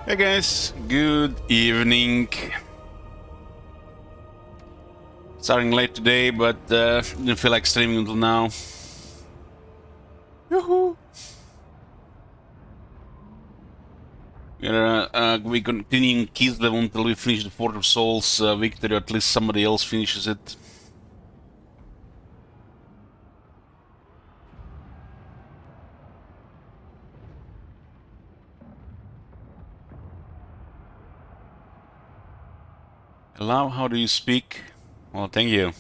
Hey guys, good evening. Starting late today, but didn't feel like streaming until now. Yoo-hoo! We continuing Kislev until we finish the Fort of Souls victory, or at least somebody else finishes it. Hello, how do you speak? Well, thank you.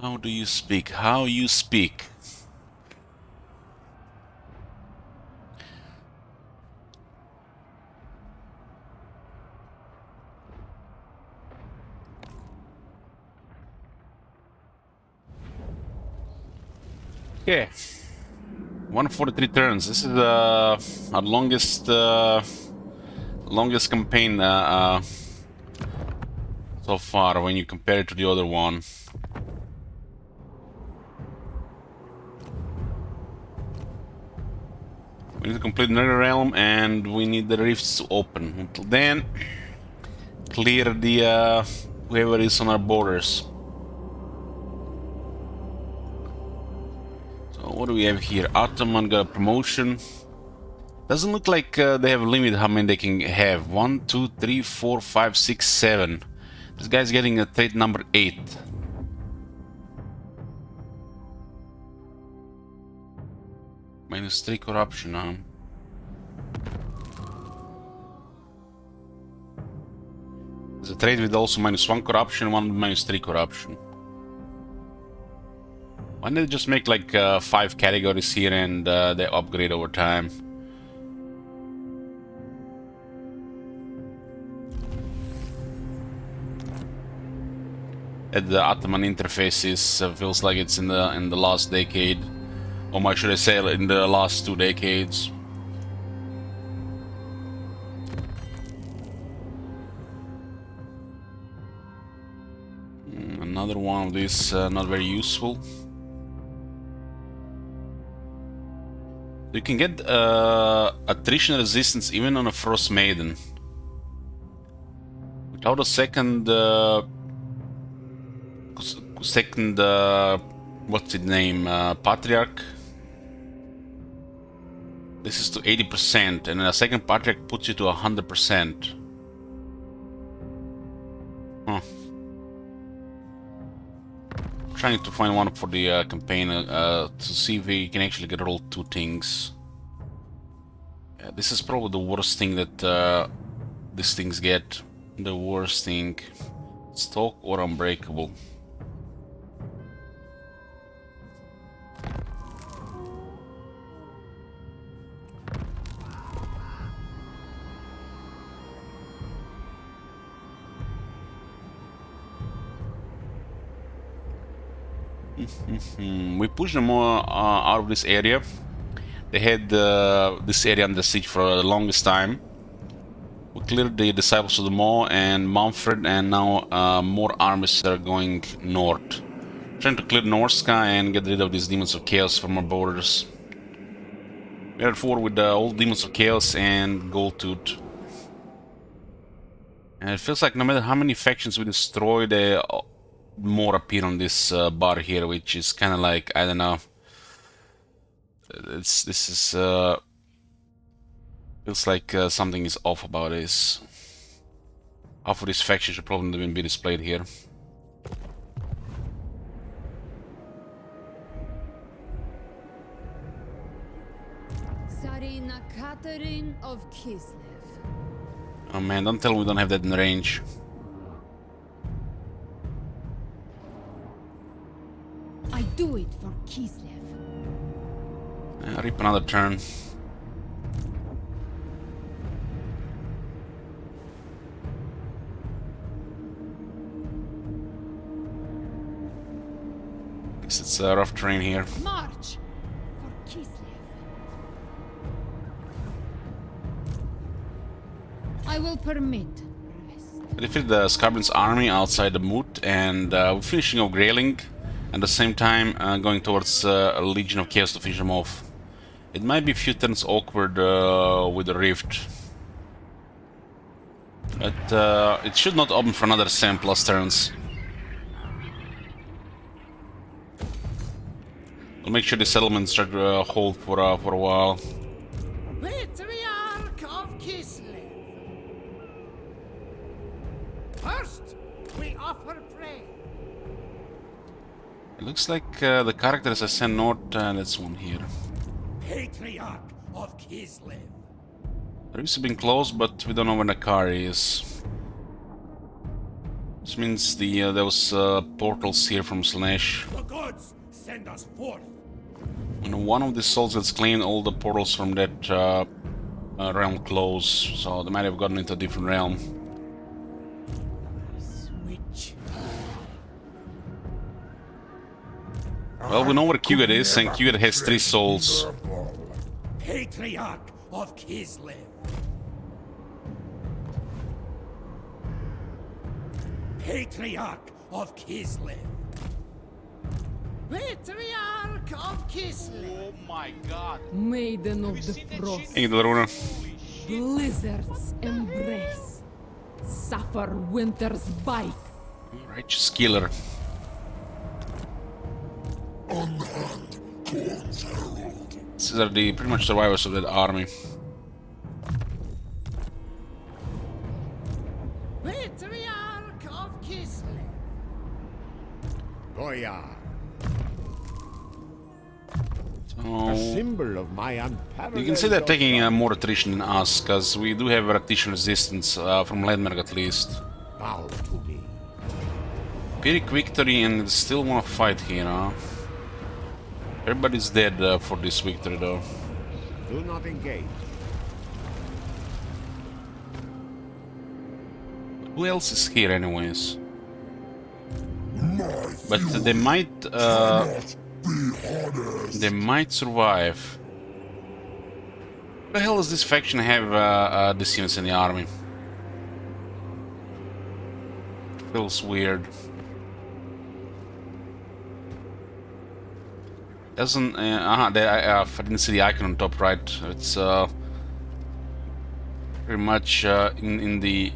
How do you speak? How you speak? Okay. 143 turns. This is our longest campaign so far when you compare it to the other one. We need to complete Nether Realm and we need the rifts to open. Until then, clear the whoever is on our borders. So what do we have here? Ottoman got a promotion. Doesn't look like they have a limit how many they can have. 1, 2, 3, 4, 5, 6, 7. This guy's getting a trait number 8. -3 corruption, huh? There's a trade with also -1 corruption, one with -3 corruption. Why don't they just make like 5 categories here and they upgrade over time? The Ottoman interface is feels like it's in the last decade, or should I say, in the last 2 decades. Another one of these not very useful. You can get attrition resistance even on a Frost Maiden without a second what's its name, Patriarch. This is to 80%, and a second Patriarch puts you to 100%. Huh. Trying to find one for the campaign to see if we can actually get all 2 things. Yeah, this is probably the worst thing that these things get. The worst thing. Stalk or Unbreakable. We pushed them more out of this area. They had this area under siege for the longest time. We cleared the Disciples of the Maw and Manfred, and now more armies are going north. Trying to clear Norska and get rid of these Demons of Chaos from our borders. We are at war with the old Demons of Chaos and Goldtooth. And it feels like no matter how many factions we destroy, they more appear on this bar here, which is kind of like, I don't know. Feels like something is off about this. Half of this faction should probably even be displayed here. Tsarina Catherine of Kislev. Oh man, don't tell me we don't have that in range. I do it for Kislev. Rip another turn. Guess it's a rough terrain here. March for Kislev. I will permit rest. I defeated the Skarblin's army outside the Moot, and we're finishing off Greyling. At the same time, going towards a Legion of Chaos to finish them off. It might be a few turns awkward with the rift. But it should not open for another 7+ turns. I'll make sure the settlements try to hold for a while. Patriarch of Kislev. First, we offer prayer. It looks like the characters I sent north, and that's one here. Patriarch of Kislev. The rifts have been closed, but we don't know when the car is. This means there was portals here from Slanesh. The gods send us forth. When one of these souls gets claimed, all the portals from that realm close, so they might have gotten into a different realm. Switch. Well, we know where Kugat is, and Kugat has 3 souls. Patriarch of Kislev. Patriarch of Kislev. Patriarch of Kislev. Oh my god! Maiden of the Frost. Thank you, Loruna. Blizzard's embrace. Suffer winter's bite. Righteous killer. These are the pretty much survivors of that army. Patriarch of Kislev. Goya, So a symbol of my unparalleled. you can see they're taking more attrition than us, because we do have attrition resistance from Landmerk at least. Bow to me. Pyrrhic victory, and they still want to fight here, huh? Everybody's dead for this victory, though. Do not engage. Who else is here, anyways? But they might survive. What the hell does this faction have these units in the army? Feels weird. Doesn't I didn't see the icon on top right. It's pretty much in the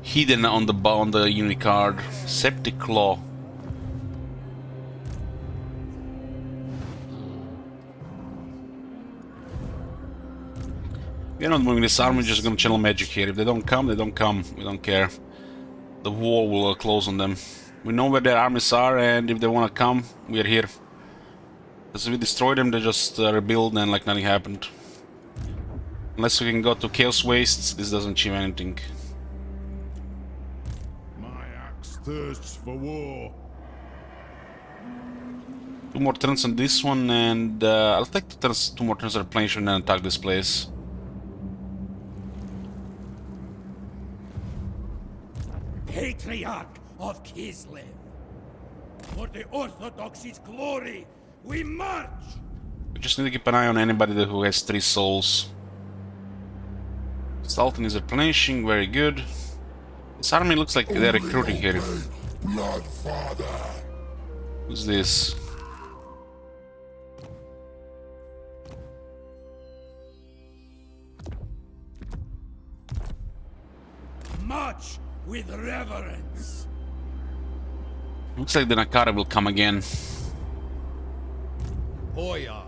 hidden on the unit card. Septic Claw. We're not moving this army, we're just gonna channel magic here. If they don't come, they don't come. We don't care. The war will close on them. We know where their armies are, and if they want to come, we are here. Because if we destroy them, they just rebuild and like nothing happened. Unless we can go to Chaos Wastes, this doesn't achieve anything. My axe thirsts for war. 2 more turns on this one, and I'll take 2 more turns on replenishment and attack this place. Patriarch of Kislev. For the Orthodoxy's glory, we march! We just need to keep an eye on anybody who has 3 souls. Sultan is replenishing, very good. This army looks like they're recruiting here. Who's this? March with reverence. Looks like the Nakara will come again. Oya.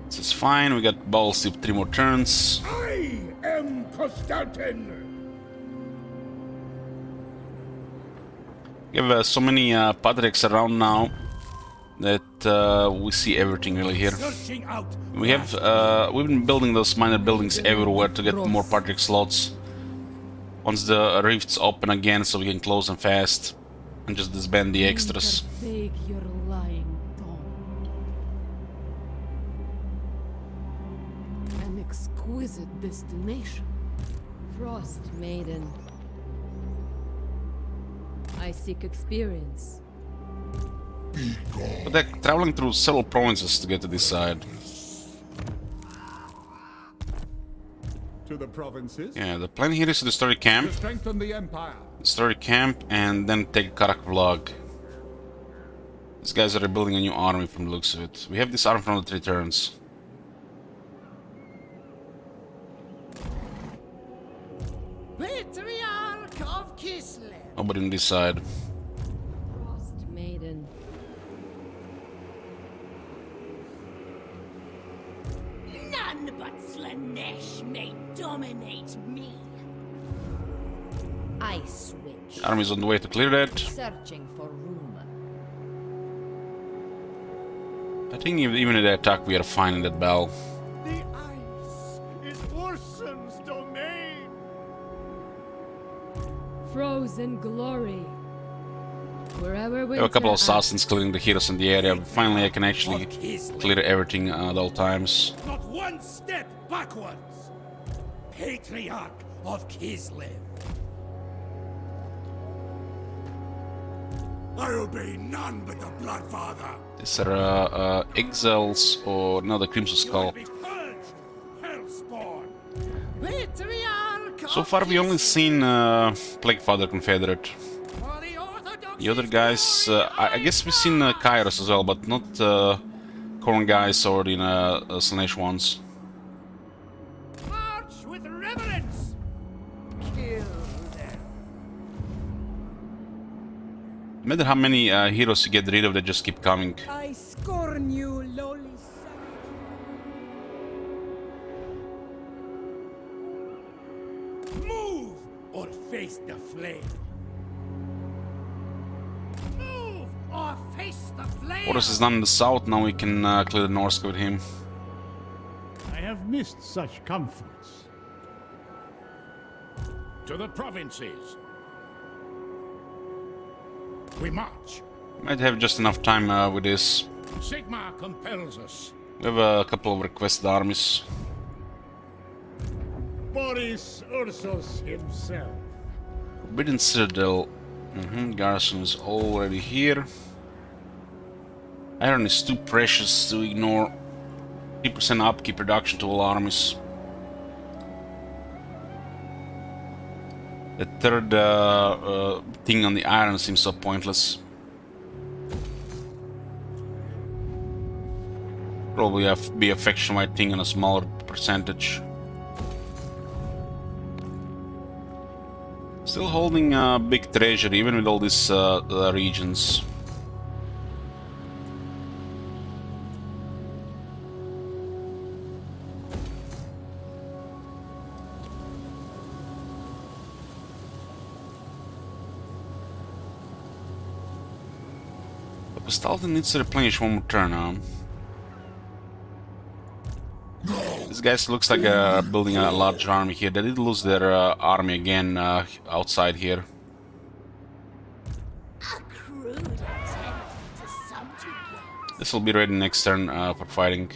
This is fine, we got balls with 3 more turns. I am Konstantin. We have so many Patriarchs around now that we see everything really here. Searching out. We have we've been building those minor buildings everywhere to get more Patriarch slots. Once the rifts open again, so we can close them fast and just disband the extras. Take your lying tongue. An exquisite destination. Frost Maiden. I seek experience. But they're traveling through several provinces to get to this side. To the provinces. Yeah, the plan here is to destroy the camp, To strengthen the empire. Destroy the camp and then take Karak Vlog. These guys are rebuilding a new army from the looks of it. We have this army from the 3 turns. Patriarch of Kislev. Nobody on this side. Frost Maiden. None but Slanesh may dominate me. I switch. Army's on the way to clear that. Searching for room. I think even in the attack we are fine in that battle. The ice is Ursun's domain. Frozen glory. Wherever we We have a couple of assassins clearing the heroes in the area. Finally, I can actually clear everything at all times. Not one step backwards. Patriarch of Kislev. I obey none but the Bloodfather. These are exiles or no, the Crimson Skull. Be purged, Hellspawn. Patriarch So far, we only seen Plaguefather Confederate. for the Orthodox. The other guys, I guess we've seen Kairos as well, but not Korn guys or the Slanesh ones. March with reverence. Kill them. No matter how many heroes you get rid of, they just keep coming. I scorn you, lowly savage. Move or face the flame. Move or face the flame. Horus is done in the south, now we can clear the Norsk with him. I have missed such comforts. To the provinces. We march. Might have just enough time with this. Sigmar compels us. We have a couple of requested armies. Boris Ursus himself. Forbidden Citadel. Garrison is already here. Iron is too precious to ignore. 3% upkeep reduction to all armies. The third thing on the iron seems so pointless. Probably be a faction-wide thing on a smaller percentage. Still holding a big treasure, even with all these regions. Postalton needs to replenish one more turn, huh? This guy looks like building a large army here. They did lose their army again outside here. A crude attempt to subjugate. This will be ready next turn for fighting.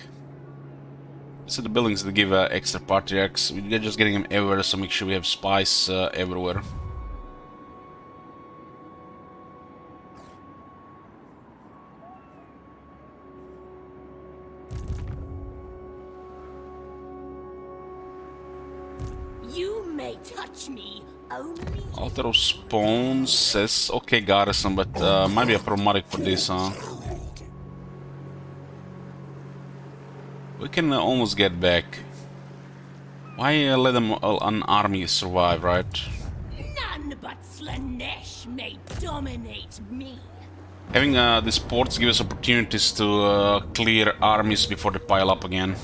So the buildings that give extra patriarchs, we're just getting them everywhere, so make sure we have spies everywhere. You may touch me only. Altar of Spawns says okay garrison, but might be a problematic for this, huh? We can almost get back. Why let them an army survive, right? None but Slanesh may dominate me. Having these ports give us opportunities to clear armies before they pile up again.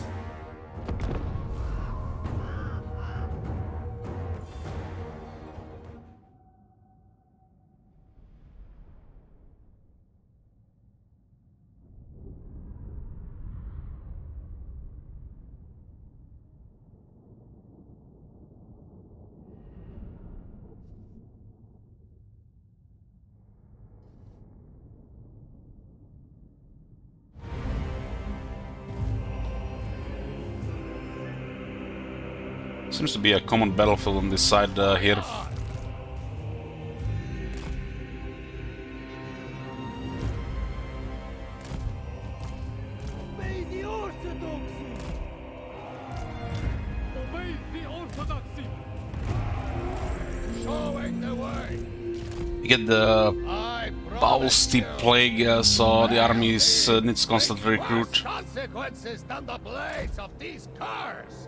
Seems to be a common battlefield on this side here. Obey the Orthodoxy. Obey the Orthodoxy. Showing the way. You get the Bowlsteep Plague, so the army needs constantly recruit. Consequences than the blades of these curs.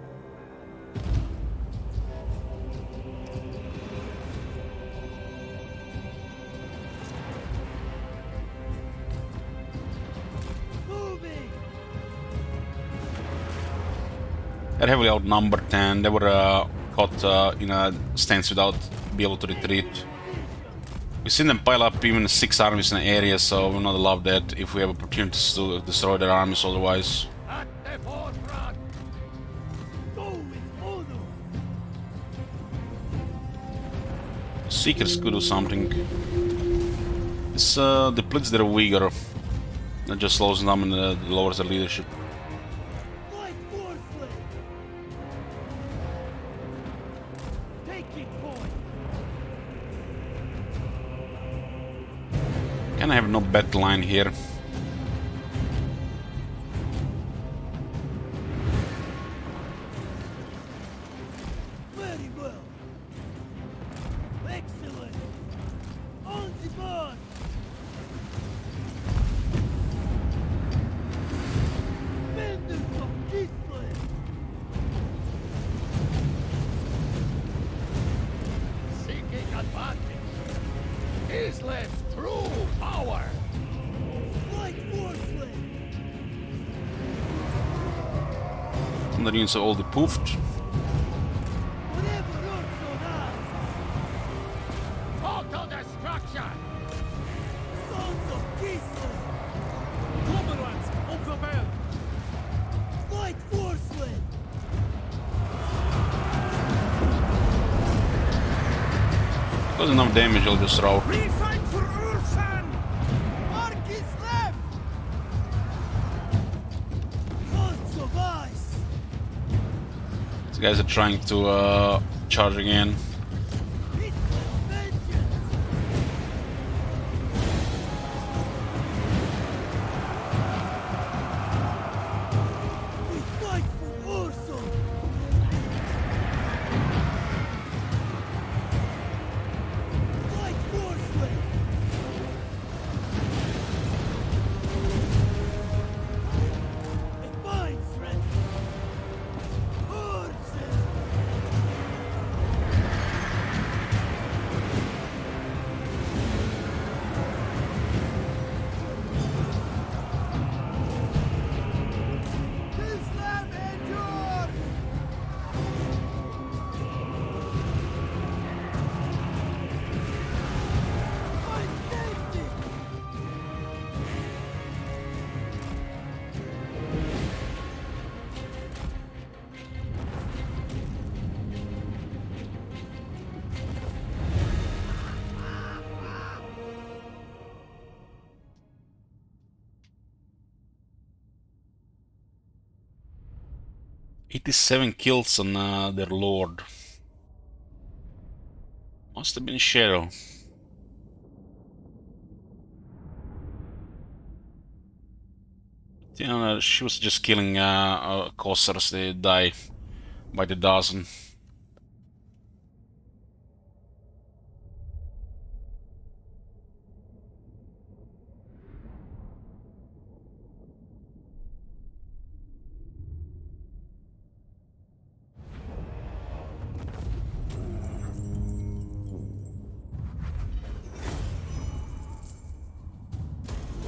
They're heavily outnumbered and they were caught in a stance without be able to retreat. We've seen them pile up even 6 armies in the area, so we'll not allow that if we have opportunities to destroy their armies otherwise. At the forefront. Go with honor. Seekers could do something. This depletes their vigor. That just slows them down and lowers their leadership. Like Warflame. Taking point. Can I have no battle line here? Very well. Excellent. On the board. Benders of Eastland. Seeking advantage. Island's true power. Like Warflame. And the units are all depuffed. Whatever Urso does. Total destruction. Sons of Gisland. Commonwealth of the Bell. Light Forceland. Does enough damage, I'll just rout. Refight for Ursan. Ark is left. Sons of Ice. These guys are trying to charge again. Eastland vengeance. We fight for Urso. Light Forceland. A fine threat. Ursa. Islam endure! My safety! "87 kills on their lord. Must have been Cheryl. Yeah, she was just killing Cossars. They die by the dozen.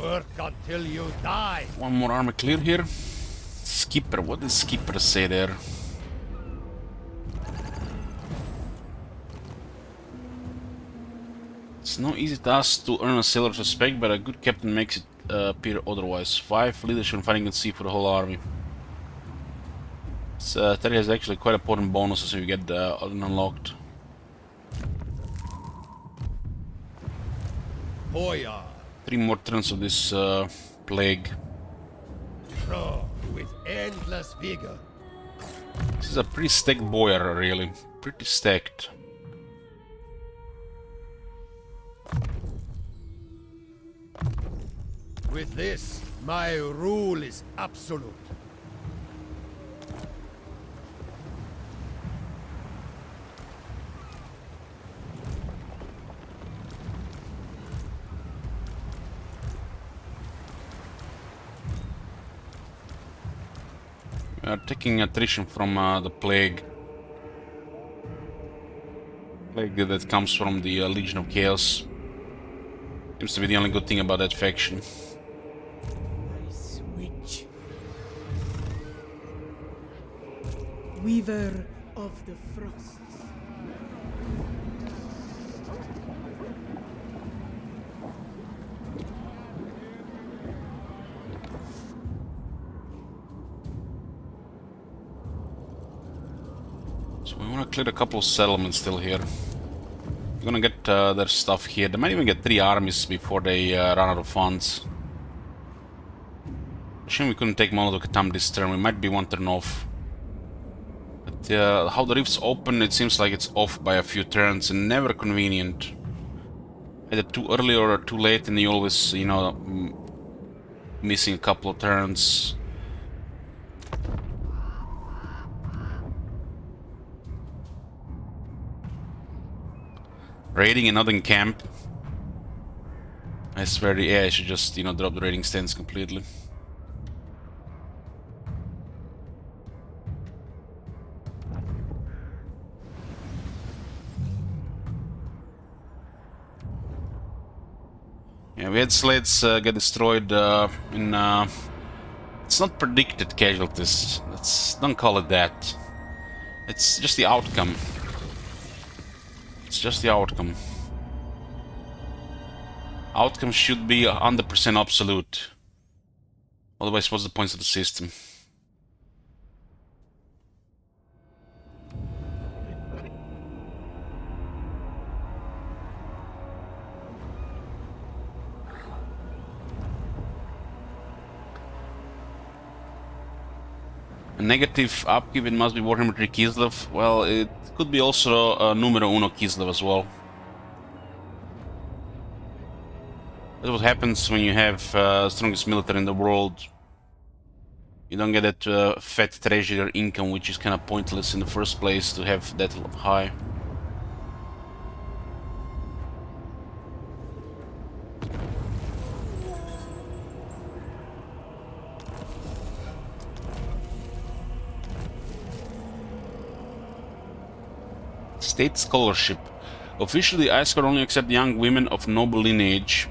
Work until you die! One more army clear here. Skipper, what does Skipper say there? It's no easy task to earn a sailor's respect, but a good captain makes it appear otherwise. 5 leadership and fighting at sea for the whole army. Terry has actually quite important bonuses if you get unlocked. Hoya, 3 more turns of this plague. grow with endless vigor. This is a pretty stacked boyar, really. Pretty stacked. With this, my rule is absolute. We are taking attrition from the plague. Plague that comes from the Legion of Chaos. Seems to be the only good thing about that faction. Switch. Weaver of the Frosts. So we want to clear a couple of settlements still here. We're gonna get their stuff here. They might even get 3 armies before they run out of funds. Shame we couldn't take Molotov Khatam this turn. We might be one turn off. But how the rifts open, it seems like it's off by a few turns and never convenient. Either too early or too late, and you always, you know, missing a couple of turns. Raiding another camp. I swear, yeah, I should just, you know, drop the raiding stance completely. Yeah, we had sleds get destroyed in... it's not predicted casualties. Don't call it that. It's just the outcome. It's just the outcome. Outcome should be 100% absolute. Otherwise, what's the point of the system? A negative upkeep, it must be Warhammer 3 Kislev. Well, it could be also Numero Uno Kislev as well. That's what happens when you have strongest military in the world. You don't get that fat treasury income, which is kind of pointless in the first place to have that high. State scholarship. Officially, Icecrown only accept young women of noble lineage,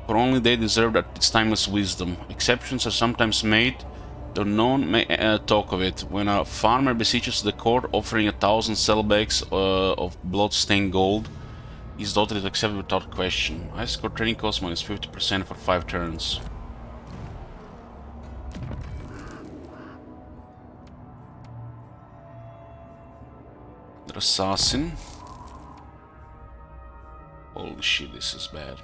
for only they deserve its timeless wisdom. Exceptions are sometimes made, though none may talk of it. When a farmer beseeches the court, offering 1,000 saddlebags of blood-stained gold, his daughter is accepted without question. Icecrown training cost minus 50% for 5 turns. The assassin. Holy shit, this is bad.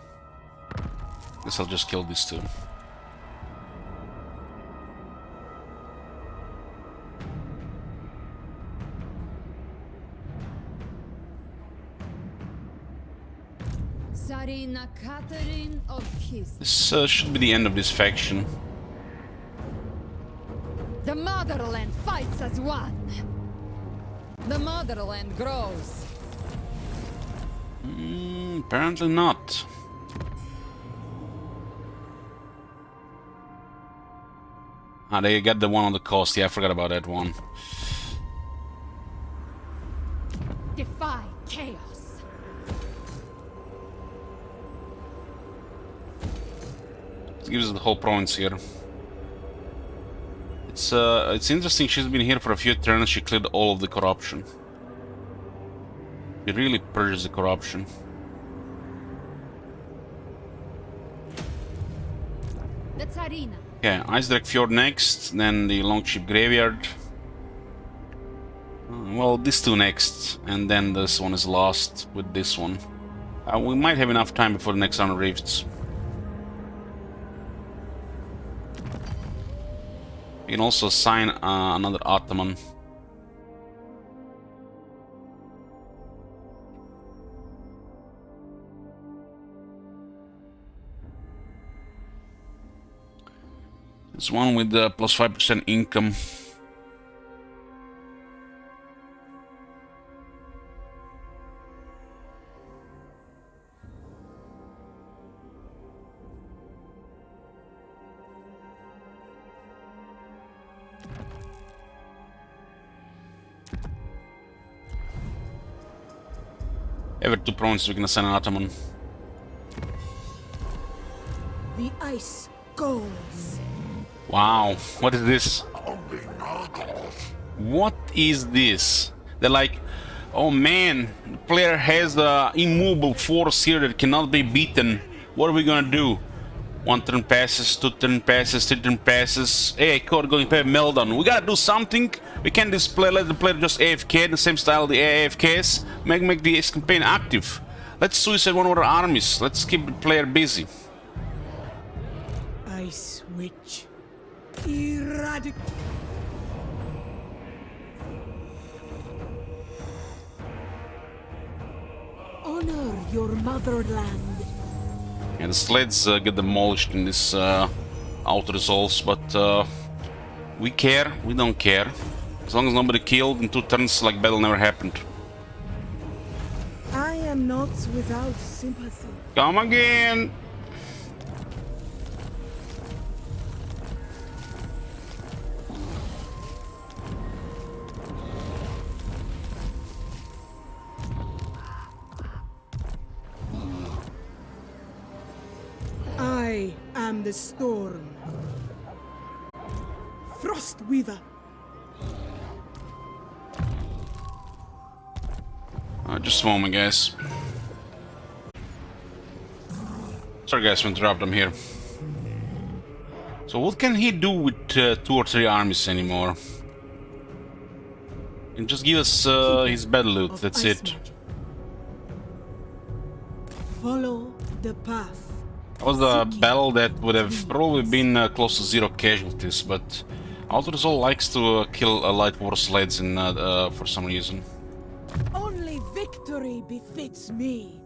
Guess I'll just kill these two. Tsarina Catherine of Kis. This should be the end of this faction. The motherland fights as one. The motherland grows. Apparently not. Ah, they got the one on the coast. Yeah, I forgot about that one. Defy chaos. It gives us the whole province here. It's interesting. She's been here for a few turns. She cleared all of the corruption. She really purges the corruption. The Tsarina. Okay, Icedrak Fjord next, then the Longship Graveyard. Well, these two next, and then this one is last with this one. We might have enough time before the next round of rifts. You can also assign another Ataman. There's one with plus 5% income. Every 2 provinces we can assign an Ataman. The ice goes. Wow, what is this? What is this? They're like, oh man, the player has the immovable force here that cannot be beaten. What are we gonna do? 1 turn passes, 2 turn passes, 3 turn passes. Hey, I caught going to play Meltdown. We gotta do something. We can't let the player just AFK, the same style the AFKs. Make the campaign active. Let's suicide one of our armies. Let's keep the player busy. Ice Witch. Eradicate. Honor your motherland. And the sleds get demolished in this outer results, but we care, we don't care. As long as nobody killed in 2 turns, like battle never happened. I am not without sympathy. Come again! I am the storm. Frostweaver. Just a moment, guys. Sorry guys for interrupting, I'm here. So what can he do with 2 or 3 armies anymore? And just give us his battle loot, Of that's ice it. magic. Follow the path. That was a battle that would have probably been close to 0 casualties, but Altersol likes to kill light war sleds in, for some reason. Only victory befits me.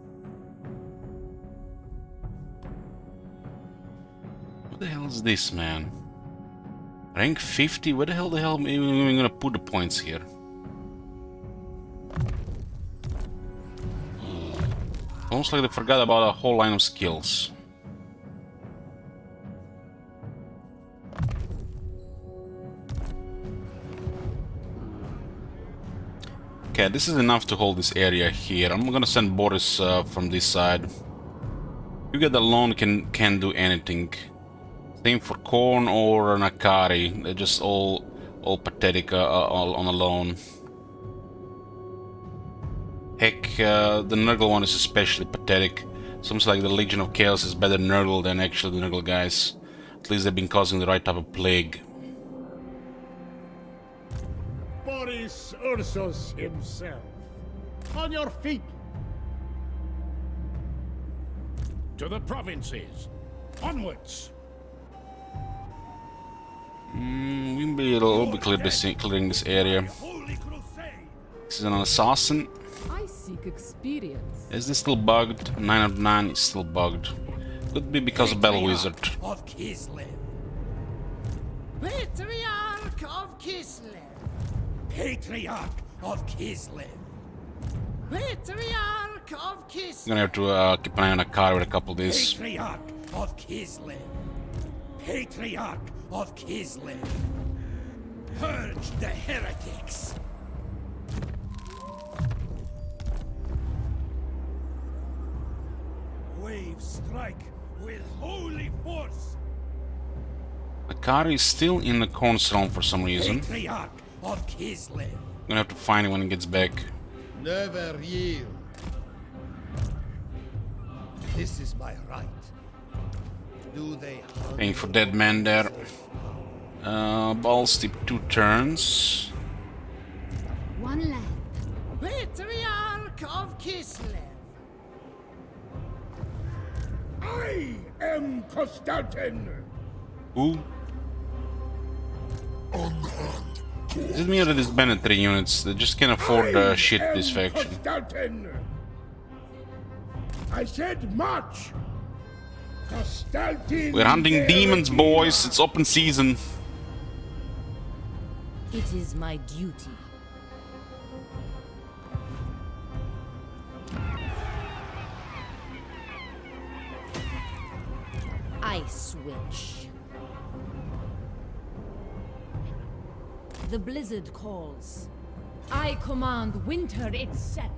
What the hell is this, man? Rank 50? Where the hell am I even gonna put the points here? Almost like they forgot about a whole line of skills. Okay, this is enough to hold this area here. I'm gonna send Boris from this side. You get alone can do anything. Same for Korn or Nakari. They're just all pathetic all on alone. Heck, the Nurgle one is especially pathetic. Seems like the Legion of Chaos is better Nurgle than actually the Nurgle guys. At least they've been causing the right type of plague. Boris Ursus himself. On your feet. To the provinces. Onwards. We'll be clearing this area. Holy crusade! This is an assassin. I seek experience. Is this still bugged? 9 out of 9 is still bugged. Could be because of Battle Wizard. Of Kislev. Patriarch of Kislev. Patriarch of Kislev. Patriarch of Kislev. I'm gonna have to keep an eye on a car with a couple of these. Patriarch of Kislev. Patriarch of Kislev. Purge the heretics. Waves strike with holy force. Akari is still in the Cornerstone for some reason. Patriarch of Kislev. I'm gonna have to find him when he gets back. Never yield. This is my right. Do they Paying for dead man there. Ball steep 2 turns. One land. Patriarch of Kislev. I am Constantin. Who? Does it mean that it's banned 3 units? They just can't afford shit this faction. Constantin. I said much. Constantin. We're hunting demons, boys. It's open season. It is my duty. Ice Witch. The blizzard calls. I command winter itself.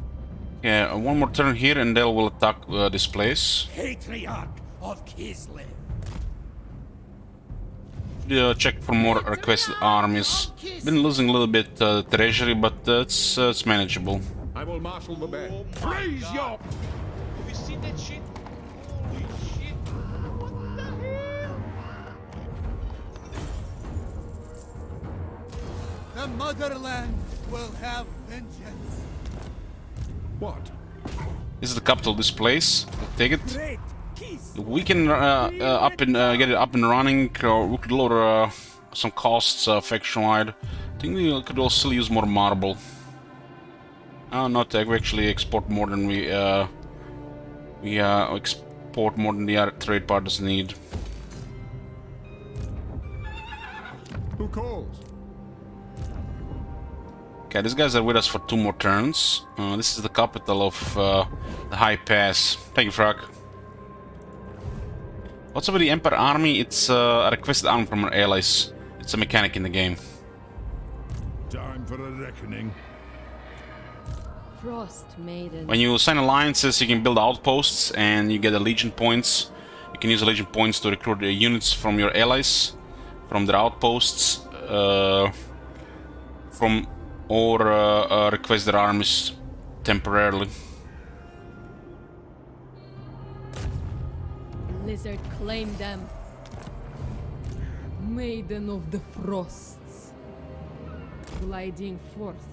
Yeah, one more turn here and they will attack this place. Patriarch of Kislev. Check for more requested armies. Been losing a little bit treasury, but it's manageable. I will marshal the band. Raise your... Have you seen that shit? Holy shit! What the hell? The motherland will have vengeance. What? This is the capital of this place. Take it. Great kiss. We can get it up and running, or we could lower some costs faction-wide. I think we could also use more marble. Not we actually export more than we export more than the other trade partners need. Who calls? Okay, these guys are with us for 2 more turns. This is the capital of the High Pass. Thank you, Frog. What's up with the Empire Army? It's a requested army from our allies. It's a mechanic in the game. Time for a reckoning. Frost Maiden. When you sign alliances, you can build outposts and you get the Legion points. You can use the Legion points to recruit units from your allies, from their outposts, or request their armies temporarily. Blizzard claim them. Maiden of the Frosts. Gliding forth.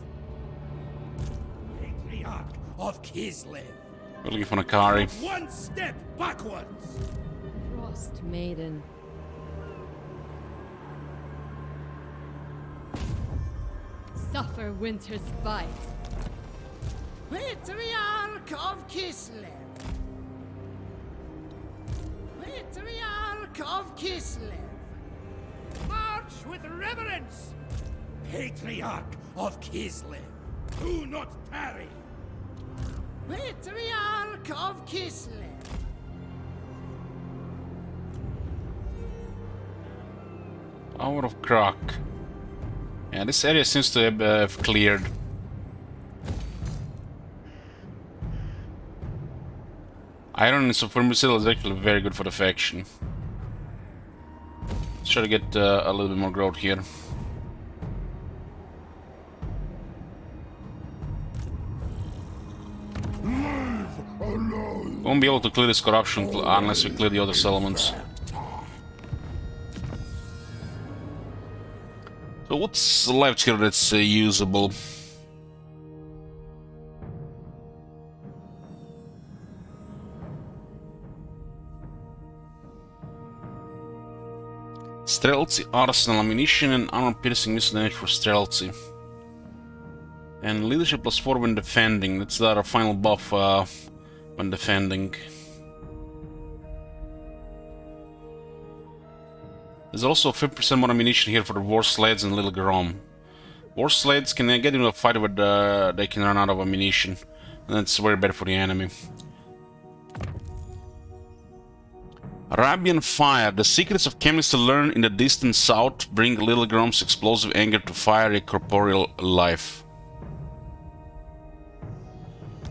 Patriarch of Kislev. We're looking for Nakari. One step backwards. Frost Maiden. Suffer winter's bite. Patriarch of Kislev. Patriarch of Kislev. March with reverence. Patriarch of Kislev. Do not tarry. Patriarch of Kislev. Hour of Krak. Yeah, this area seems to have cleared. Iron and Supermissile is actually very good for the faction. Let's try to get a little bit more growth here. Won't be able to clear this corruption unless we clear the other settlements. So what's left here that's usable? Streltsy, arsenal ammunition, and armor-piercing missile damage for Streltsy. And leadership +4 when defending. That's our final buff when defending. There's also 50% more ammunition here for the War Sleds and Little Grom. War Sleds can get into a fight where they can run out of ammunition. And that's very bad for the enemy. Arabian Fire. The secrets of chemists to learn in the distant south bring Little Grom's explosive anger to fiery corporeal life.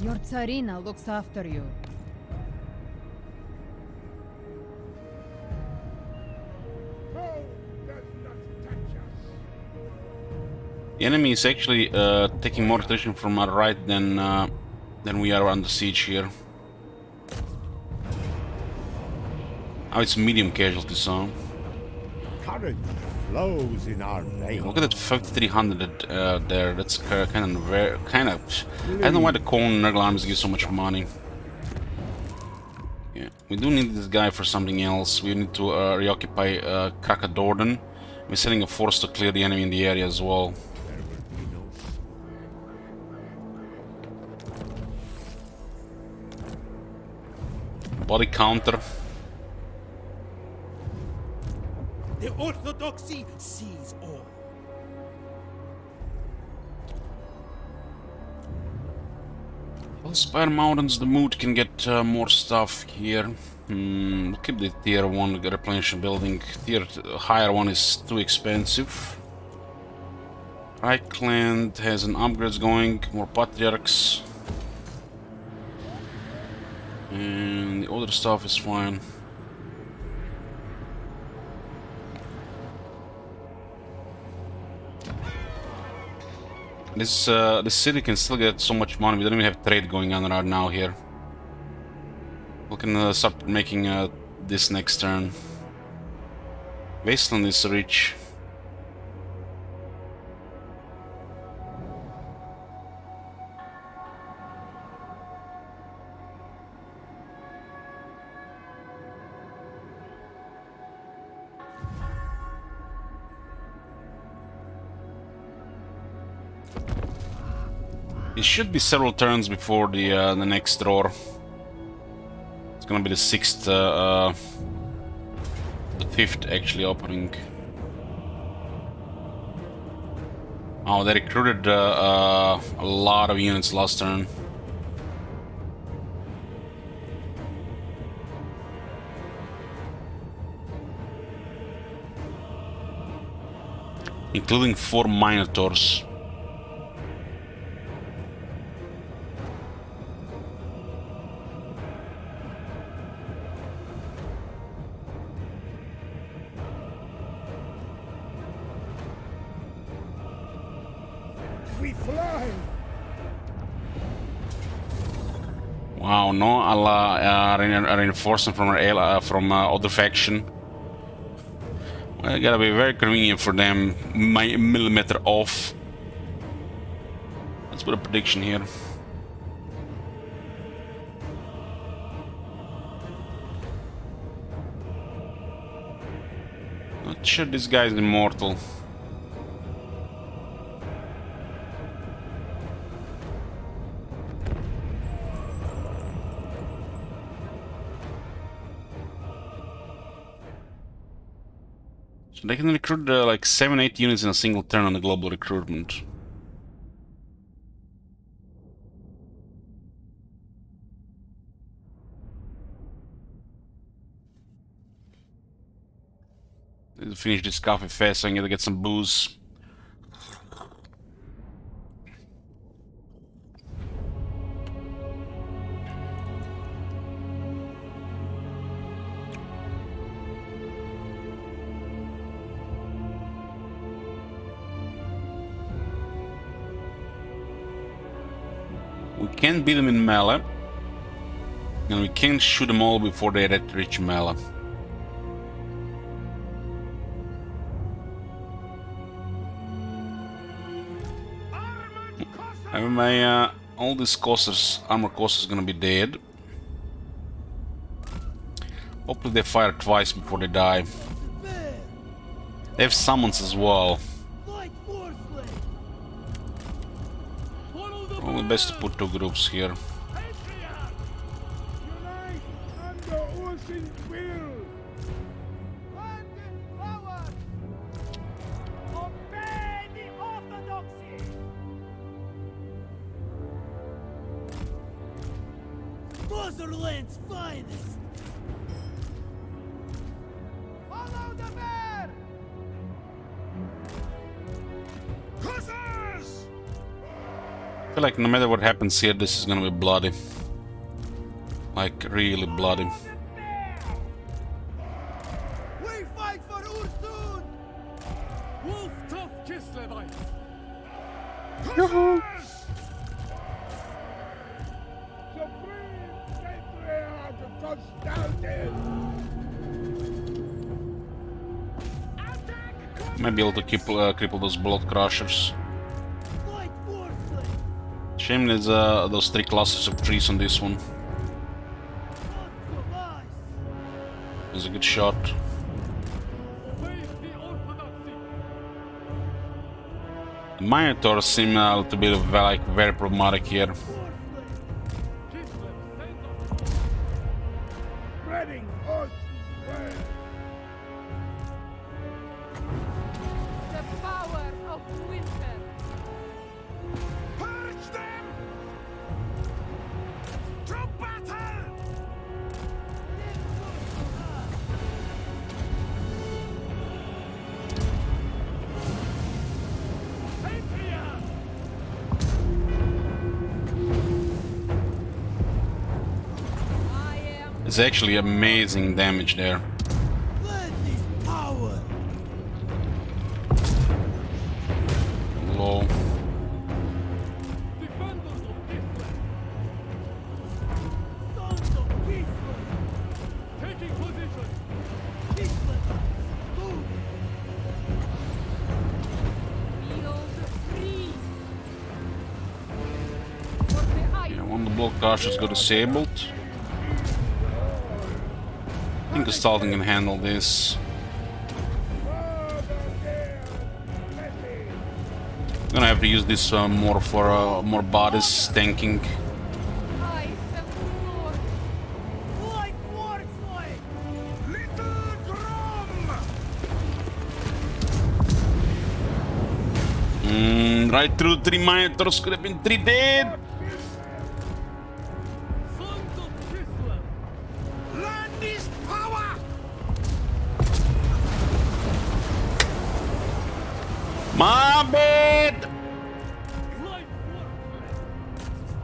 Your Tsarina looks after you. The enemy is actually taking more attention from our right than we are under siege here. Now it's medium casualty zone. Courage flows in our veins. Look at that 5300 there. That's kind of. I don't know why the Corn Nurgle armies give so much money. Yeah, we do need this guy for something else. We need to reoccupy Krakadorden. We're sending a force to clear the enemy in the area as well. Body counter. The Orthodoxy sees all. Well, Spire Mountains, the Mood can get more stuff here. We'll keep the tier 1 replenishment building. Tier higher one is too expensive. Reichland has an upgrades going, more patriarchs. And the other stuff is fine. This city can still get so much money. We don't even have trade going on right now here. We can start making this next turn. Wasteland is rich. It should be several turns before the next draw. It's gonna be the 6th, the 5th actually opening. Oh, they recruited a lot of units last turn. Including 4 Minotaurs. We fly! Wow, no, reinforcement from other faction. Well, it gotta be very convenient for them. My millimeter off. Let's put a prediction here. Not sure this guy's immortal. So they can recruit like 7-8 units in a single turn on the global recruitment. Need to finish this coffee fast so I can get some booze. We can beat them in melee, and we can shoot them all before they reach melee. I mean, my all these armor coasters gonna be dead. Hopefully they fire twice before they die. They have summons as well. Probably best to put 2 groups here. Motherland's finest! Follow the bear! Hussars! I feel like no matter what happens here, this is gonna be bloody. Like, really bloody. We fight for Ursun! Wolf tough Kislevite! Hussars! Might be able to cripple those blood crushers. Shame there's those 3 classes of trees on this one. It's a good shot. The Minotaurs seem to be like very problematic here. The power of winter. Purge them! To battle! Patria! It's actually amazing damage there. Let this power. Low. Defenders of Kislev. Sons of Kislev. Taking position. Kislev. Move. Feel the breeze. For the ice. Yeah, one of the block archers got disabled. I think Gestalten can handle this. I'm gonna have to use this more for more bodies tanking. Ice and sword. Like warslight. Little drum. Right through 3 Minotaurs, could have been 3 dead. Sons of Kislev. Land is power. My bad. Like warslight.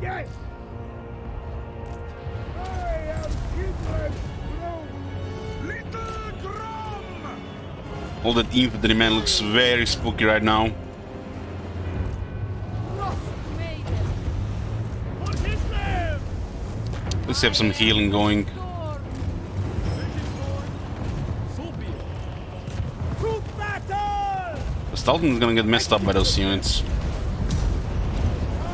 Yes. I am Kislev. Little drum. All that infantryman looks very spooky right now. Frost maiden. For Kislev. Let's have some healing going. Sword. Sophia. To battle. Gestalten is gonna get messed up by those units. I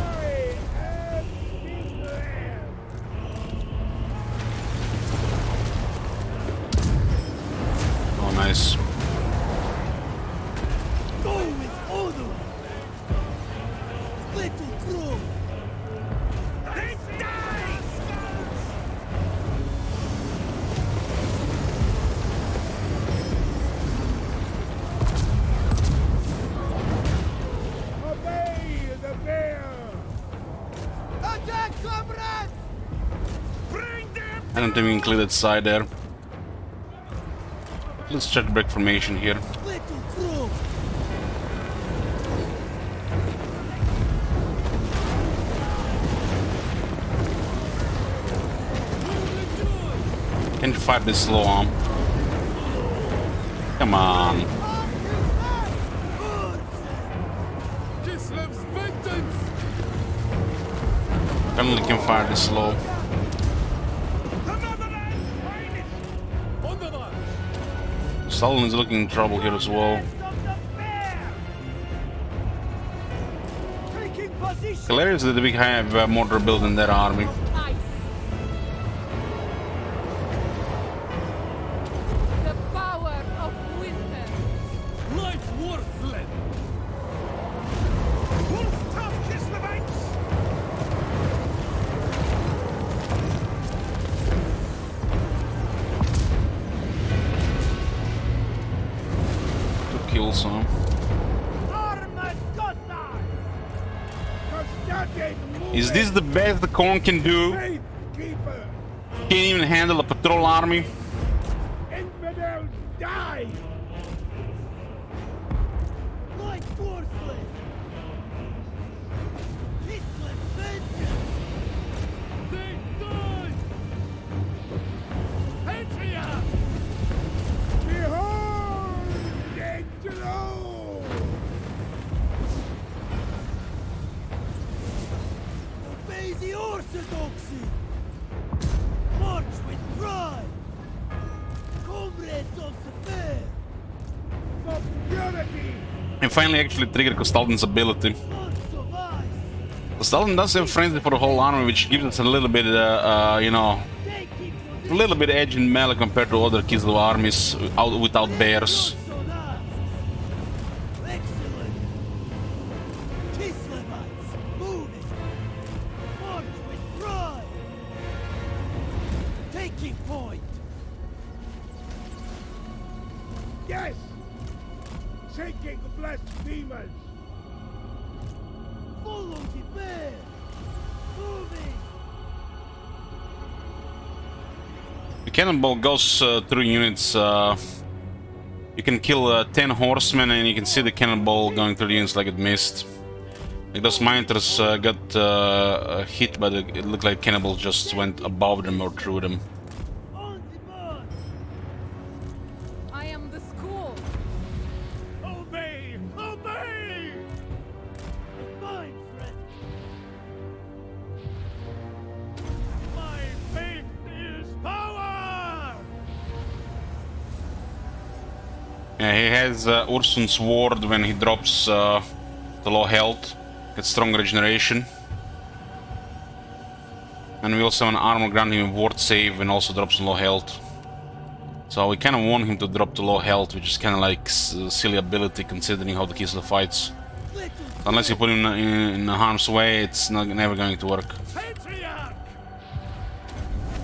am Kislev. Oh, nice. Go with honor. Little crow. They die. Obey the bear. Attack, comrades! Bring them. I don't even clear that side there. Let's check break formation here. Little crow. Can you fight this slow arm? Come on. Kislev's vengeance. Only can fire this slow. The motherland finest. On the march. Stalin is looking in trouble here as well. Of the bear. Taking position. Hilarious that we have mortar build in their army. Ice. The power of winter. Light Warsland. Wolf tough Kislevites. To kill some. Armored Gothar. Is this the best the Khorne can do? Keeper. Can't even handle a patrol army? Infidels die. Light Warsland. Kislev vengeance. They die. Patria. Behold the throne. Obey the orthodoxy. March with pride. Comrades of the fair. For purity. And finally actually trigger Gestalten's ability. Sons of ice. Gestalten does have frenzy for the whole army, which gives us a little bit, you know, Taking a little bit edge in melee compared to other Kislev armies without bears. on us. Excellent. Kislevites, moving. March with pride. Taking point. Yes. Shaking blasphemers. Follow the bear. Moving. The cannonball goes through units. You can kill 10 horsemen, and you can see the cannonball going through the units like it missed. Like those Minotaurs got hit by the. It looked like cannonball just went above them or through them. the school. Obey! Obey! Fine, friend. My faith is power! Yeah, he has Ursun's ward when he drops the low health, gets strong regeneration. And we also have an armor granting him ward save and also drops low health. So we kind of want him to drop to low health, which is kind of like silly ability considering how the Kislev fights. Unless you put him in harm's way, it's never going to work. Patriarch!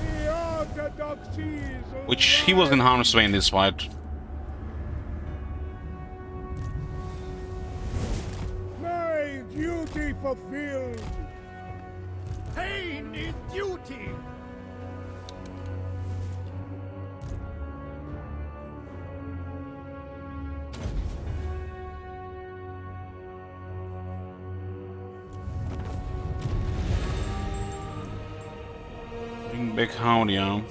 The orthodoxies of Which he was in harm's way in this fight. my duty fulfilled. Pain is duty! Bring back Haudia.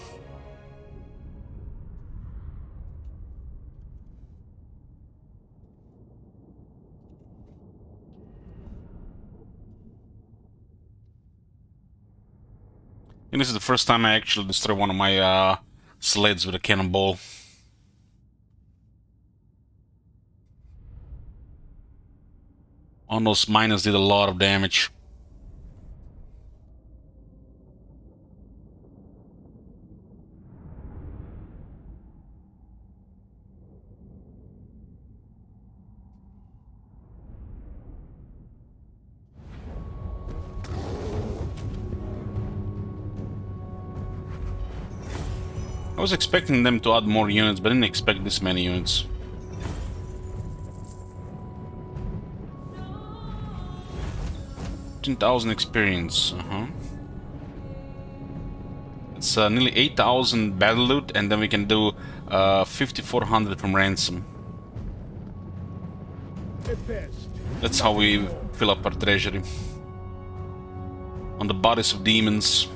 And this is the first time I actually destroy one of my sleds with a cannonball. On those miners did a lot of damage. I was expecting them to add more units, but didn't expect this many units. 15,000 experience. It's nearly 8,000 battle loot, and then we can do 5,400 from ransom. The best. That's how we fill up our treasury. On the bodies of demons.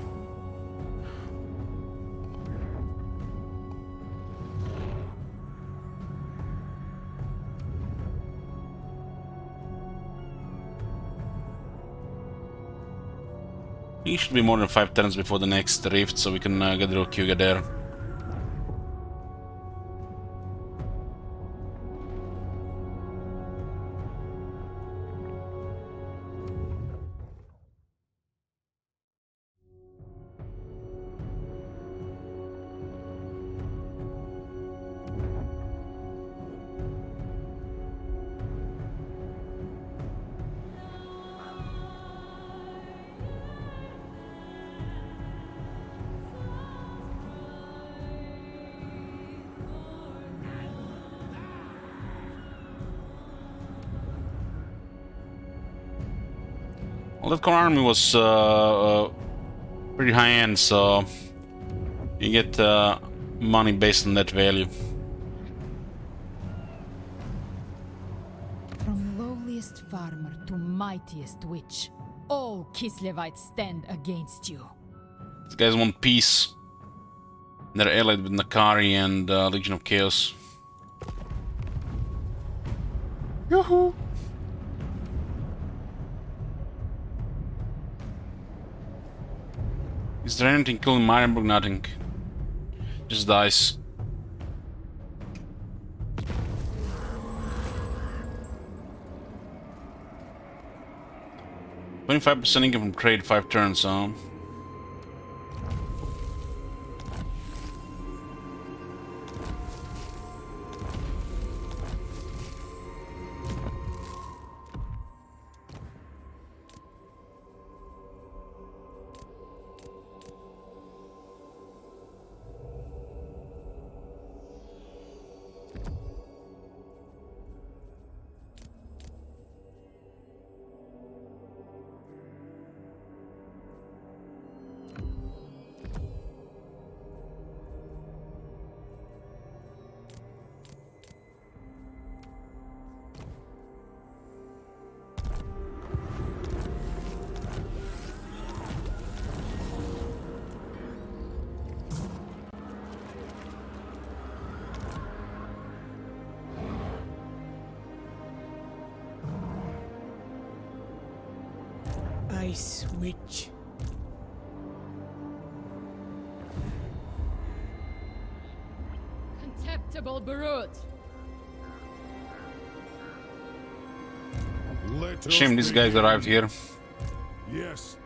It should be more than 5 turns before the next rift, so we can get rid of Kyuga there. Well, that core army was pretty high-end, so you get money based on that value. From lowliest farmer to mightiest witch, all Kislevites stand against you. These guys want peace. They're allied with Nakari and Legion of Chaos. Yoo-hoo! Is there anything killing Marienburg? Nothing. Just dice. $25% income from trade, 5 turns, huh? Ice Witch. Contemptible brute! Let us Shame these guys begin. arrived here. Yes.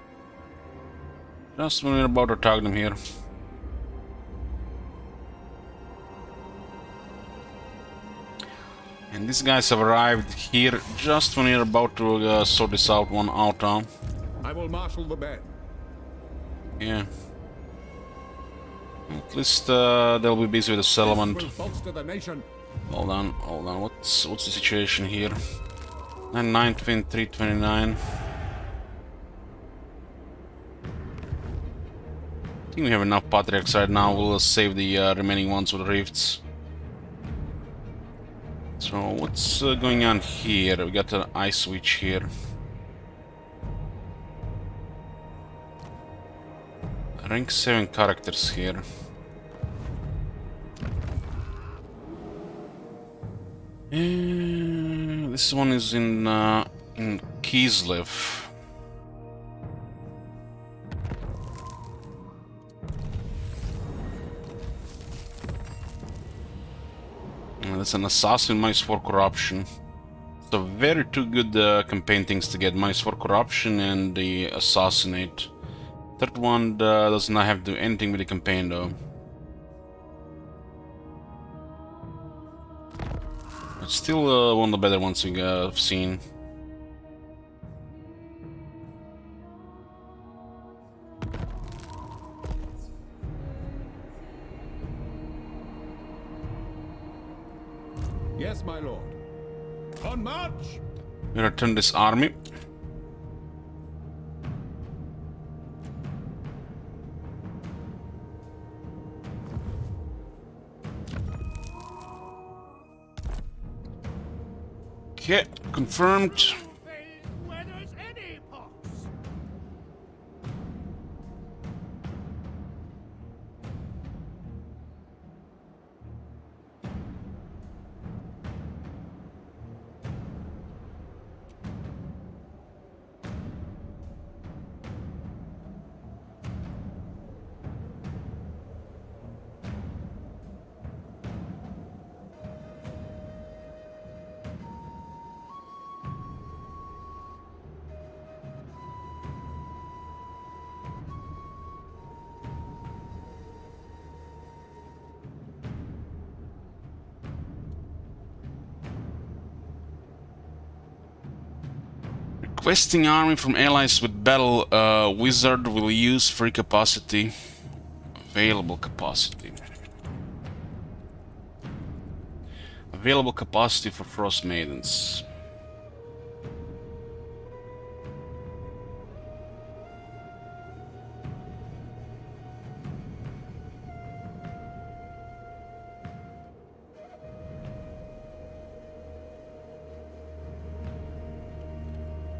Just when we're about to attack them here. And these guys have arrived here just when we're about to sort this out one out. I will marshal the band. Yeah. At least they'll be busy with the settlement. Will bolster the nation. Hold on, hold on. What's the situation here? 99, 329. I think we have enough patriarchs right now. We'll save the remaining ones with rifts. So what's going on here? We got an ice switch here. Rank 7 characters here. This one is in Kislev. That's an assassin, minus 4 corruption. So very two good campaign things to get: minus 4 corruption and the assassinate. Third one does not have to do anything with the campaign though. It's still one of the better ones we've seen. Yes, my lord. On march! We return this army. Okay, confirmed. Where there's any pox. Requesting army from allies with battle wizard will use free capacity. Available capacity. Available capacity for Frost Maidens.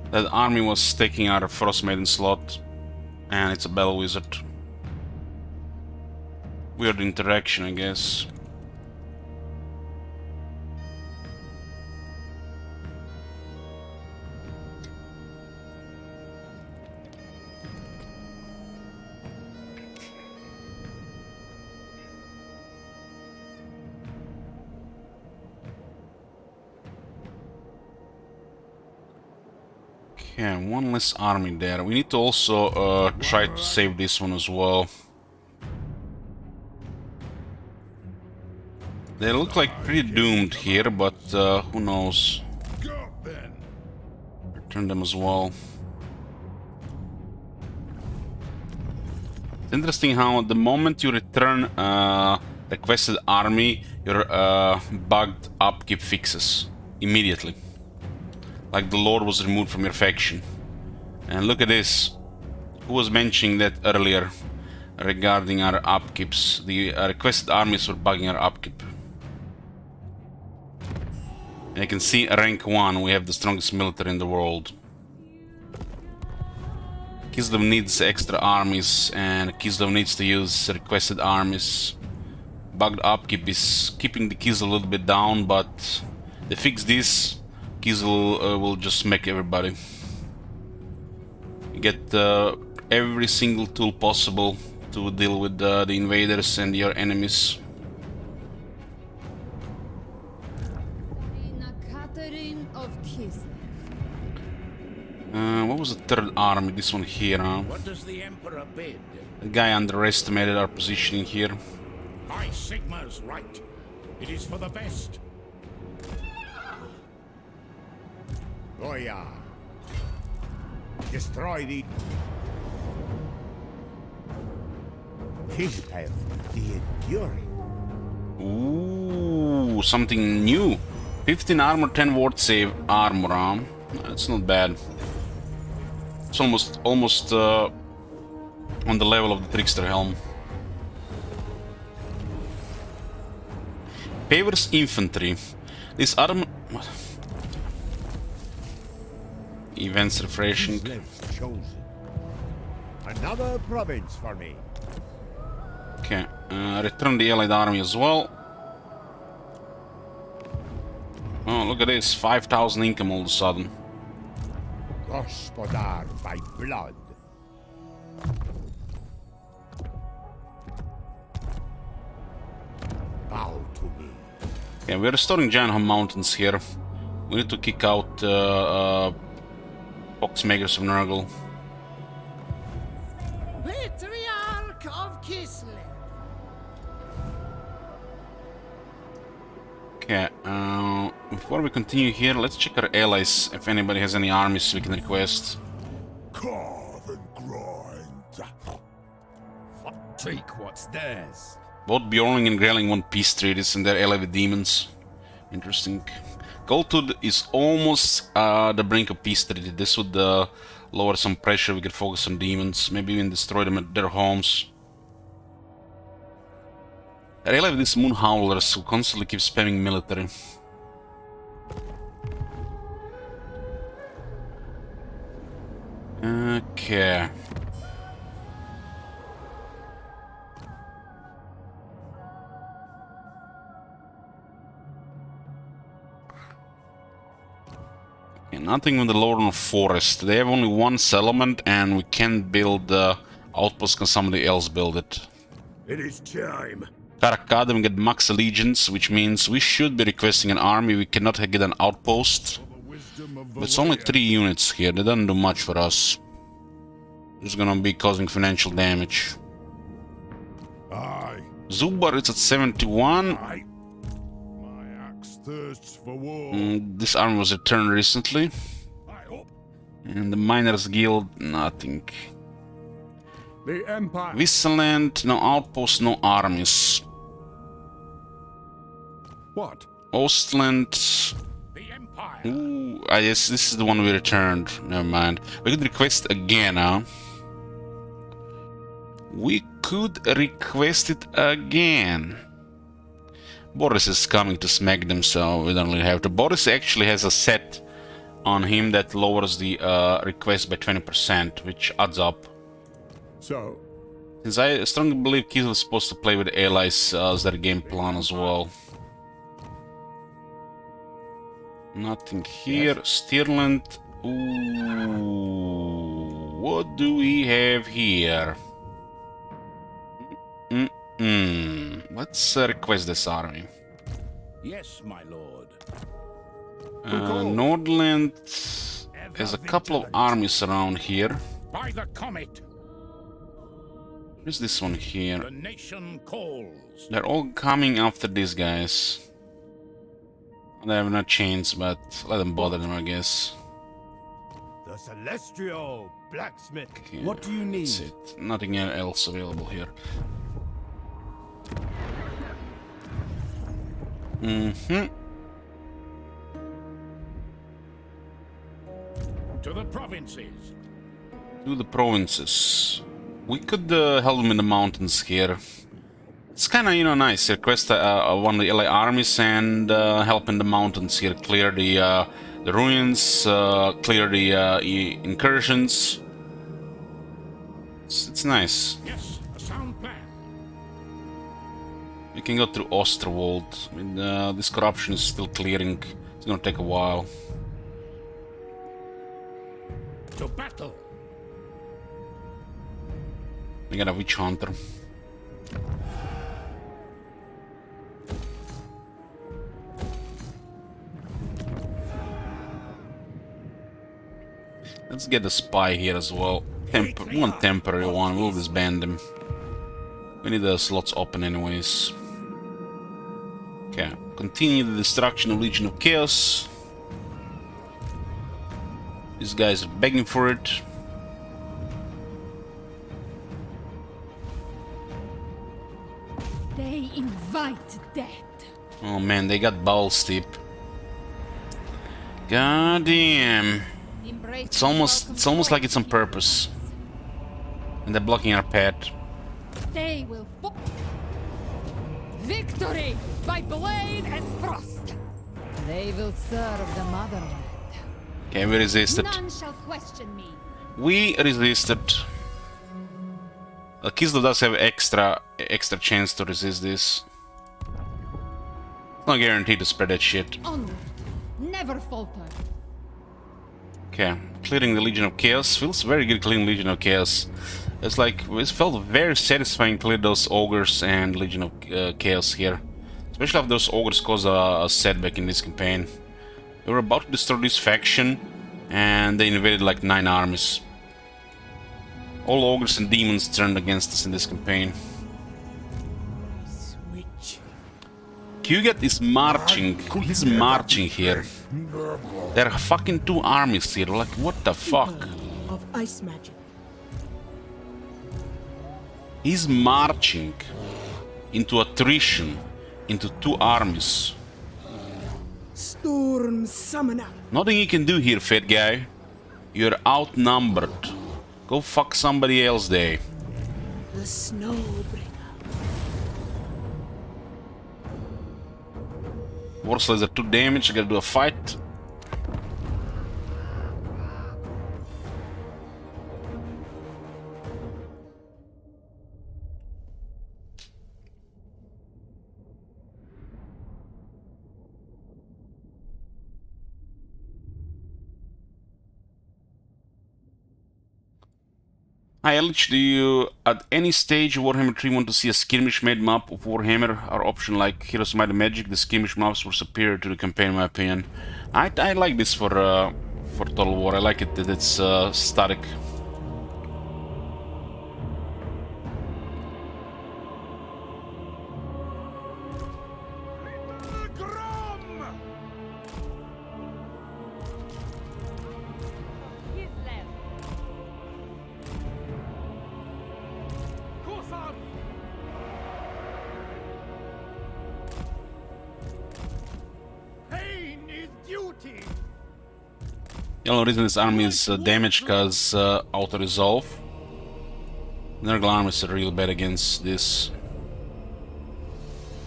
That army was taking out a Frost Maiden slot, and it's a Battle Wizard. Weird interaction, I guess. Okay, one less army there. We need to also try to save this one as well. They look like pretty doomed here, but who knows. Go then. Return them as well. It's interesting how the moment you return requested army, your bugged upkeep fixes immediately. Like the Lord was removed from your faction. And look at this. Who was mentioning that earlier regarding our upkeeps? The requested armies were bugging our upkeep. And you can see rank 1, we have the strongest military in the world. Kislev needs extra armies, and Kislev needs to use requested armies. Bugged upkeep is keeping the Kislev a little bit down, but they fix this, Kislev will just smack everybody. You get every single tool possible to deal with the invaders and your enemies. Rina Catherine of Kislev. What was the third army? This one here, huh? What does the Emperor bid? The guy underestimated our positioning here. High Sigmar's right. It is for the best. Goya. Destroy the... Kislev, the Enduring. Ooh, something new. 15 armor, 10 ward save armor, huh? That's not bad. It's almost on the level of the Trickster Helm. Favors infantry. This armor... What? Events refreshing. Kislev's chosen. Another province for me. Okay, return the allied army as well. Oh, look at this, 5,000 income all of a sudden. Gospodar by blood. Bow to me. Okay, we're restoring Giant Mountains here. We need to kick out Foxmakers of Nurgle. Patriarch of Kislev. Okay, before we continue here, let's check our allies, if anybody has any armies we can request. Carve and grind. Take what's theirs. Both Bjorling and Greyling want peace treaties and they're allied with demons. Interesting. Goldtooth is almost the brink of peace treaty. This would lower some pressure, we could focus on demons, maybe even destroy them at their homes. I really have these Moon Howlers who constantly keep spamming military. Okay. Okay, nothing in the Lorne Forest. They have only one settlement and we can't build the outpost because somebody else build it. It is time. Karakadam get max allegiance, which means we should be requesting an army. We cannot get an outpost. But it's only 3 units here. They don't do much for us. It's gonna be causing financial damage. Aye. Zubar is at 71. Aye. My axe thirsts for war. This army was returned recently. I hope. And the Miners Guild, nothing. The Empire. Vissaland, no outposts, no armies. What? Ostland. The Empire. Ooh, yes, this is the one we returned. Never mind. We could request again, huh? We could request it again. Boris is coming to smack them, so we don't really have to. Boris actually has a set on him that lowers the request by 20%, which adds up. So, Since I strongly believe Kislev is supposed to play with allies as their game plan as well. Nothing here. Stirland. Ooh, what do we have here? Let's request this army. Yes, my lord. Nordland has a couple of armies around here. By the comet, Where's this one here? the nation calls. They're all coming after these guys. They have no chains, but let them bother them, I guess. The Celestial Blacksmith. Okay, What do you need? That's it. Nothing else available here. To the provinces. To the provinces. We could help them in the mountains here. It's kind of, nice. Request one of the LA armies and help in the mountains here. Clear the ruins, clear the incursions. It's nice. Yes, a sound plan. We can go through Osterwald. I mean, this corruption is still clearing. It's gonna take a while. To battle. We got a witch hunter. Let's get a spy here as well. One temporary one, we'll disband him. We need the slots open anyways. Okay, continue the destruction of Legion of Chaos. These guys are begging for it. They invite death. Oh man, they got Bowel Steep. God damn. It's almost like it's on purpose. And they're blocking our path. They will victory by blade and frost. They will serve the motherland. Okay, we resisted. None shall question me. We resisted. Kislev does have extra chance to resist this. It's not guaranteed to spread that shit. Onward, never falter. Okay, clearing the Legion of Chaos. Feels very good clearing Legion of Chaos. It's like, it felt very satisfying to clear those Ogres and Legion of Chaos here. Especially if those Ogres caused a setback in this campaign. We were about to destroy this faction, and they invaded like 9 armies. All Ogres and Demons turned against us in this campaign. Switch. Kugat is marching. He's marching here. There are fucking 2 armies here. Like, what the fuck? Of ice magic. He's marching into attrition, into 2 armies. Storm summoner. Nothing you can do here, fat guy. You're outnumbered. Go fuck somebody else there. The Snowbringer. Warslays are 2 damage, I gotta do a fight. Hi Elich, do you at any stage of Warhammer 3 want to see a skirmish made map of Warhammer? Our option like Heroes of Might and Magic, the skirmish maps were superior to the campaign in my opinion. I like this for Total War, I like it that it's static. Kislev. Kosav! Pain is duty! The only reason this army is damaged because auto-resolve. Nurgle armies are real bad against this.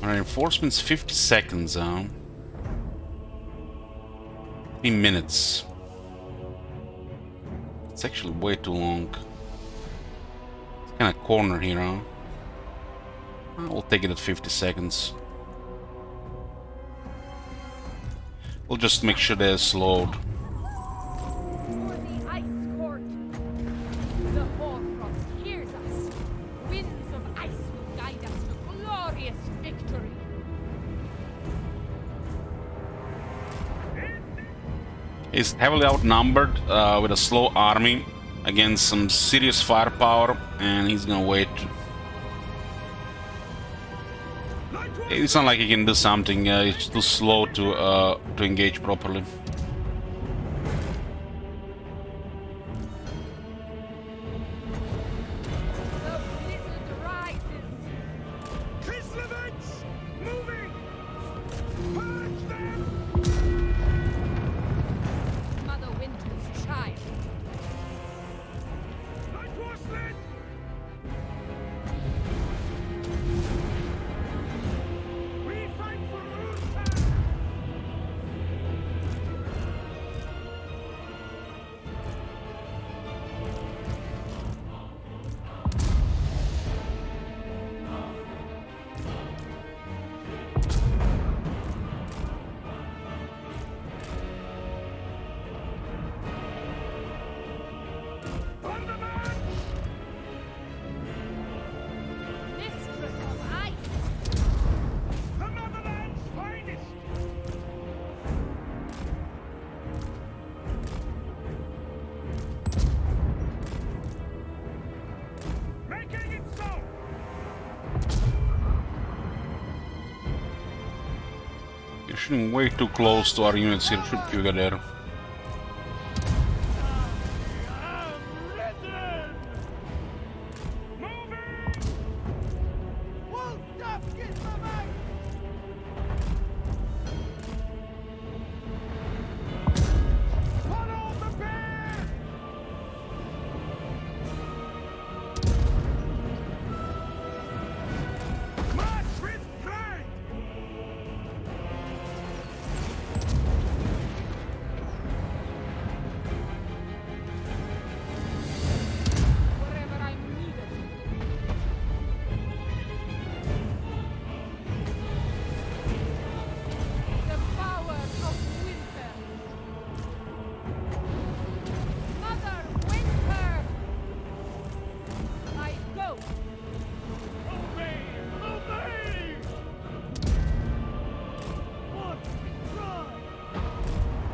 Our reinforcements 50 seconds, 3 minutes. It's actually way too long. It's kind of corner here, huh? We'll take it at 50 seconds. We'll just make sure they're slowed. For the ice court. The hoarfrost hears us. Winds of ice will guide us to glorious victory. He's heavily outnumbered with a slow army against some serious firepower, and he's gonna wait. It's not like he can do something. He's too slow to engage properly. The blizzard rises. Kislevets! Moving! Purge them! Mother Winter's child. Light Warslet! We fight for Ursa! pushing way too close to our units here. Should Kuga there. Wherever I'm needed. The power of winter. Mother Winter. I go. Obey! Obey! What? Try!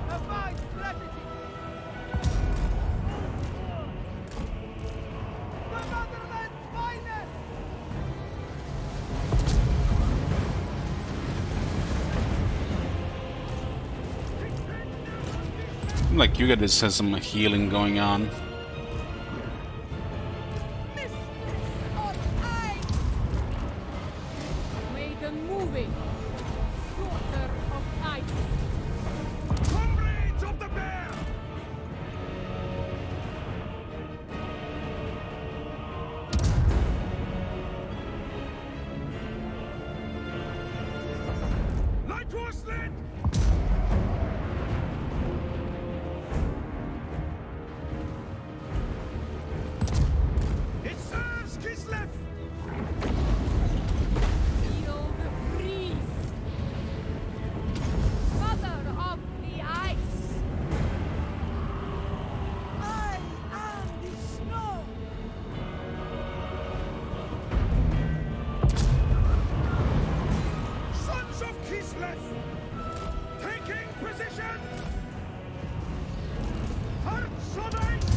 A fine strategy! The motherland's finest! Like Kuga this has some healing going on. Maiden moving. Daughter of ice. Comrades of the bear! Light horseland! It serves Kislev! Feel the breeze. Mother of the ice. I am the snow. Sons of Kislev! Taking position! Hearts of ice!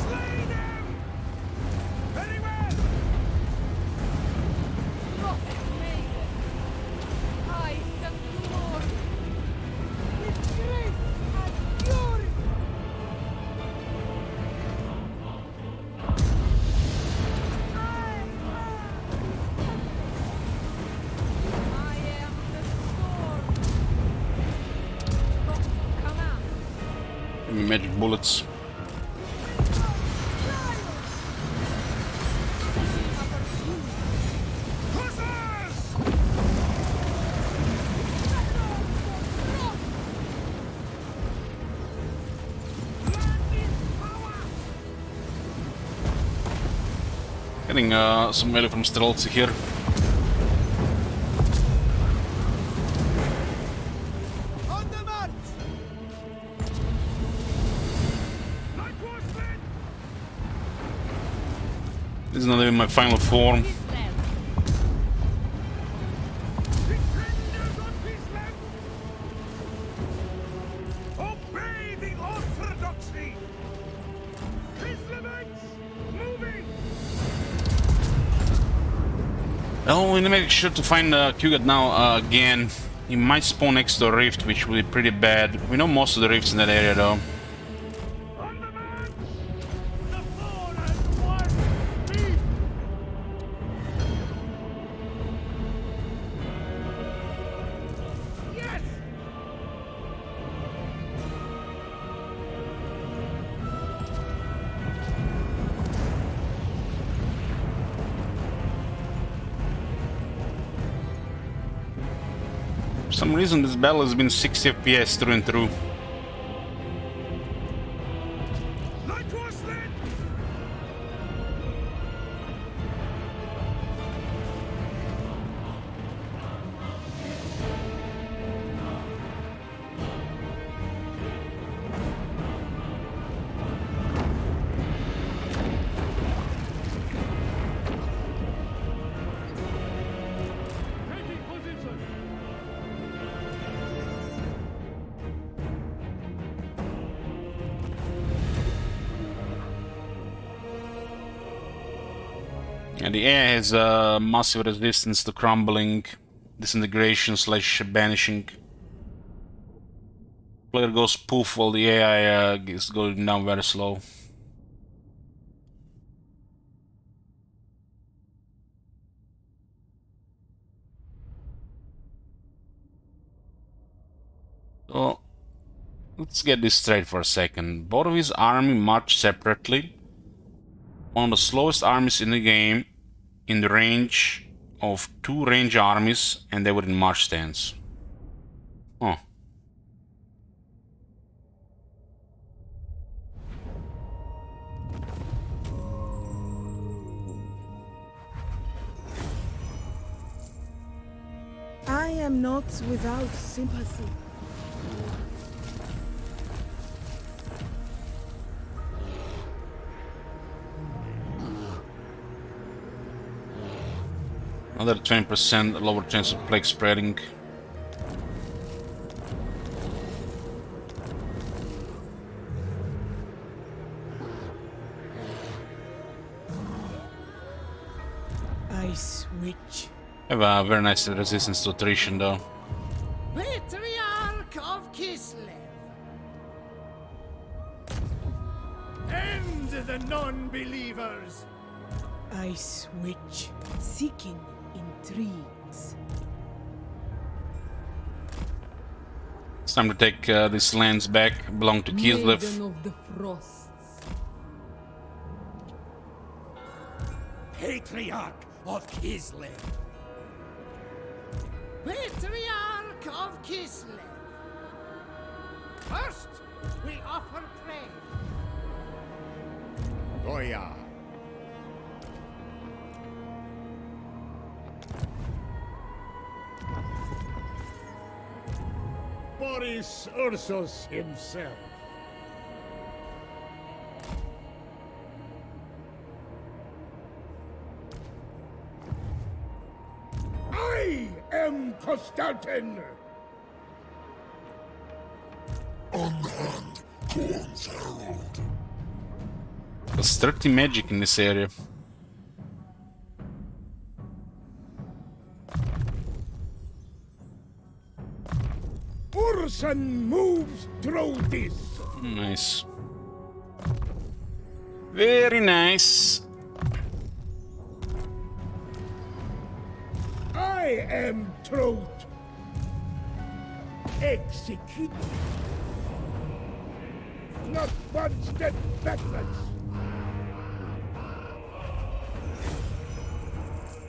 Slay them! Very well! Lost maiden. Ice and glory. With grace and fury. I am the sword. Command. Give me magic bullets. Hussars! Land is power! Getting some melee from Streltsy here. On the march! Light horsemen! This is not even my final form. Defenders of Kislev! Obey the orthodoxy! Kislevites, moving! Oh, we need to make sure to find Kugat now again. He might spawn next to a rift, which will be pretty bad. We know most of the rifts in that area though. On the march! The four and one! Speed! Yes! For some reason this battle has been 60 FPS through and through. Light horsemen! Taking position! And the air has massive resistance to crumbling. disintegration slash banishing. Player goes poof while the AI is going down very slow. So let's get this straight for a second. Both of his army march separately. One of the slowest armies in the game, in the range of 2 range armies, and they were in march stance. Huh. I am not without sympathy. Another 20% lower chance of plague spreading. Ice Witch. Have a very nice resistance to attrition though. Patriarch of Kislev. End the non-believers. Ice Witch. Seeking intrigues. It's time to take these lands back, belong to Kislev. Maiden of the Frosts. Patriarch of Kislev. Patriarch of Kislev. First, we offer prayer. Goya. Boris Ursus himself. I am Constantin. Unhand Corn's Herald. There's 30 magic in this area. Urson moves through this. Nice. Very nice. I am Throat. Execute. Not one step backwards.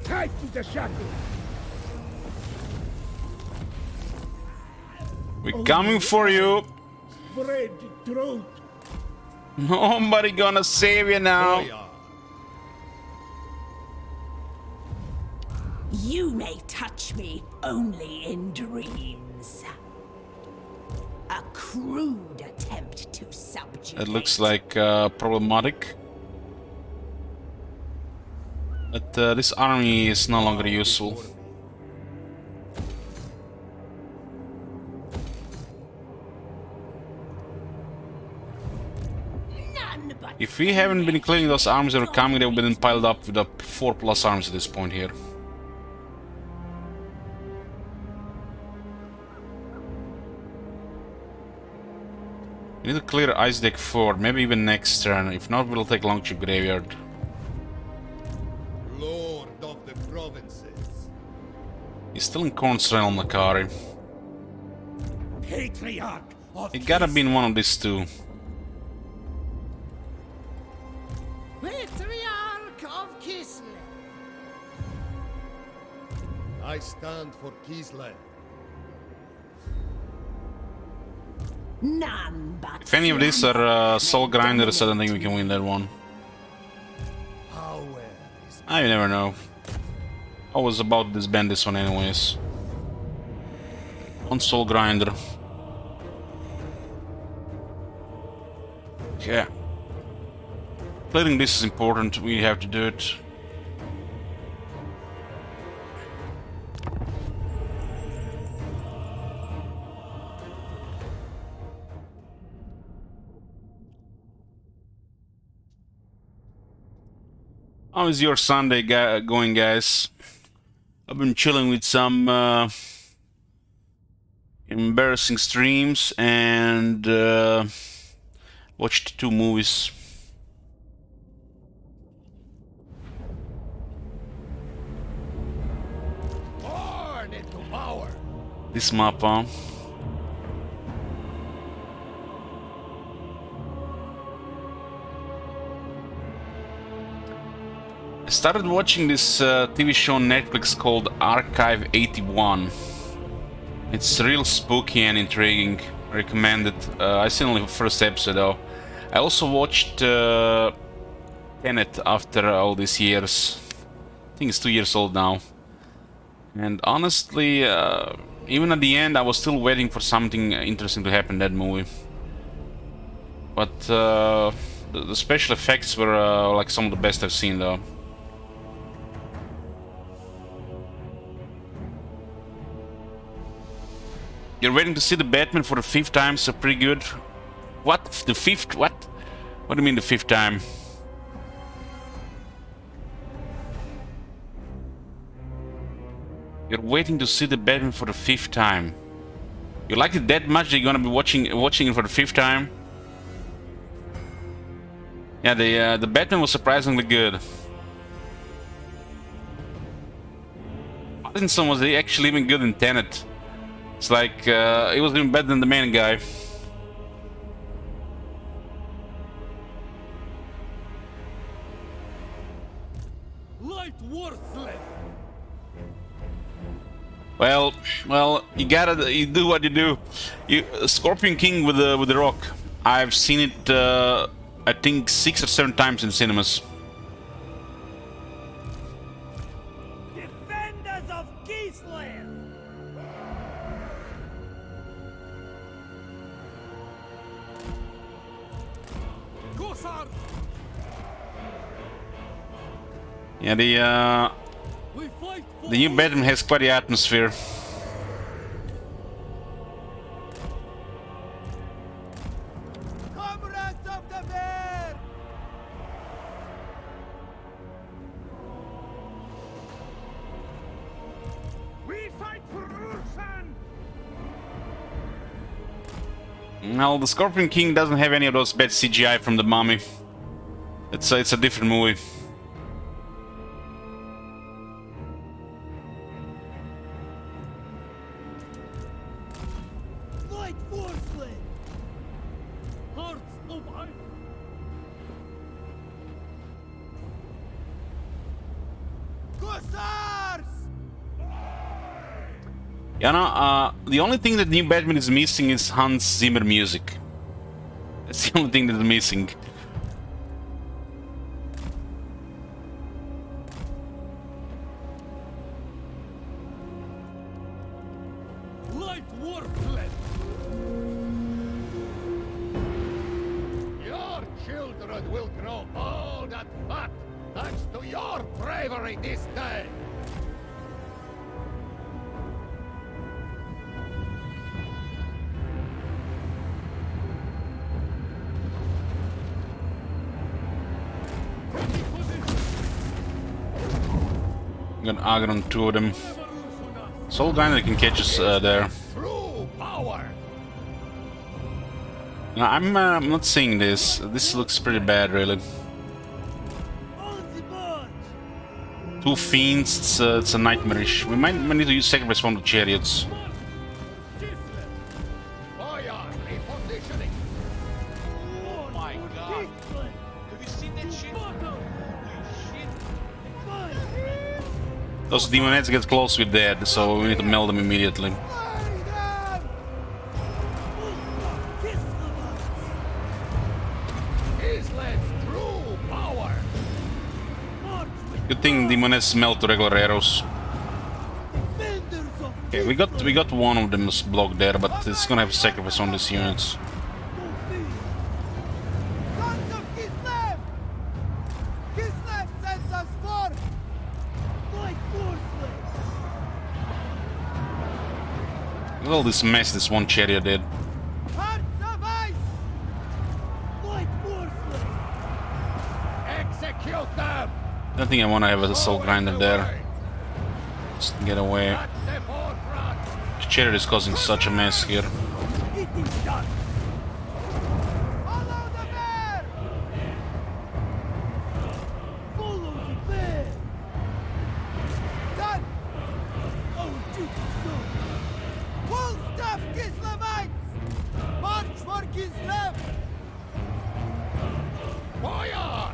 Tied to the shackle. We're coming for you. Spread throat. Nobody gonna save you now. You may touch me only in dreams. A crude attempt to subjugate. It looks like problematic. But this army is no longer useful. If we haven't been clearing those armies that are coming, they've been piled up with 4+ arms at this point here. We need to clear Ice Deck Ford, maybe even next turn. If not, we'll take Longship Graveyard. Lord of the provinces. He's still in Corn's Realm, Nakari. Patriarch of It gotta be in one of these two. Patriarch of Kislev. I stand for Kislev. None but If any of these are Soul Grinders, I don't think we can win that one. I never know. I was about to disband this one anyways. One Soul Grinder. Yeah. Clearing this is important, we have to do it. How is your Sunday going, guys? I've been chilling with some embarrassing streams and watched 2 movies. Born into power. This map, huh? I started watching this TV show on Netflix called Archive 81. It's real spooky and intriguing. I recommend it. I seen only the first episode though. I also watched Tenet after all these years. I think it's 2 years old now. And honestly, even at the end, I was still waiting for something interesting to happen in that movie. But the special effects were like some of the best I've seen though. You're waiting to see the Batman for the 5th time, so pretty good. What? The 5th? What? What do you mean the 5th time? You're waiting to see the Batman for the 5th time. You like it that much that you're gonna be watching it for the 5th time? Yeah, the Batman was surprisingly good. Pattinson was actually even good in Tenet. It's like, it was even better than the main guy. Light worthless. Well, you do what you do. Scorpion King with the Rock. I've seen it, I think 6 or 7 times in cinemas. Defenders of Keithland. Gossard. Yeah, the new Batman has quite the atmosphere. Comrades of the bear. We fight for Ursan. Well, the Scorpion King doesn't have any of those bad CGI from the Mummy. It's a different movie. Light worthless. Hearts of iron. Gossars. You know, the only thing that new Batman is missing is Hans Zimmer music. That's the only thing that's missing. Light worthless. Your children will grow old and fat thanks to your bravery this day. I'm gonna argue on 2 of them. Soul Grinder can catch us there. True power. No, I'm not seeing this. This looks pretty bad, really. 2 fiends, it's a nightmarish. We might need to use sacrifice from the chariots. Fire repositioning. Oh my god. Have you seen that shit? Holy shit. Those demonettes get close, we're dead, so we need to melt them immediately. Keithland's true power. Good thing demonettes melt to regular arrows. Okay, we got one of them blocked there, but it's gonna have sacrifice on these units. Sons of Kislev! Kislev sends us forth! Light worthless! Look at all this mess this one chariot did. Hearts of ice! Light worthless! Execute them. I don't think I want to have a soul grinder there. Just get away. Chariot is causing such a mess here. It is done. Follow the bear. Follow the bear. Done. Our duty soon. Full staff Kislevites. March for Kislev. Fire!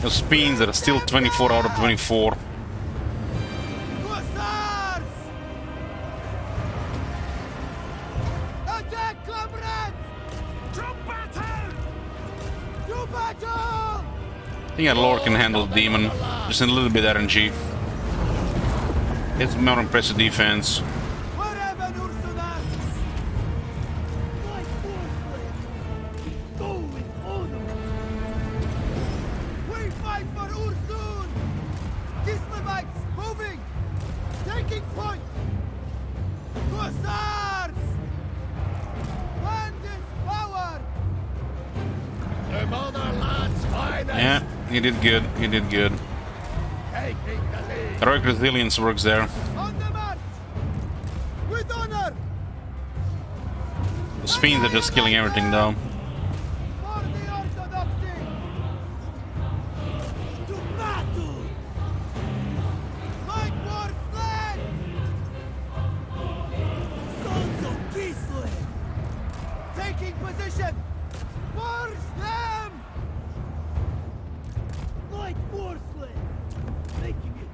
The spins are still 24 out of 24. Hussars! Attack, comrades! To battle! To battle! I think our Lord can handle the demon. Just a little bit RNG. It's more impressive defense. Wherever Ursun asks. My forces. Go with honor. We fight for Ursun! Kislevites moving! Taking point! Hussars! Land is power! The motherland's finest! Yeah, he did good. He did good. Taking the lead! Heroic resilience works there. On the march! With honor! The spins are just killing everything though. For the orthodoxy! To battle! Like war slain! Sons of Kislev! Taking position! Forge them! Like war slain! Making it!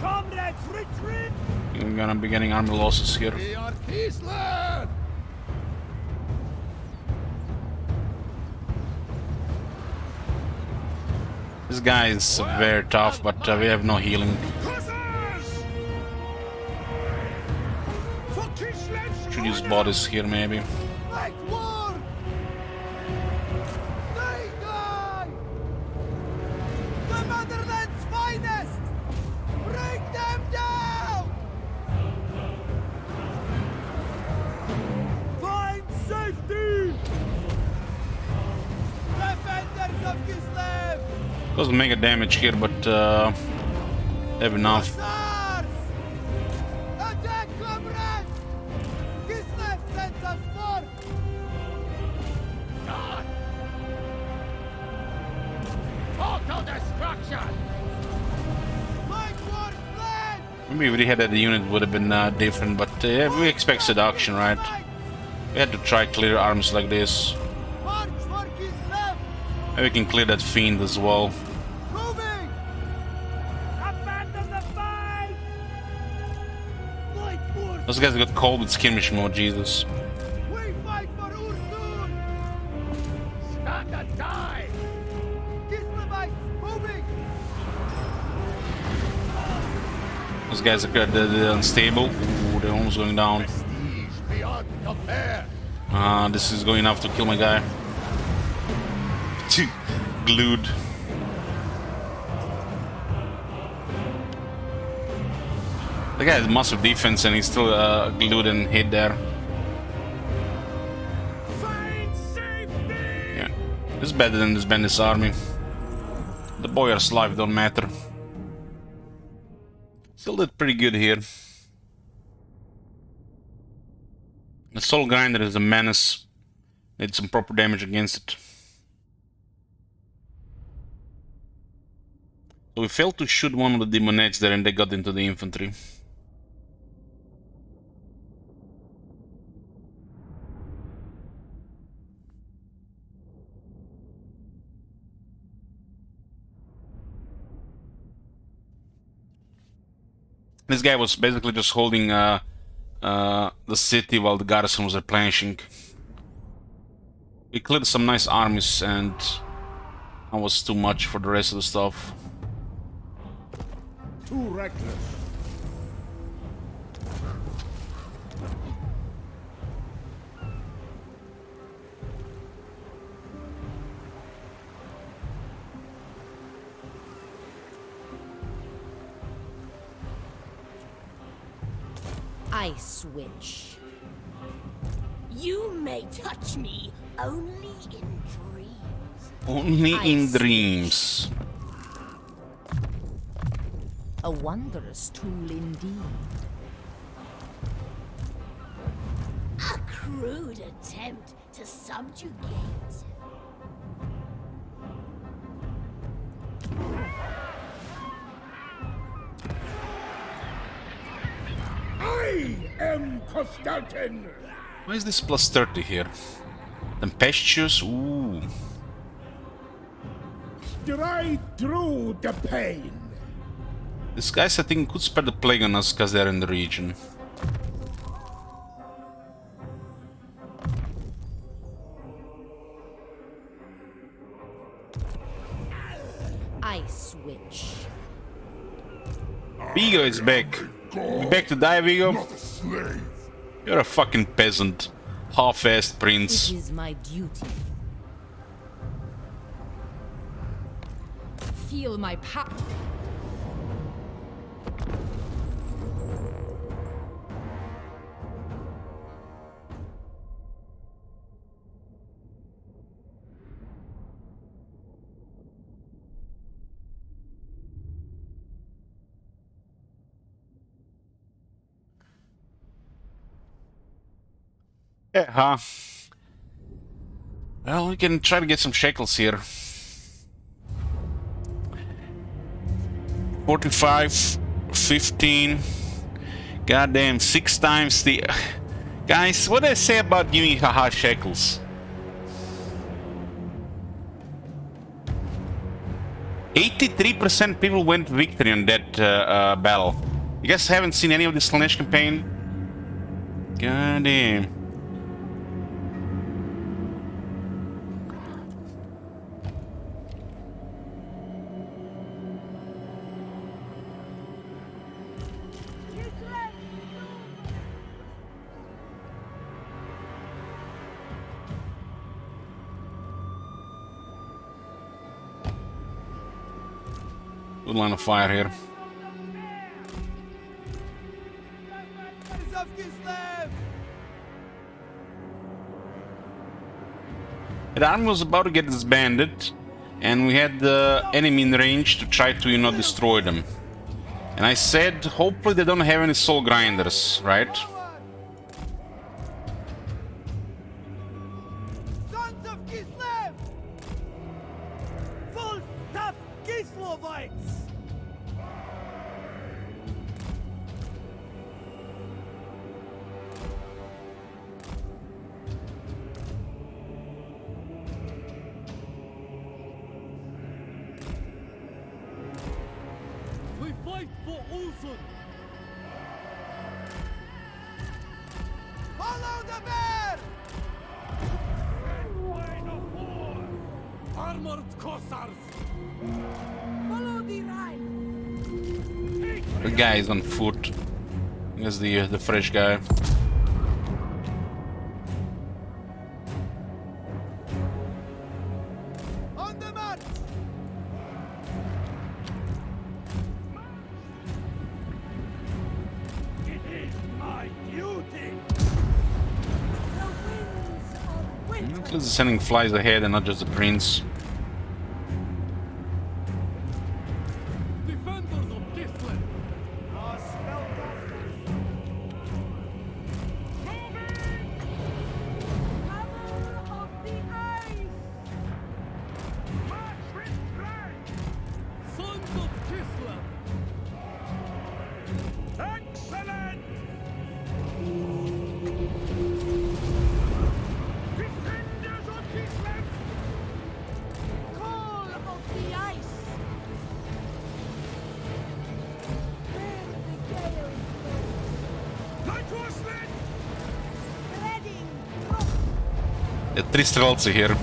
Comrades, retreat! We're gonna be getting armor losses here. We are Kislev! This guy is very tough, but we have no healing. Hussars! For Kislev's Should use honor! bodies here maybe. Like war! They die! The motherland's finest! Bring them down! Find safety! Defenders of Kislev! Doesn't make a damage here, but have enough. Hussars! Attack, comrades! Kislev sends us forth! God! Total destruction! Like war slain! Maybe if we had that unit would have been different, but we expect seduction, right? We had to try clear arms like this. March for Kislev! Maybe we can clear that fiend as well. Moving! Abandon the fight! Like war Those guys got cold with skirmish mode, Jesus. we fight for Ursun! Stand and die! Kislevites moving! Those guys are good, they're unstable. Ooh, they're almost going down. Prestige beyond compare! This is going enough to kill my guy. Glued. The guy has massive defense and he's still glued and hit there. Find safety! Yeah, it's better than this bandit's army. The boyar's life don't matter. Still did pretty good here. The Soul Grinder is a menace. Did some proper damage against it. So we failed to shoot one of the demonettes there and they got into the infantry. This guy was basically just holding the city while the garrison was replenishing. We cleared some nice armies and that was too much for the rest of the stuff. Too reckless. Ice Witch. You may touch me only in dreams. Only in dreams. A wondrous tool indeed. A crude attempt to subjugate. I am Constantin! Why is this plus 30 here? Tempestuous? Ooh. Stride through the pain. These guys, I think, could spread the plague on us because they're in the region. Ice Witch. Vigo is back. You back to die, Vigo? You're a fucking peasant. Half-assed prince. It is my duty. Feel my power. Yeah, huh? Well, we can try to get some shekels here. 45, 15. Goddamn, 6 times the... Guys, what do I say about giving haha shekels? 83% people went victory on that battle. You guys haven't seen any of this Slaanesh campaign? Goddamn. Good line of fire here. The army was about to get disbanded, and we had the enemy in range to try to, you know, destroy them. And I said, hopefully they don't have any soul grinders, right? Sons of Kislev! Full tough Kislovites! We fight for Ulsun! Follow the bear! Armored Cossars! Follow the Rhine! The guy is on foot. Here's the fresh guy. On the march! It is my duty! The winds of winter! At least they're sending flies ahead and not just the prince. Defenders of Kislev! Our spellcasters! Moving! Hammer of the ice! March with strength! Sons of Kislev! Excellent! Defenders of Kislev! Call of the ice! Where the gales blow! Light horsemen! Spreading frost! There are 3 streltsy here. The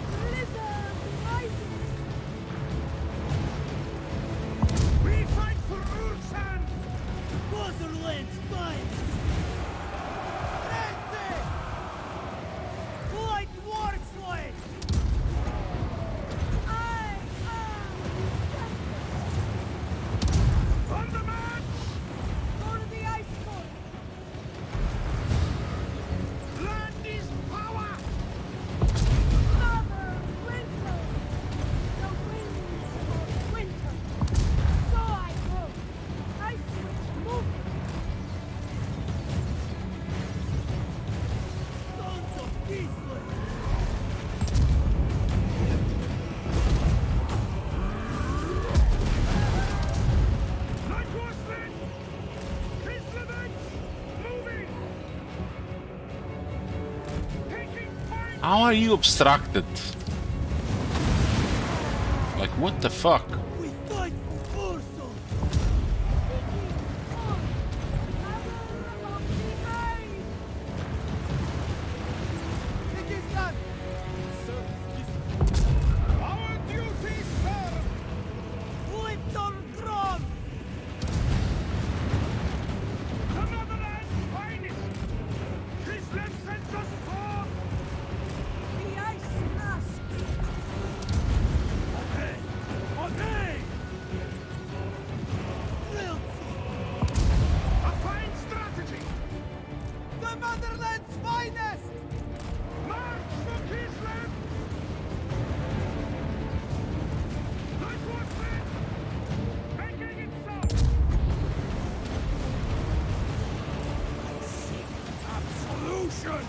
blizzard rises! We fight for Ursan! Borderlands fight! Reze! Light war slave! I am justice! On the march! Go to the ice court! Land is How are you obstructed? Like, what the fuck? We fight for Ursul! It is done! Our duty, sir! Little Gron! The motherland's finest! Kislev sends us forth! The ice asks! Okay! Okay! A fine strategy! The motherland's finest! March for Kislev! Like what said! Making it so! Absolution!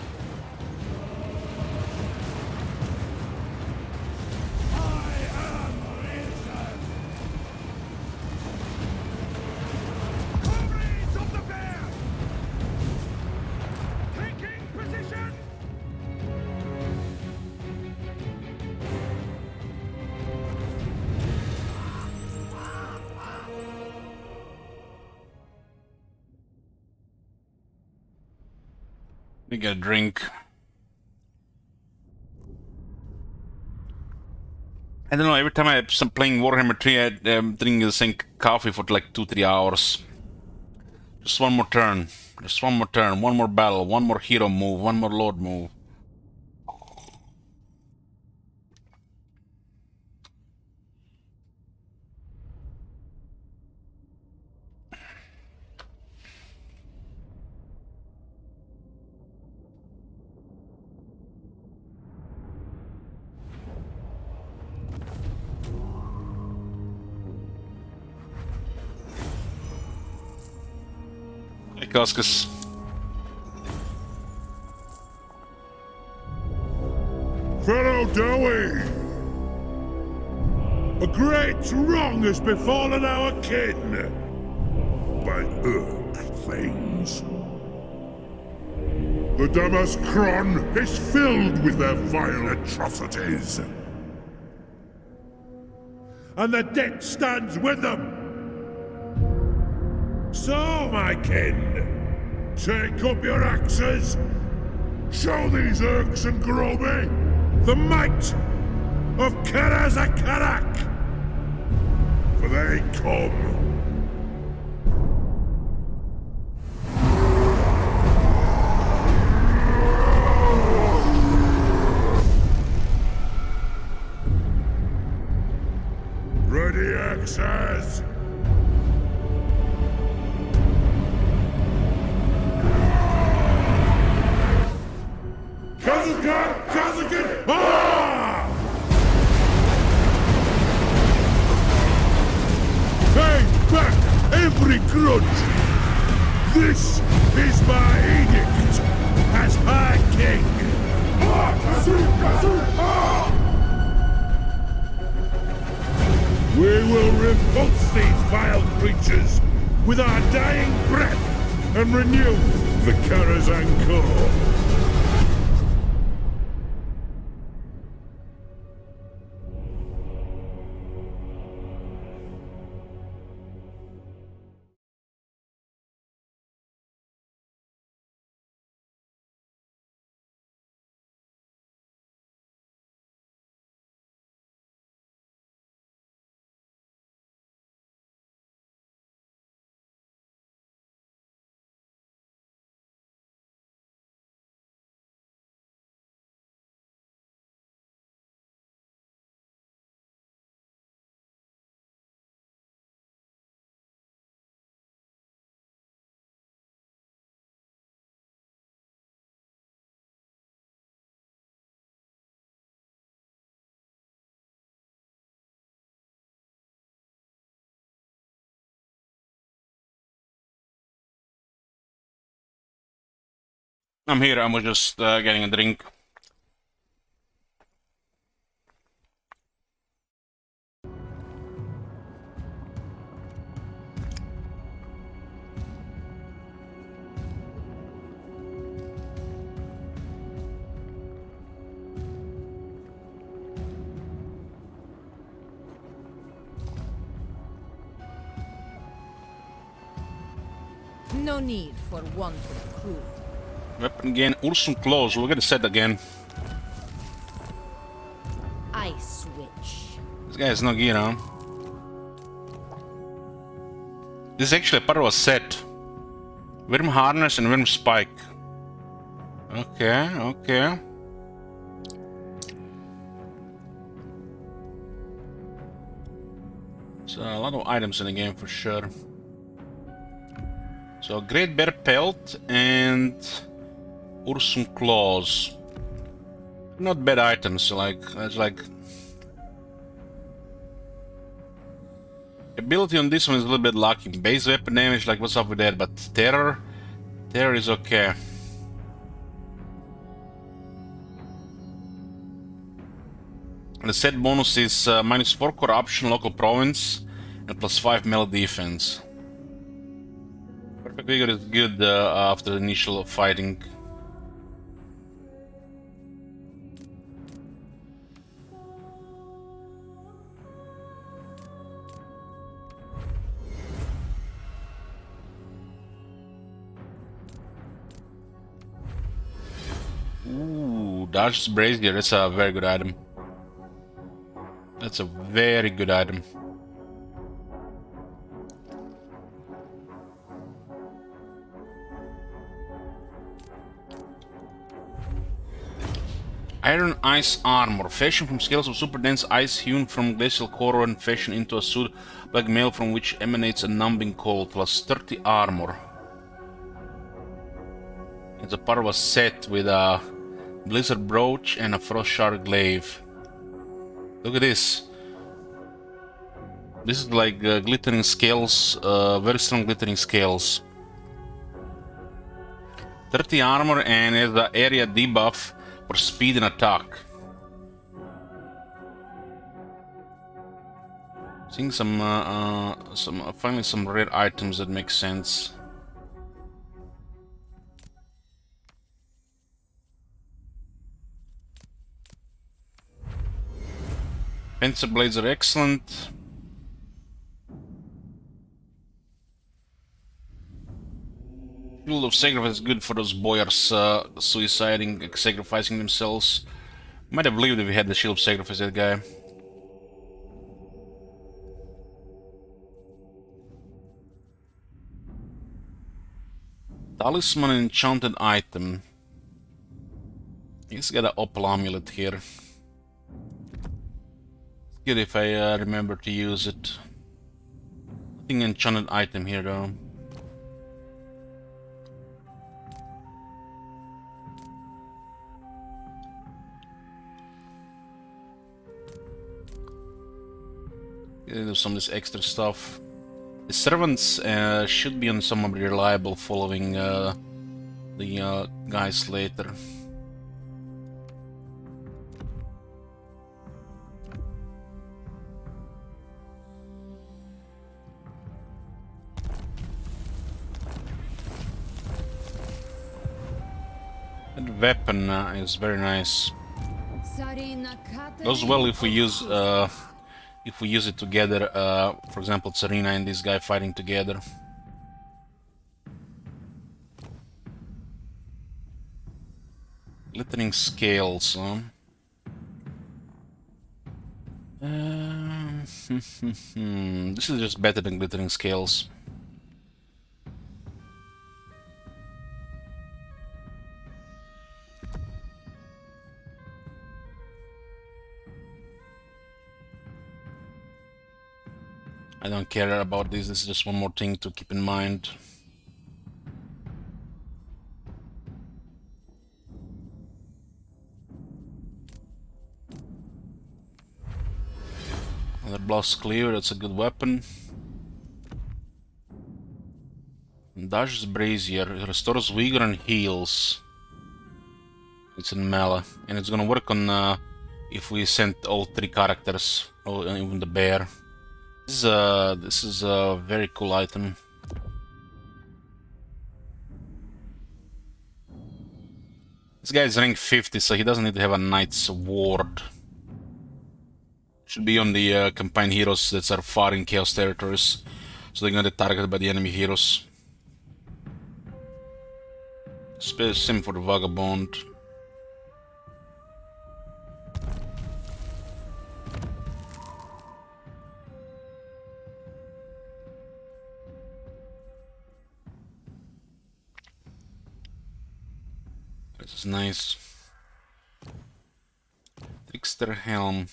Comrades of the bear! Taking position! Let me get a drink. I don't know, every time I'm playing Warhammer 3, I'm drinking the same coffee for like 2-3 hours. Just one more turn. Just one more turn. One more battle. One more hero move. One more lord move. Hey, Koskas. Pharaoh Dowie! A great wrong has befallen our kin by Urk things. The Damaskron is filled with their vile atrocities. And the debt stands with them. So, my kin, take up your axes. Show these Urks and Groby the might of Karazakarak. For they come. Ready, axes! Kazakan! Kazakan! Ah! Pay back every grudge! This is my edict as High King! Ah! Kazu! Kazu! Ah! We will repulse these vile creatures with our dying breath and renew the Karazhan Core. I'm here, I was just getting a drink. No need for wanton cruelty. Weapon again, Ursum Claws. Look at the set again. Ice Witch. This guy has no gear on. This is actually a part of a set. Worm Harness and Worm Spike. Okay, okay. So a lot of items in the game for sure. So Great Bear Pelt and Ursum Claws. Not bad items, it's like ability on this one is a little bit lacking. Base weapon damage, like what's up with that, but terror is okay. And the set bonus is -4 corruption, local province, and +5 melee defense. Perfect Vigor is good after the initial fighting. Ooh, Dodge's Brazier, that's a very good item. That's a very good item. Iron Ice Armor, fashioned from scales of super dense ice hewn from glacial core and fashioned into a suit black mail from which emanates a numbing cold, plus 30 armor. It's a part of a set with a Blizzard Brooch and a Frost Shard Glaive. Look at this. This is like glittering scales, very strong glittering scales. 30 armor and has the area debuff for speed and attack. Seeing finally some rare items that make sense. Fencer blades are excellent. Shield of Sacrifice is good for those boyars suiciding, sacrificing themselves. Might have lived if we had the Shield of Sacrifice, that guy. Talisman and enchanted item. He's got an Opal amulet here. Good if I remember to use it. Nothing enchanted item here though. There's some of this extra stuff. The servants should be on some reliable following the guys later. That weapon is very nice. Goes well if we use it together. For example, Tsarina and this guy fighting together. Glittering scales, huh? This is just better than glittering scales. I don't care about this is just one more thing to keep in mind. Another Blast Clear, that's a good weapon. Dash's Brazier, restores vigor and heals. It's in melee, and it's gonna work on if we send all three characters, or even the bear. This is a very cool item. This guy is rank 50, so he doesn't need to have a Knight's Ward. Should be on the campaign heroes that are far in Chaos territories, so they're gonna get targeted by the enemy heroes. Same for the Vagabond. This is nice. Trickster Helm.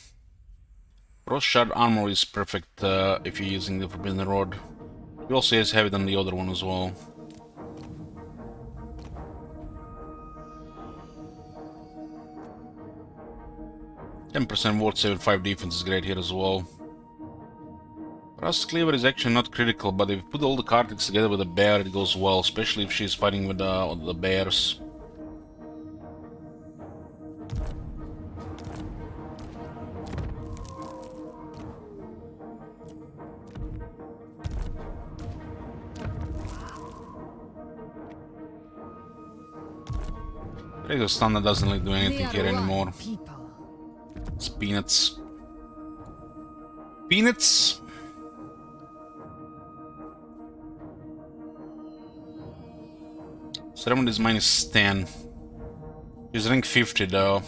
Frost Shard armor is perfect if you're using the Forbidden Rod. You also have it on the other one as well. %, ward save, 5 defense is great here as well. Rust Cleaver is actually not critical, but if you put all the cards together with a bear, it goes well, especially if she's fighting with the bears. Razor Standard doesn't really do anything here anymore. It's peanuts. Peanuts! Ceremony is -10. She's rank 50 though.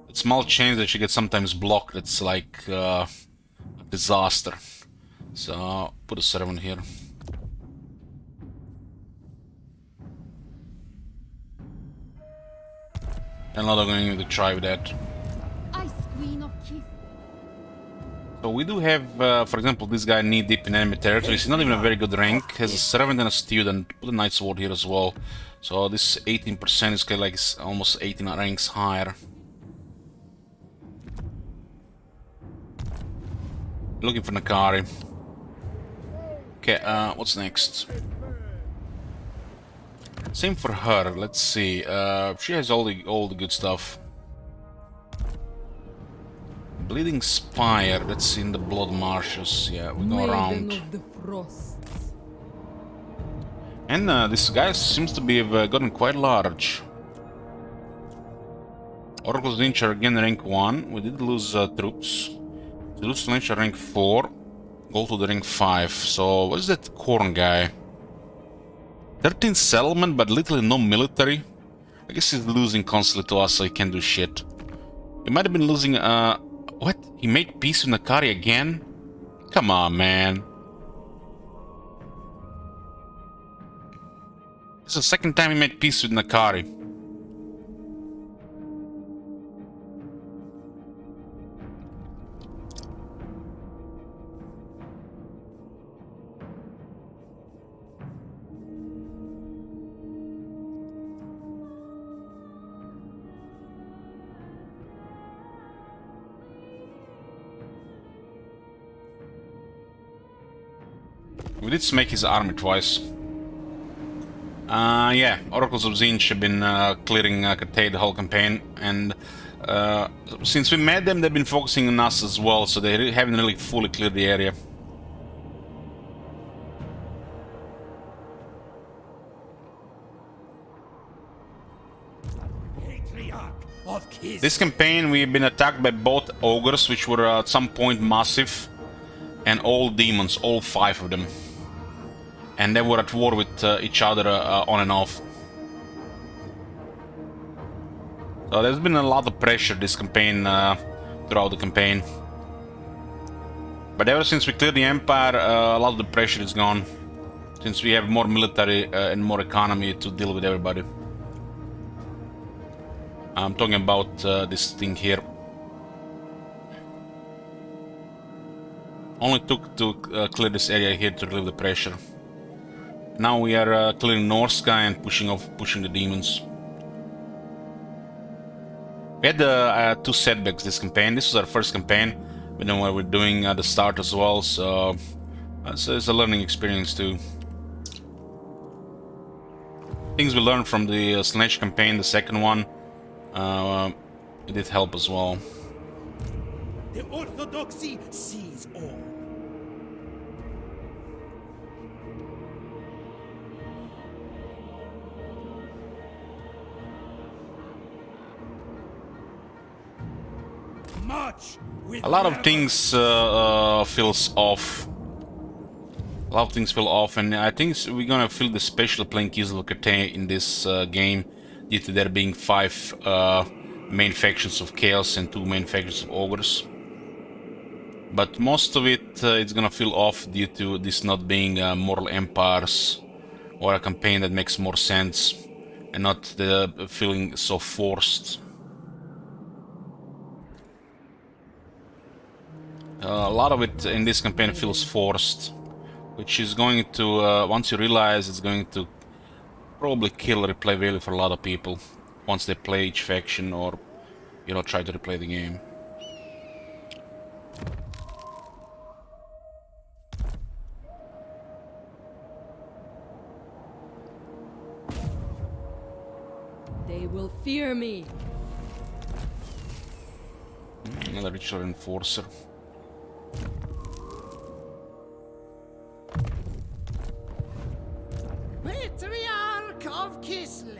With small change that she gets sometimes blocked, it's like a disaster. So put a ceremony here. I'm not going to try with that. Ice Queen of Keith. So we do have, for example, this guy knee deep in enemy territory. He's not even a very good rank. Has a servant and a student. Put a Night Sword here as well. So this 18% is like almost 18 ranks higher. Looking for Nakari. Okay, what's next? Same for her. Let's see. She has all the good stuff. Bleeding Spire. That's in the Blood Marshes. Yeah, we go around. And this guy seems to be gotten quite large. Oracle's Lyncher again rank 1. We did lose troops. Troops Lyncher rank 4. Go to the rank 5. So what is that Corn guy? 13 settlement, but literally no military. I guess he's losing constantly to us, so he can't do shit. He might have been losing, what? He made peace with Nakari again? Come on, man. This is the second time he made peace with Nakari. We did make his army twice. Yeah, Oracles of Tzeentch have been clearing Cathay the whole campaign, and since we met them, they've been focusing on us as well, so they haven't really fully cleared the area. This campaign, we've been attacked by both ogres, which were at some point massive, and all demons, all 5 of them. And they were at war with each other on and off. So there's been a lot of pressure this campaign, throughout the campaign. But ever since we cleared the Empire, a lot of the pressure is gone. Since we have more military and more economy to deal with everybody. I'm talking about this thing here. Only took to clear this area here to relieve the pressure. Now we are clearing North Sky and pushing the demons. We had 2 setbacks this campaign. This was our first campaign. We know what we're doing at the start as well, so it's a learning experience too. Things we learned from the Slaanesh campaign, the second one, it did help as well. The Orthodoxy sees all. A lot of things feels off. A lot of things fell off, and I think we're gonna feel the special playing Kislev Cathay in this game due to there being 5 main factions of Chaos and 2 main factions of Ogres. But most of it it's gonna feel off due to this not being Mortal Empires or a campaign that makes more sense and not the feeling so forced. A lot of it in this campaign feels forced, which is going to, once you realize, it's going to probably kill replay value for a lot of people once they play each faction or, you know, try to replay the game. They will fear me. Another ritual enforcer. Patriarch of Kislev.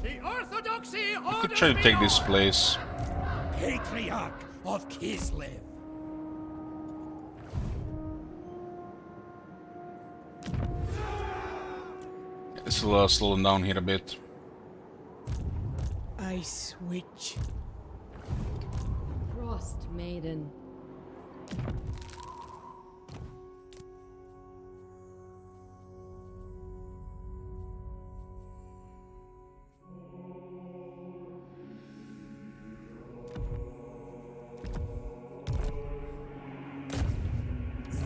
The Orthodoxy I could orders try to me take this on. place. Patriarch of Kislev. This will slow them down here a bit. Ice Witch. Frost Maiden.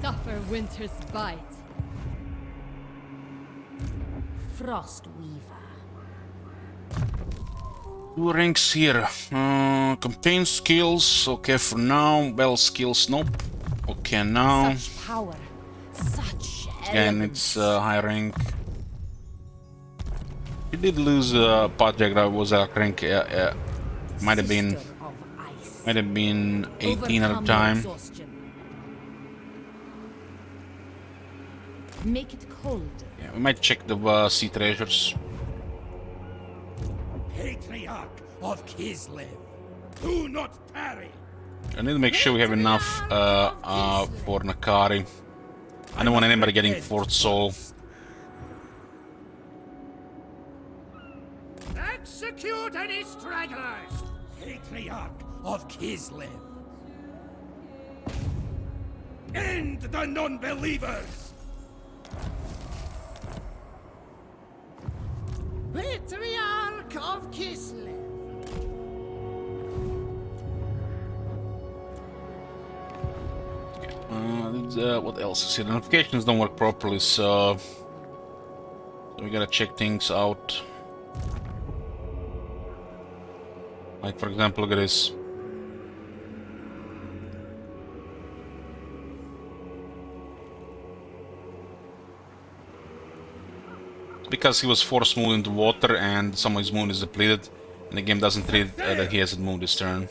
Suffer winter's bite. Frost Weaver. 2 ranks here. Campaign skills, okay for now. Battle skills, nope. Okay now. Such power. Such Again, it's high rank. He did lose Patriarch, that was a rank. Might have been 18 at the time. Make it cold. Yeah, we might check the sea treasures. Patriarch of Kislev. Do not tarry. I need to make sure we have enough for Nakari. I don't want anybody getting Fort Soul. Execute any stragglers. Patriarch of Kislev. End the non-believers. Patriarch of Kislev. What else is here? The notifications don't work properly, so we gotta check things out. Like, for example, look at this. Because he was force moved into water and some of his moon is depleted, and the game doesn't read that he hasn't moved this turn.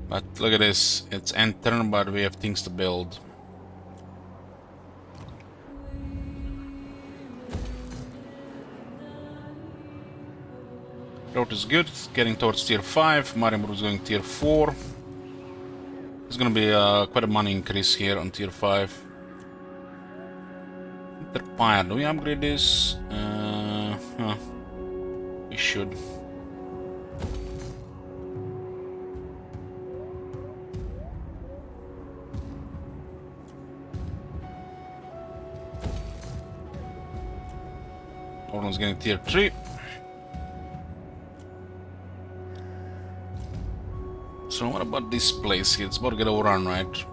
But look at this, it's end turn, but we have things to build. Road is good, getting towards tier 5, Marienburg is going tier 4. There's gonna be quite a money increase here on tier 5. Interpire, do we upgrade this? We should. Everyone's getting tier 3. So what about this place here? It's about to get overrun, right?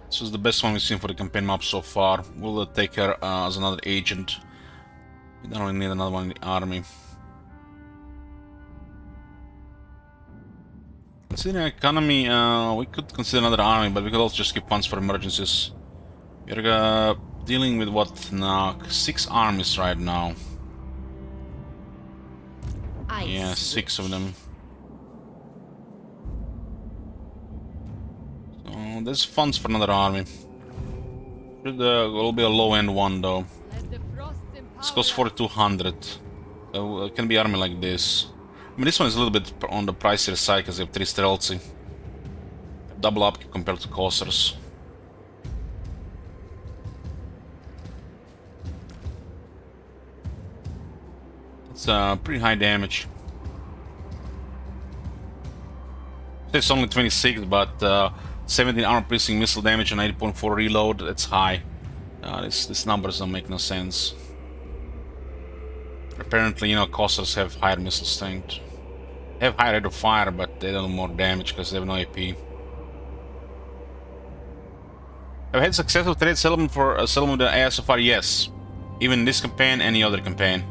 This is the best one we've seen for the campaign map so far. We'll take her as another agent. We don't really need another one in the army. Considering economy, we could consider another army, but we could also just keep funds for emergencies. We're dealing with what now? 6 armies right now. Yeah, 6 of them. So there's funds for another army. Will be a low-end one though. This costs 4,200. It can be army like this. I mean, this one is a little bit on the pricier side because they have 3 Streltsy. Double up compared to Corsairs. It's pretty high damage. It's only 26, but 17 armor-piercing missile damage and 80.4 reload. That's high. These numbers don't make no sense. Apparently, you know, Corsairs have higher missile strength. They have higher rate of fire, but they don't do more damage because they have no AP. Have had successful trade settlement for settlement with the AI so far? Yes. Even this campaign, any other campaign.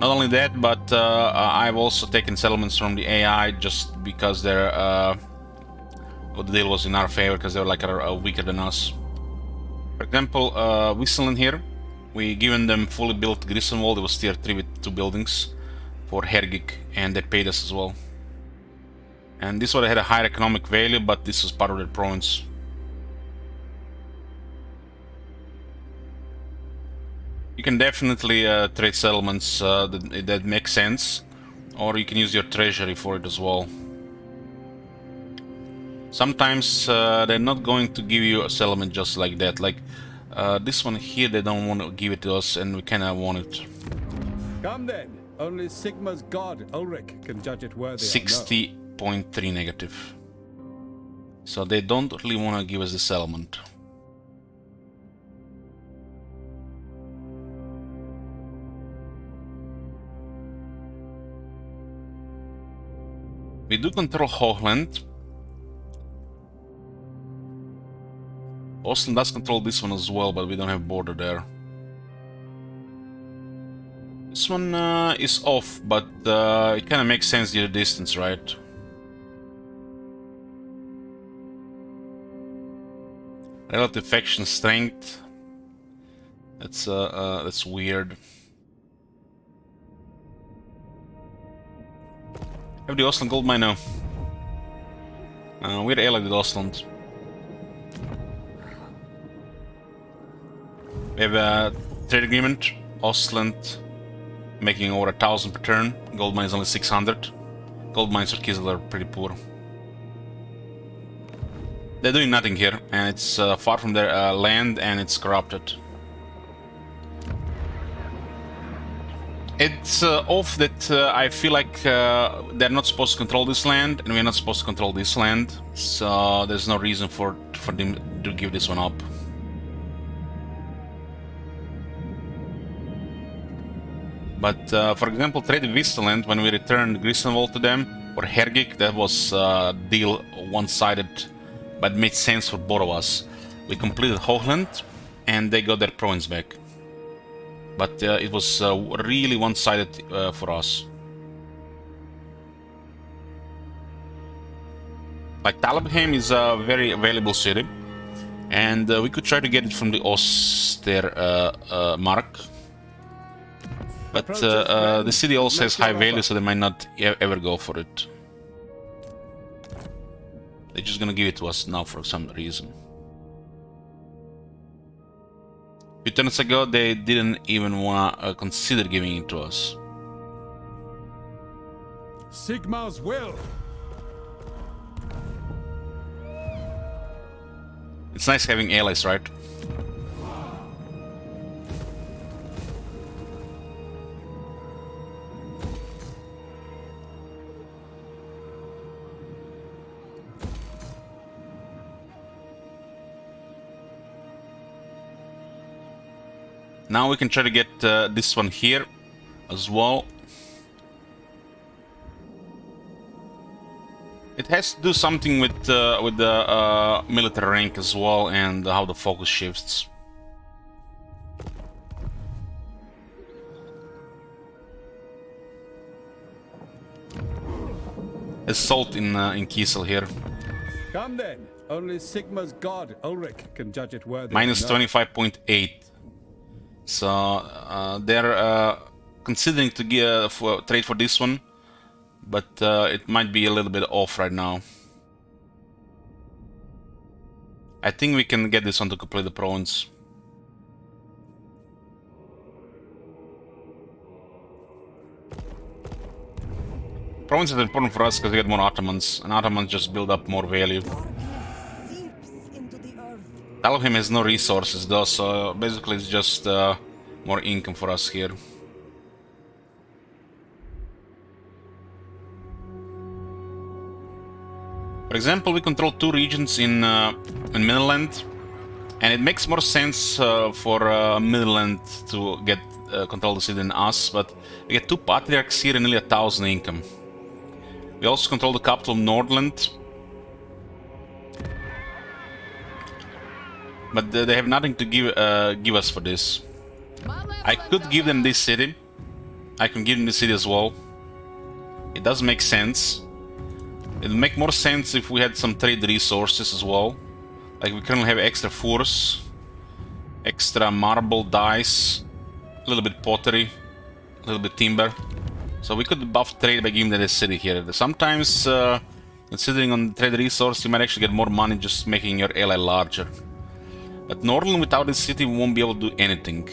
Not only that, but I've also taken settlements from the AI just because they're well, the deal was in our favor because they were like weaker than us. For example, Wisseland here, we given them fully built Grisenwald. It was tier 3 with 2 buildings for Hergik, and they paid us as well. And this one had a higher economic value, but this was part of their province. You can definitely trade settlements that make sense, or you can use your treasury for it as well. Sometimes they're not going to give you a settlement just like that. Like this one here, they don't want to give it to us, and we kinda want it. Come then. Only Sigma's god, Ulrich, can judge it worthy. 60.3 negative. So they don't really want to give us the settlement. We do control Hochland. Ostland does control this one as well, but we don't have border there. This one is off, but it kind of makes sense due to distance, right? Relative faction strength. That's weird. Have the Ostland gold mine now. We're allied with Ostland. We have a trade agreement. Ostland making over 1,000 per turn. Gold mine is only 600. Gold mines for Kislev are pretty poor. They're doing nothing here, and it's far from their land, and it's corrupted. It's off that I feel like they're not supposed to control this land, and we're not supposed to control this land, so there's no reason for them to give this one up. But for example, trade with Wisseland, when we returned Grisenwald to them, or Hergik, that was a deal one-sided, but made sense for both of us. We completed Hochland, and they got their province back. But it was really one-sided for us. Like Talabheim is a very valuable city, and we could try to get it from the Ostermark. But the city also has high value, so they might not ever go for it. They're just gonna give it to us now for some reason. A few turns ago, they didn't even wanna consider giving it to us. Sigma's will. It's nice having allies, right? Now we can try to get this one here as well. It has to do something with the military rank as well, and how the focus shifts. Assault in Kiesel here. Come then. Only Sigma's god, Ulrich, can judge it worthy. Minus 25.8. So they're considering to trade for this one, but it might be a little bit off right now. I think we can get this one to complete the province. Provinces are important for us because we get more Ottomans, and Ottomans just build up more value. Talabheim has no resources though, so basically it's just more income for us here. For example, we control 2 regions in Midland, and it makes more sense for Midland to get control the city than us, but we get 2 patriarchs here and nearly 1,000 income. We also control the capital of Nordland, but they have nothing to give us for this. I could give them this city. I can give them this city as well. It does make sense. It would make more sense if we had some trade resources as well. Like we currently have extra furs, extra marble dice, a little bit pottery, a little bit timber. So we could buff trade by giving them this city here. Sometimes, considering on the trade resource, you might actually get more money just making your ally larger. But Nordland without this city won't be able to do anything.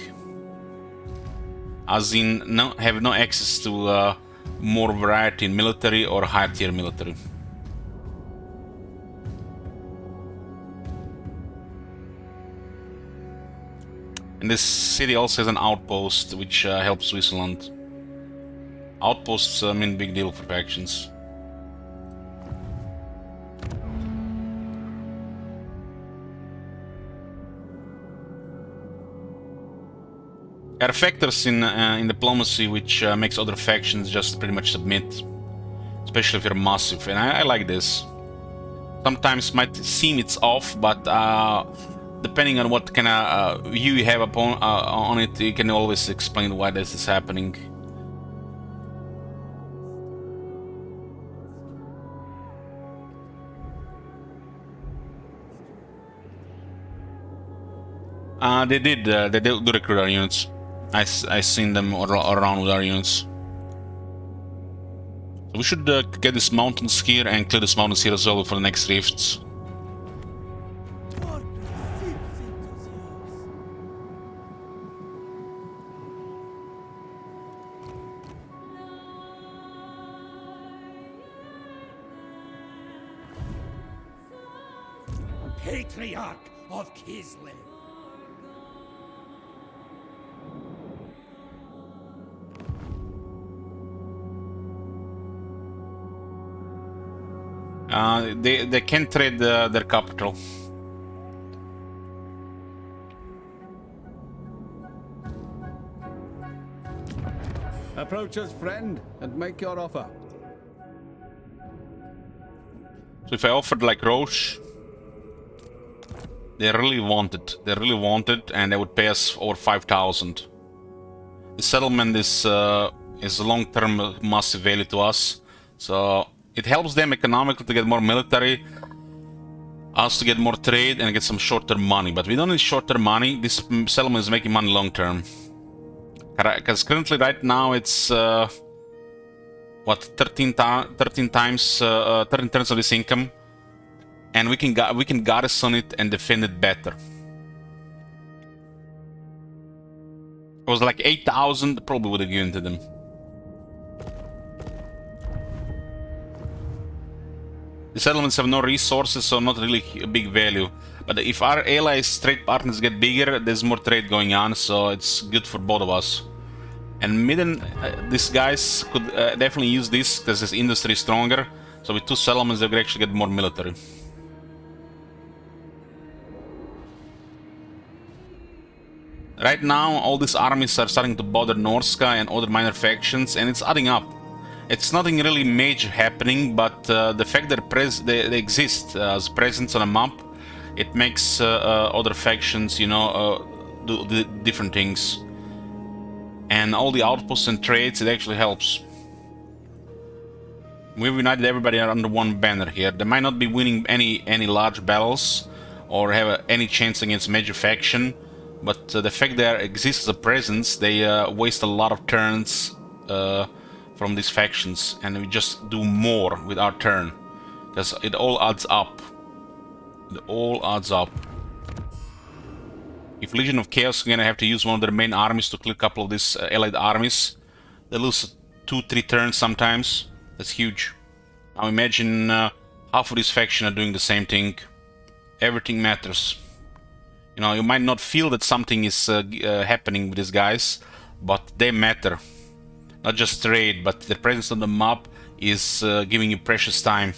As in, have no access to more variety in military or higher tier military. And this city also has an outpost, which helps Switzerland. Outposts mean big deal for factions. There are factors in diplomacy which makes other factions just pretty much submit, especially if you're massive, and I like this. Sometimes might seem it's off, but depending on what kind of view you have on it, you can always explain why this is happening. They do recruit our units. I seen them around with our units. So we should get these mountains here and clear these mountains here as well for the next rifts. Patriarch of Kislev. They can trade their capital. Approach us, friend, and make your offer. So if I offered like Roche, they really want it. They really want it, and they would pay us over 5,000. The settlement is a long-term massive value to us, so it helps them economically to get more military, us to get more trade and get some short-term money. But we don't need short-term money. This settlement is making money long-term. Because currently, right now, it's what 13 turns of this income, and we can garrison it and defend it better. It was like 8,000, probably would have given to them. The settlements have no resources, so not really a big value. But if our allies, trade partners get bigger, there's more trade going on, so it's good for both of us. And Midden, these guys could definitely use this because this industry is stronger. So with 2 settlements, they could actually get more military. Right now, all these armies are starting to bother Norska and other minor factions, and it's adding up. It's nothing really major happening, but the fact that they exist as presence on a map, it makes other factions, you know, do different things. And all the outposts and trades, it actually helps. We've united everybody under one banner here. They might not be winning any large battles or have any chance against major faction, but the fact there exists as a presence, they waste a lot of turns from these factions, and we just do more with our turn, because it all adds up. It all adds up. If Legion of Chaos is gonna have to use one of their main armies to clear a couple of these allied armies, they lose 2-3 turns sometimes. That's huge. Now imagine half of this faction are doing the same thing. Everything matters. You know, you might not feel that something is happening with these guys, but they matter. Not just trade, but their presence on the map is giving you precious time.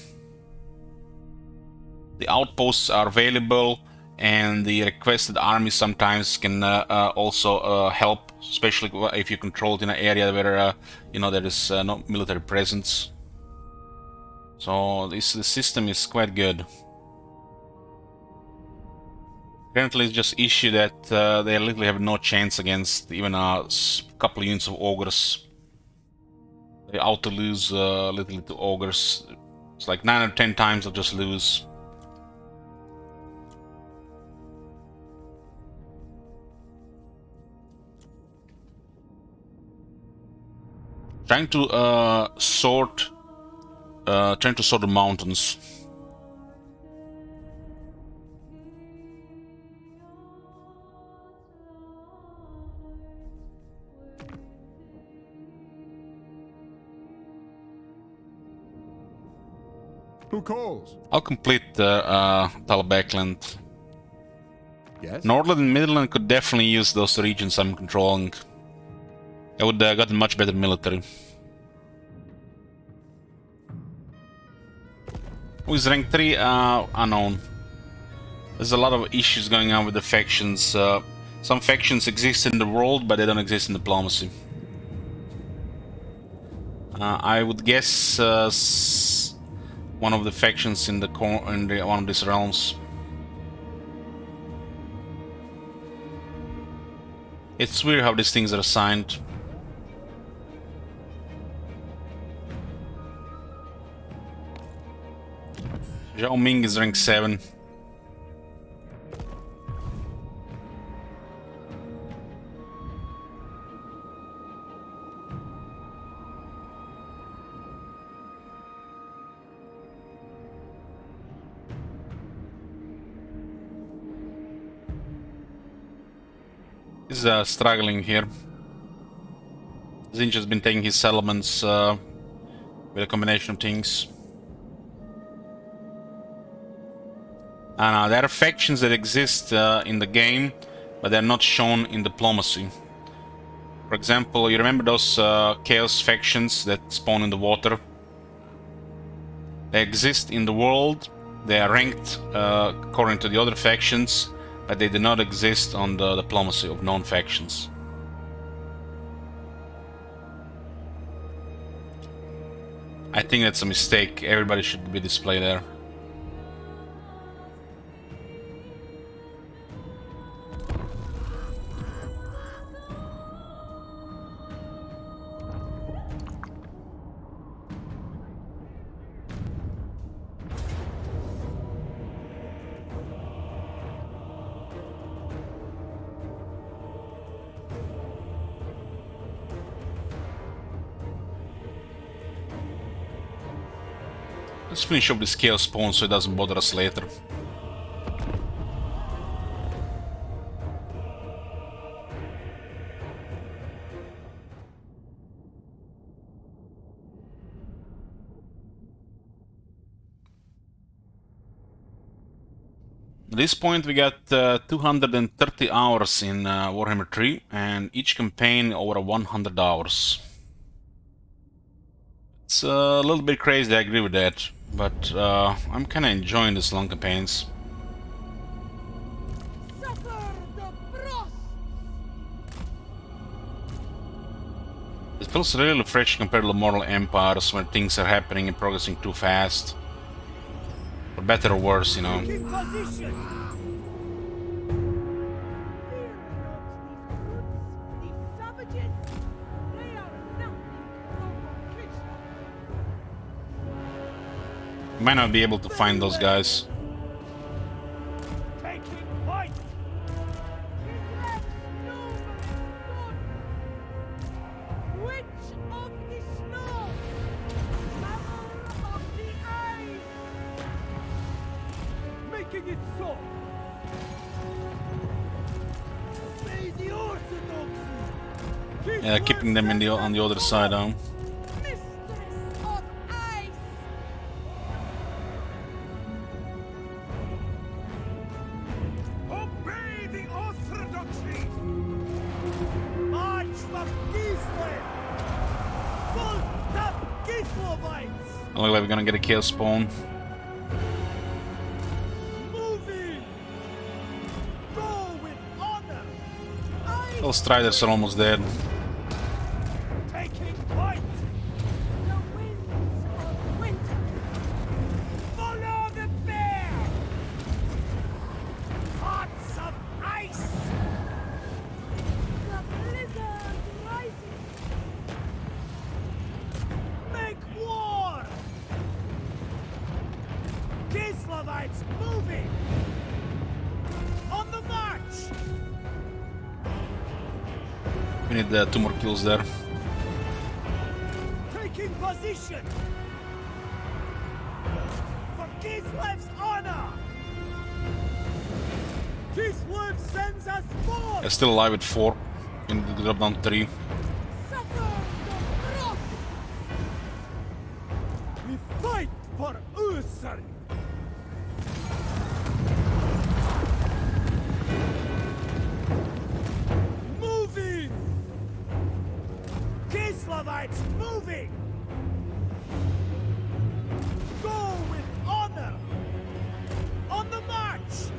The outposts are available, and the requested army sometimes can also help, especially if you control it in an area where you know, there is no military presence. So the system is quite good. Currently it's just issue that they literally have no chance against even a couple of units of ogres. They auto lose literally to ogres. It's like 9 or 10 times they'll just lose. Trying to sort the mountains. Who calls? I'll complete Talabecland. Yes. Nordland and Midland could definitely use those regions I'm controlling. I would have gotten much better military. Who is rank 3? Unknown. There's a lot of issues going on with the factions. Some factions exist in the world, but they don't exist in diplomacy. I would guess one of the factions in one of these realms. It's weird how these things are assigned. Zhao Ming is rank 7. He's struggling here. Zinch has been taking his settlements with a combination of things. There are factions that exist in the game, but they're not shown in diplomacy. For example, you remember those Chaos factions that spawn in the water? They exist in the world, they are ranked according to the other factions, but they do not exist on the diplomacy of known factions. I think that's a mistake. Everybody should be displayed there. Let's finish up this chaos spawn so it doesn't bother us later. At this point we got 230 hours in Warhammer 3 and each campaign over 100 hours. It's a little bit crazy, I agree with that, but I'm kind of enjoying these long campaigns. It feels really fresh compared to the Mortal Empires, where things are happening and progressing too fast. For better or worse, you know. Might not be able to find those guys. Taking point. Witch of the snow! Hammer of the ice! Making it so. Obey the orthodoxy. Yeah, keeping them in on the other side, huh? Mistress of ice! Obey the orthodoxy. March from Gislev. Full up Gislovites. Look like we're gonna get a kill spawn. Moving. Go with honor. Those Striders are almost dead. Taking point. The winds of winter! Follow the bear. Hearts of ice. The blizzard rises! Make war. Gislovites moving. On the march. We need 2 more kills there. Taking position. For Kislev's honor. Kislev sends us forth. They're still alive at 4. We need to drop down to 3. Suffer the frost! We fight for Usar. Moving. Kislevites moving. Go with honor. On the march.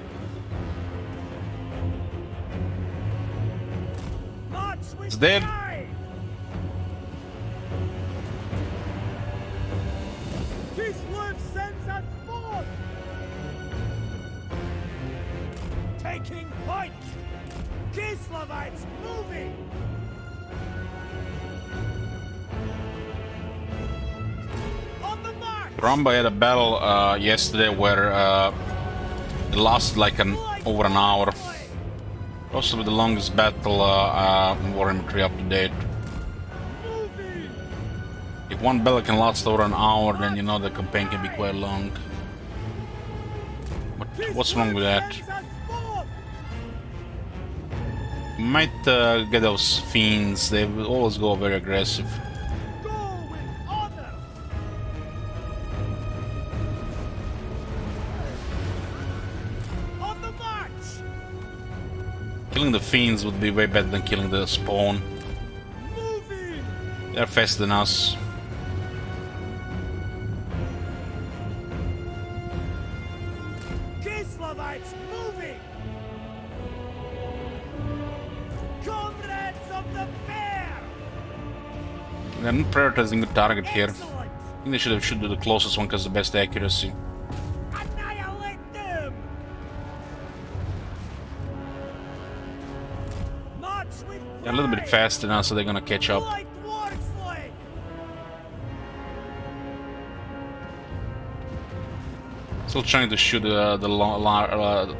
March with It's dead. pride. Kislev sends us forth. Taking point. Kislevites moving. On the march. Ramba had a battle yesterday where it lasted like over an hour. Possibly the longest battle in Warhammer 3 up to date. If one battle can last over an hour, then you know the campaign can be quite long. But what's wrong with that? You might get those fiends, they will always go very aggressive. On the march. Killing the fiends would be way better than killing the spawn. Moving. They're faster than us. Kislevites moving. Comrades of the bear. They're not prioritizing the target here. Excellent. I think they should do the closest one because the best accuracy. Annihilate them. March with They're a little bit faster now, so they're gonna catch up. Light Warsley. Still trying to shoot the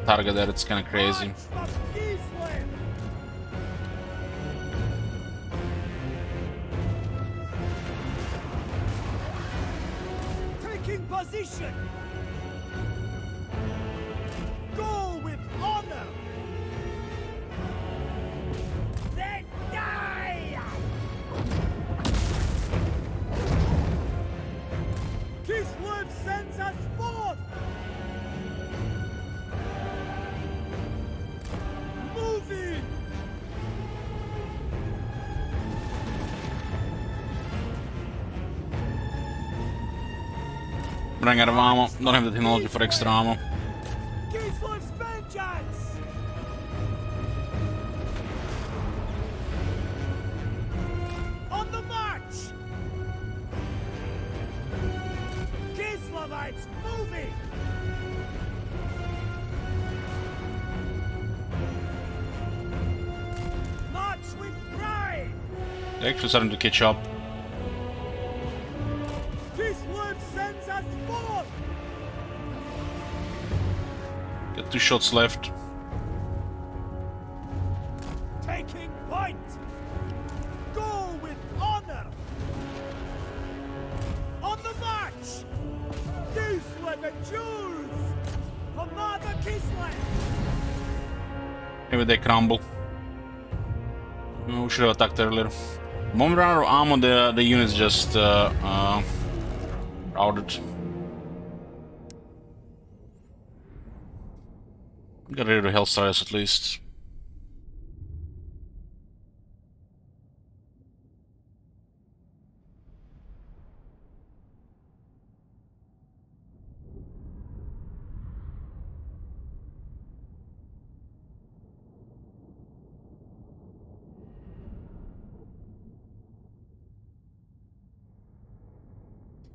target there, it's kinda crazy. March from Gislev. Taking position. Go with honor. Then die. Kislev sends us forth. Moving. Running out of ammo, don't have the technology for extra ammo. Kislev's vengeance. On the march. Kislevites moving. March with pride. They're actually starting to catch up. Kislev sends us forth. 2 shots left. Taking point! Go with honor! On the march! Kislev the Jews! For Mother Kislev! Maybe they crumble. We should have attacked earlier. Moment out of ammo, the units just routed. Got rid of the Hellstars at least.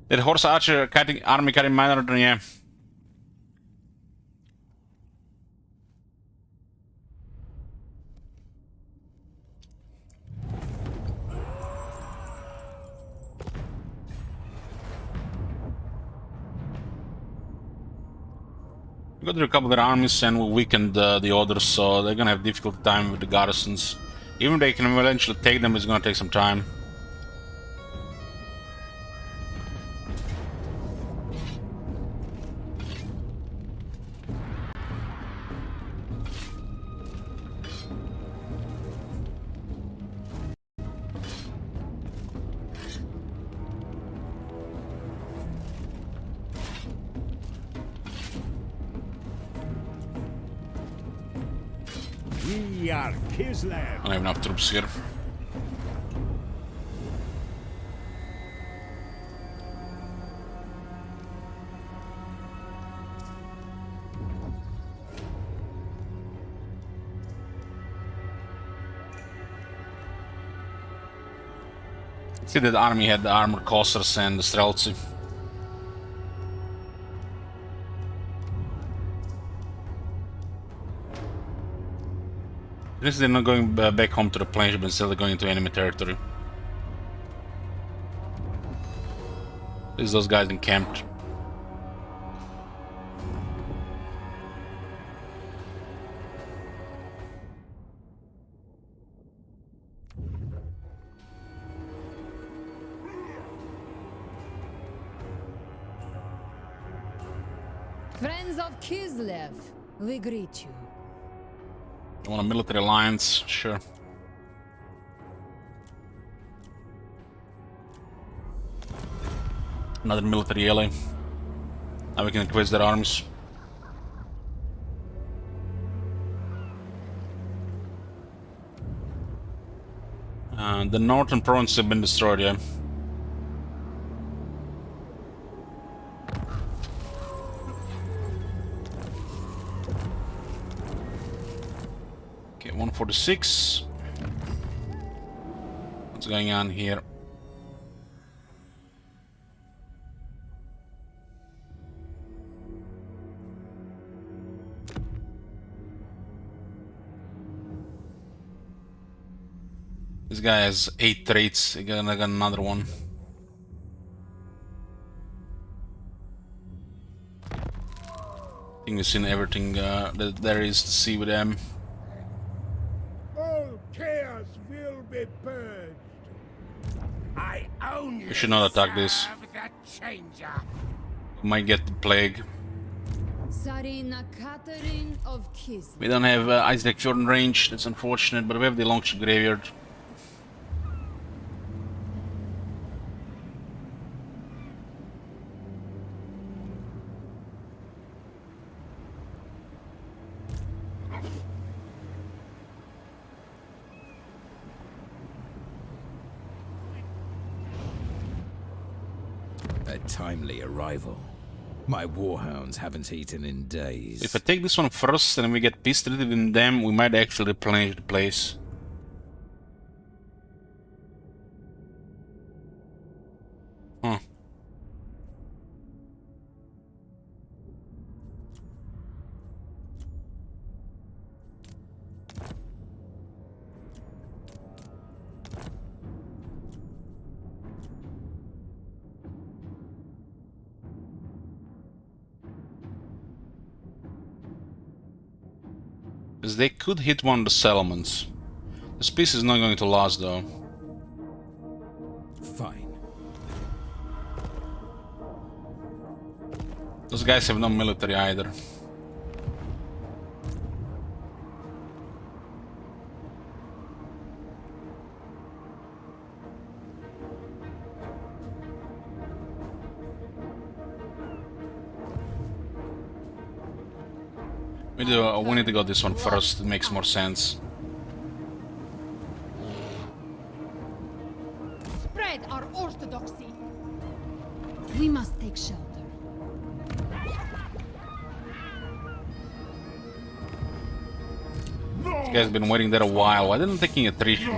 Did Horse Archer army carry minor? Yeah. We got rid of a couple of their armies and we weakened the others, so they're gonna have difficult time with the garrisons. Even if they can eventually take them, it's gonna take some time. We are Kislev. I don't have enough troops here. See that army had the armored Kossars and the Streltsy. At least they're not going back home to the plains, but instead they're going into enemy territory. At least those guys encamped. Friends of Kislev, we greet you. You want a military alliance? Sure. Another military ally. Now we can increase their armies. The northern provinces have been destroyed, yeah. Okay, 146. What's going on here? This guy has 8 traits. I got another one. I think we've seen everything that there is to see with them. All chaos will be purged. I own you. We should not attack this. We might get the plague. Tsarina Catherine of Kislev. We don't have Isaac Fjord in range. That's unfortunate, but we have the Longship Graveyard. A timely arrival. My warhounds haven't eaten in days. If I take this one first and we get pissed in them, we might actually replenish the place. Huh. Because they could hit one of the settlements. This piece is not going to last though. Fine. Those guys have no military either. We need to go this one first, it makes more sense. Spread our orthodoxy. We must take shelter. This guy's been waiting there a while. Why didn't taking attrition?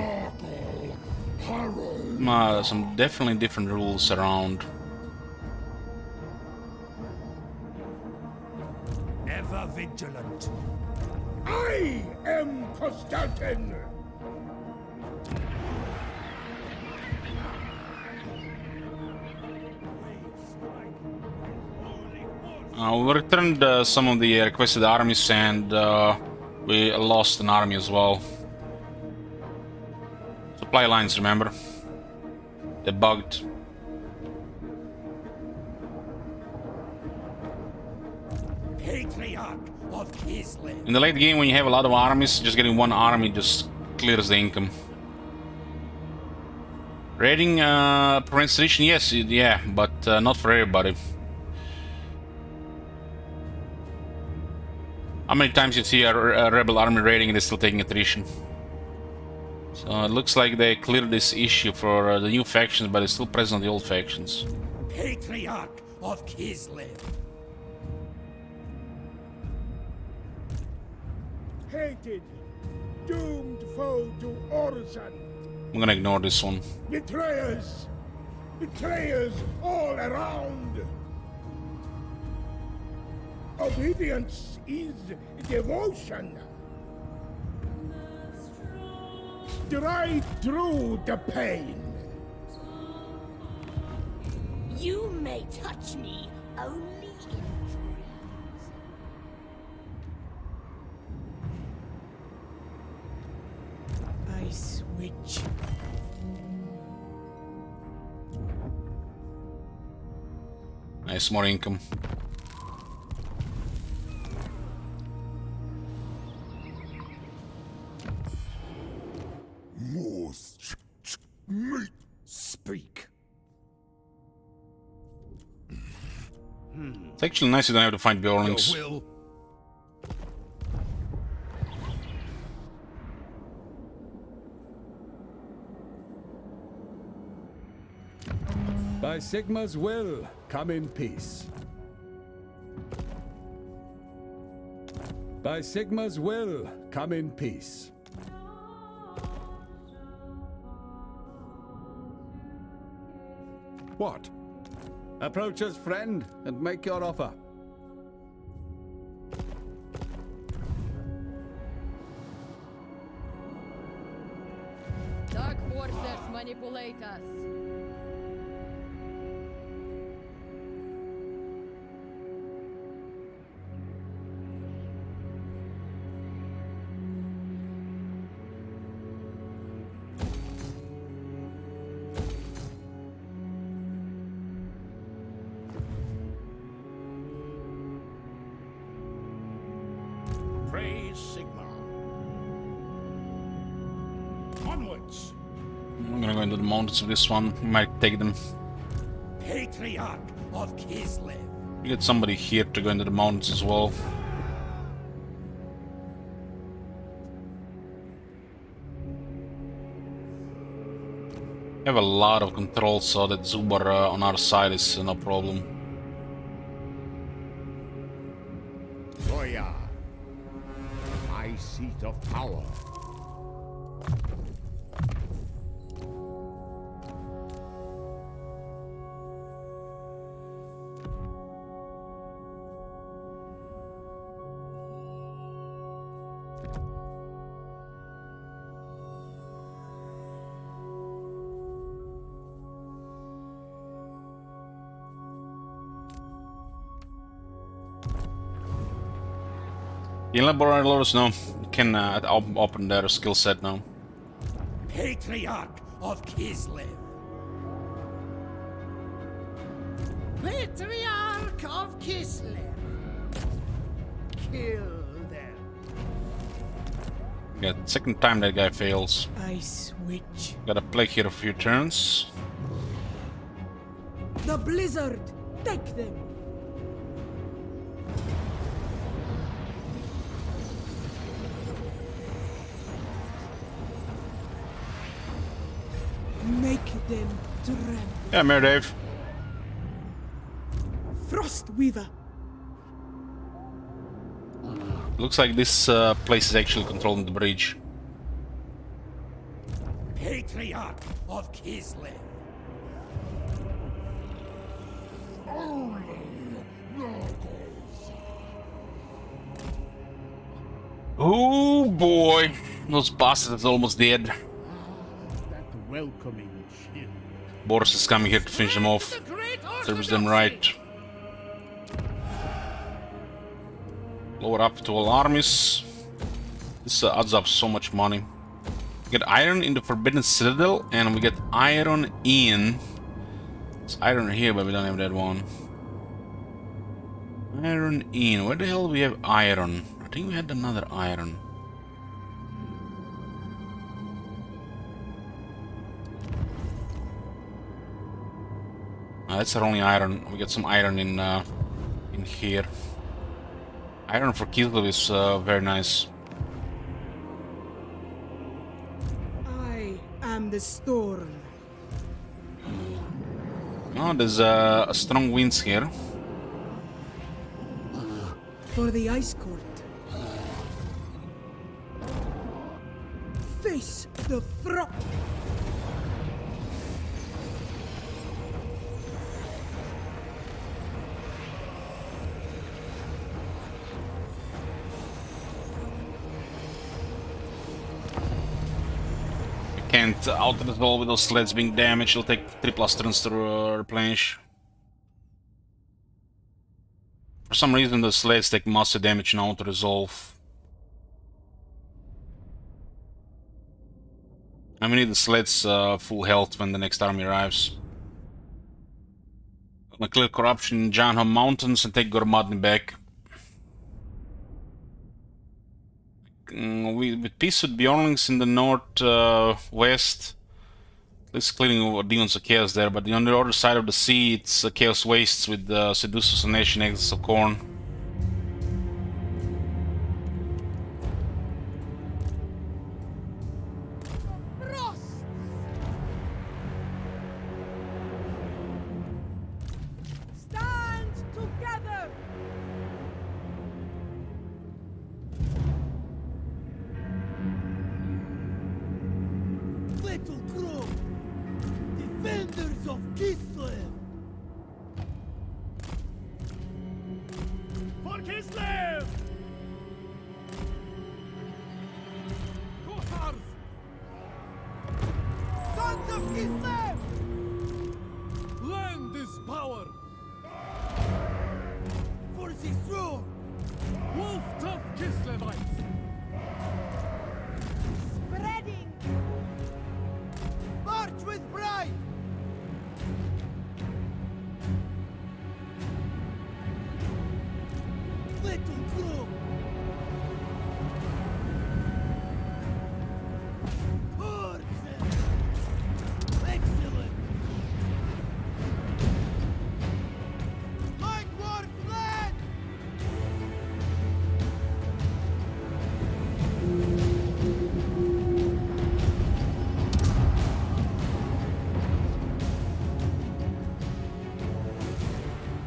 Some definitely different rules around. Ever vigilant. I am Constantin. We returned some of the requested armies and we lost an army as well. Supply lines, remember? They're bugged. Patriarch of Kislev. In the late game, when you have a lot of armies, just getting one army just clears the income. Raiding prevents sedition, yes, yeah, but not for everybody. How many times you see a rebel army raiding and they're still taking attrition? So it looks like they cleared this issue for the new factions, but it's still present on the old factions. Patriarch of Kislev. Hated, doomed foe to Orson. I'm gonna ignore this one. Betrayers! Betrayers all around! Obedience is devotion. Drive through the pain. You may touch me only in dreams. Ice Witch. Nice, more income. Speak. It's actually nice you don't have to find Bjorlings. Your will. By Sigma's will, come in peace. By Sigma's will, come in peace. What? Approach us, friend, and make your offer. Dark forces manipulate us. Praise Sigma. Onwards. I'm gonna go into the mountains with this one. We might take them. Patriarch of Kislev. We get somebody here to go into the mountains as well. We have a lot of control, so that Zubar on our side is no problem. Troya. My seat of power. Elaborate, let us know. You can open their skill set now. Patriarch of Kislev. Patriarch of Kislev. Kill them. Yeah, second time that guy fails. Ice Witch. Gotta play here a few turns. The blizzard. Take them. Make them tremble. Yeah, Mayor Dave. Frostweaver. Looks like this place is actually controlling the bridge. Patriarch of Kislev. Oh boy, those bastards are almost dead. That welcoming chill. Boris is coming here to finish them off. Serves them right. Lower up to all armies. This adds up so much money. We get iron in the Forbidden Citadel, and we get iron in... It's iron here, but we don't have that one. Iron in. Where the hell do we have iron? I think we had another iron. That's our only iron. We get some iron in here. Iron for Kislev is very nice. I am the storm. Oh, there's a strong winds here. For the Ice Court. Face the frost. Can't alter the wall with those sleds being damaged. It'll take 3+ turns to replenish. For some reason, the sleds take massive damage now to resolve. And we need the sleds full health when the next army arrives. Gonna clear corruption in Janham Mountains and take Gormadny back. With peace with Bjornlings in the north west, it's clearing over demons of chaos there, but on the other side of the sea it's chaos wastes with Seducers and Nation Exits of Khorne. Stand together! Little Crow. Defenders of Kislev. For Kislev! Kohars. Sons of Kislev. Land is power! For the throne. Wolf tough Kislevites! Spreading! March with pride. Little Crow. Torches. Excellent. Like war fled.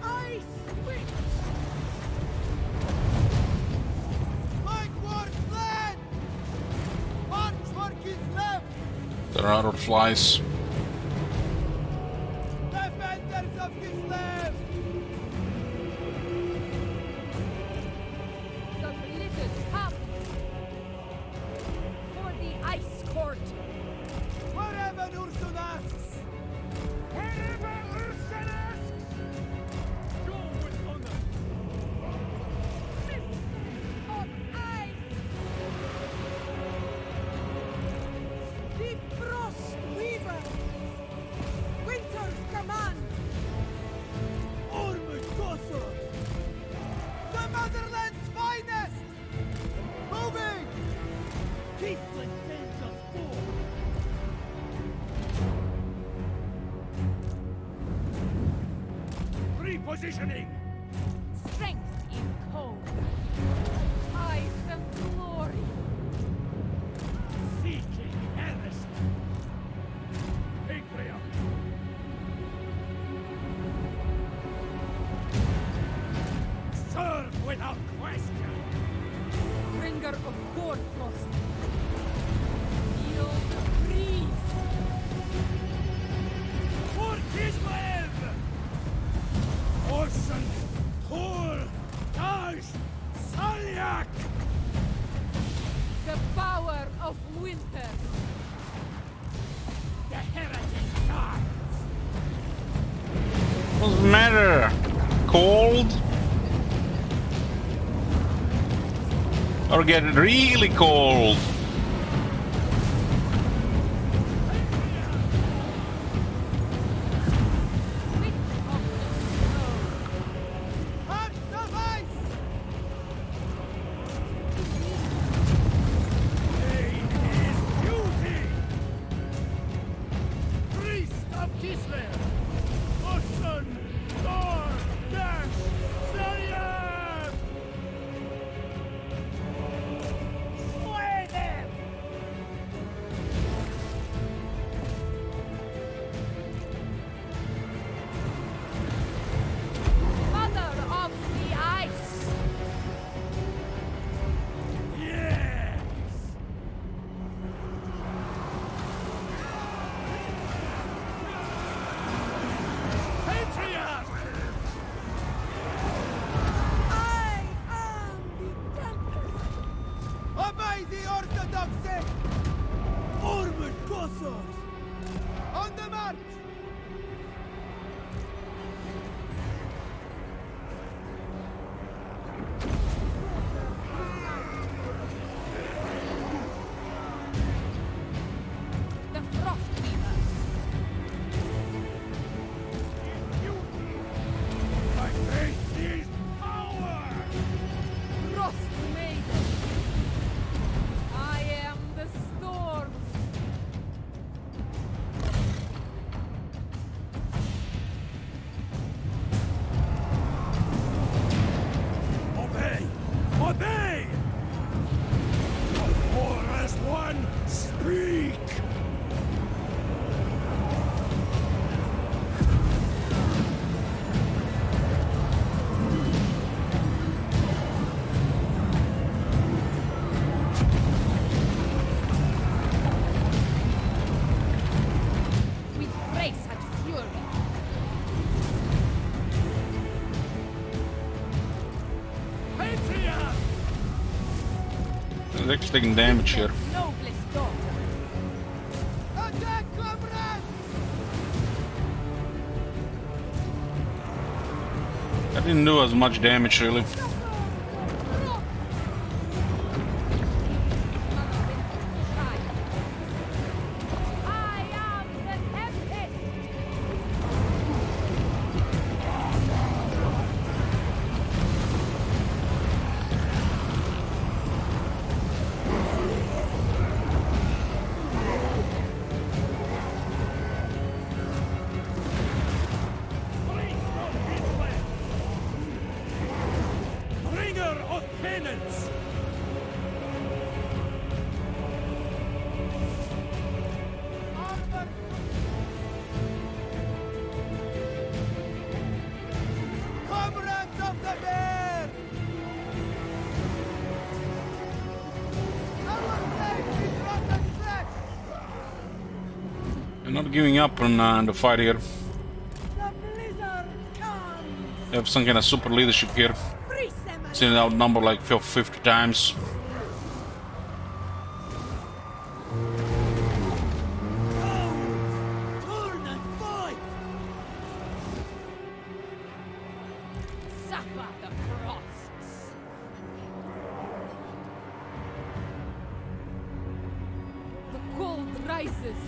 Ice Witch! Like war fled. March for Kislev. There are other flies. Defenders of Kislev. The blizzard come! For the Ice Court! Wherever Ursun asks. Wherever Ursun asks! Go with honor! Fist of positioning! Strength in cold. Eyes of glory. Seeking heresy! Patriarch! Serve without question! Bringer of Gorfrost. Feel the breeze. For Kislev! Orson! Tor! Taj! Salyak! The power of winter. The heretic dies! What's the matter? Cold? Or get really cold? Hearts of ice! Beauty! Priest of Kislev! Orson! Thor! Dash! Salyak! Slay them! Mother of the ice. Yes! Patriarch! I am the Tempest. Obey the Orthodoxy! Armored Cossars. On the march! The Frostweaver. My faith is power! Frost Maiden. I am the storm. Obey! Obey! War as one, speak! With grace and fury. Patriarch! He's actually taking damage here. Noblest daughter. Attack, comrades! That didn't do as much damage really. I am the Tempest. Bringer of penance! Armor! Comrades of the bear! Our flesh is rotten flesh! They're not giving up on the fight here. The blizzard comes. They have some kind of super leadership here. Freeze them. Seen it outnumbered like 50 times. Turn and fight. Suffer the frosts. The cold rises.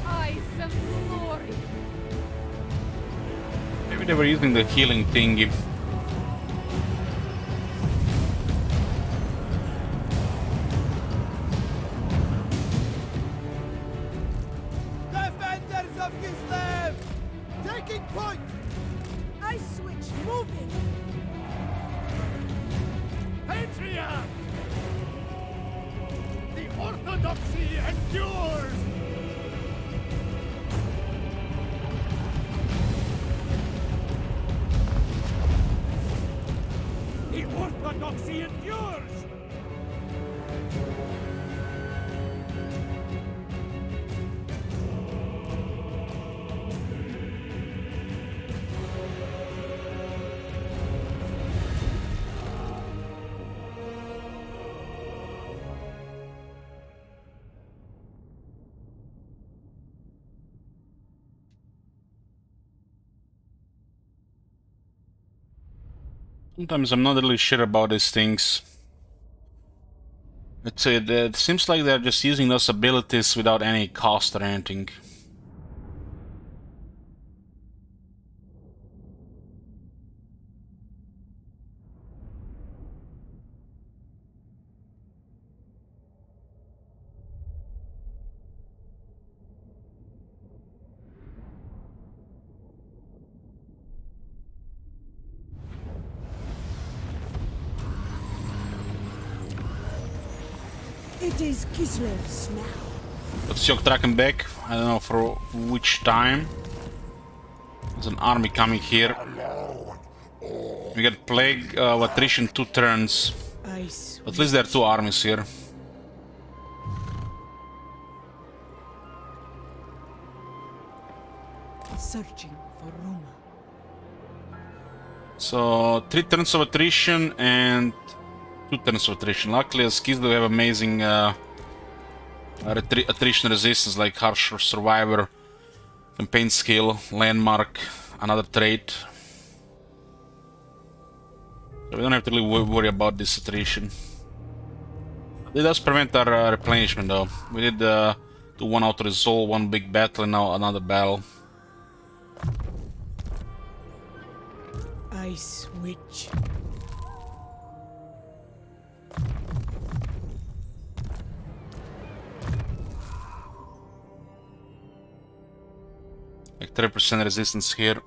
Eyes of glory. Maybe they were using the healing thingy. Defenders of Kislev! Ice switch moving! Patriarch! The orthodoxy endures! The orthodoxy endures! Sometimes I'm not really sure about these things. It seems like they're just using those abilities without any cost or anything. It is Kislev's now. Let's Yok tracking back. I don't know for which time. There's an army coming here. We got plague attrition 2 turns. Ice. At least there are 2 armies here. Searching for Roma. So 3 turns of attrition and 2 turns of attrition. Luckily, as Kislev have amazing attrition resistance like Harsh Survivor, Campaign Skill, Landmark, another trait. So we don't have to really worry about this attrition. It does prevent our replenishment though. We did do 1 auto resolve, 1 big battle, and now another battle. Ice Witch. Like 3% resistance here.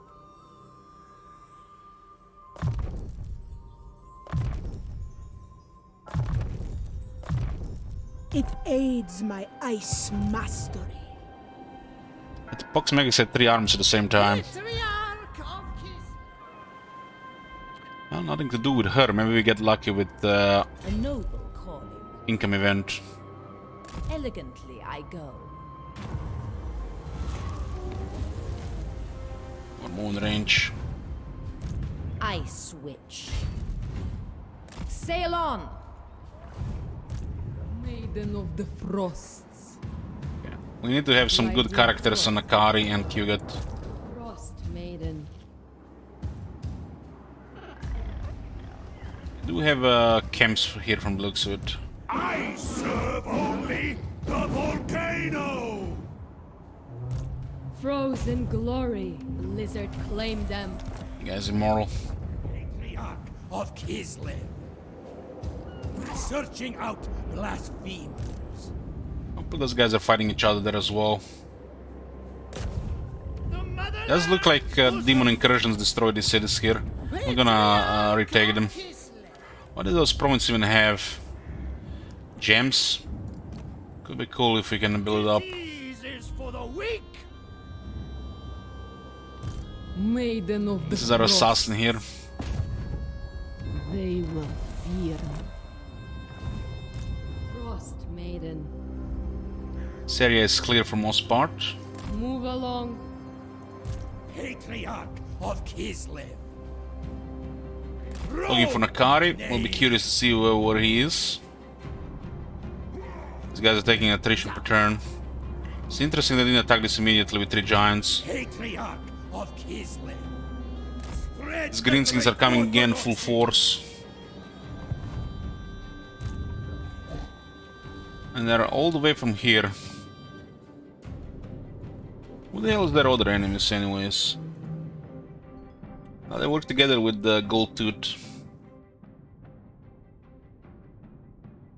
It aids my ice mastery. But Pox Magus had 3 arms at the same time. Well, nothing to do with her. Maybe we get lucky with A noble calling. income event. Elegantly I go. Or moon range. Ice Witch. Sail on! Maiden of the Frosts. We need to have some good characters on Akari and Kugat. Frost Maiden. Do we have camps here from the looks of it? I serve only the volcano! Frozen glory. Blizzard claim them. You guys immoral. Patriarch of Kislev. Searching out blasphemers. Hopefully those guys are fighting each other there as well. Does look like demon incursions destroyed these cities here. We're gonna retake them. What do those provinces even have? Gems? Could be cool if we can build it up. Is for the weak. Maiden of the This is our Frost. assassin here. They will fear me. Frost Maiden. This area is clear for most part. Move along. Patriarch of Kislev. Looking for Nakari. We'll be curious to see where he is. These guys are taking attrition per turn. It's interesting they didn't attack this immediately with 3 giants. Patriarch of Kislev. These greenskins are coming again full force. And they're all the way from here. Who the hell is their other enemies anyways? They work together with the Gold Tooth.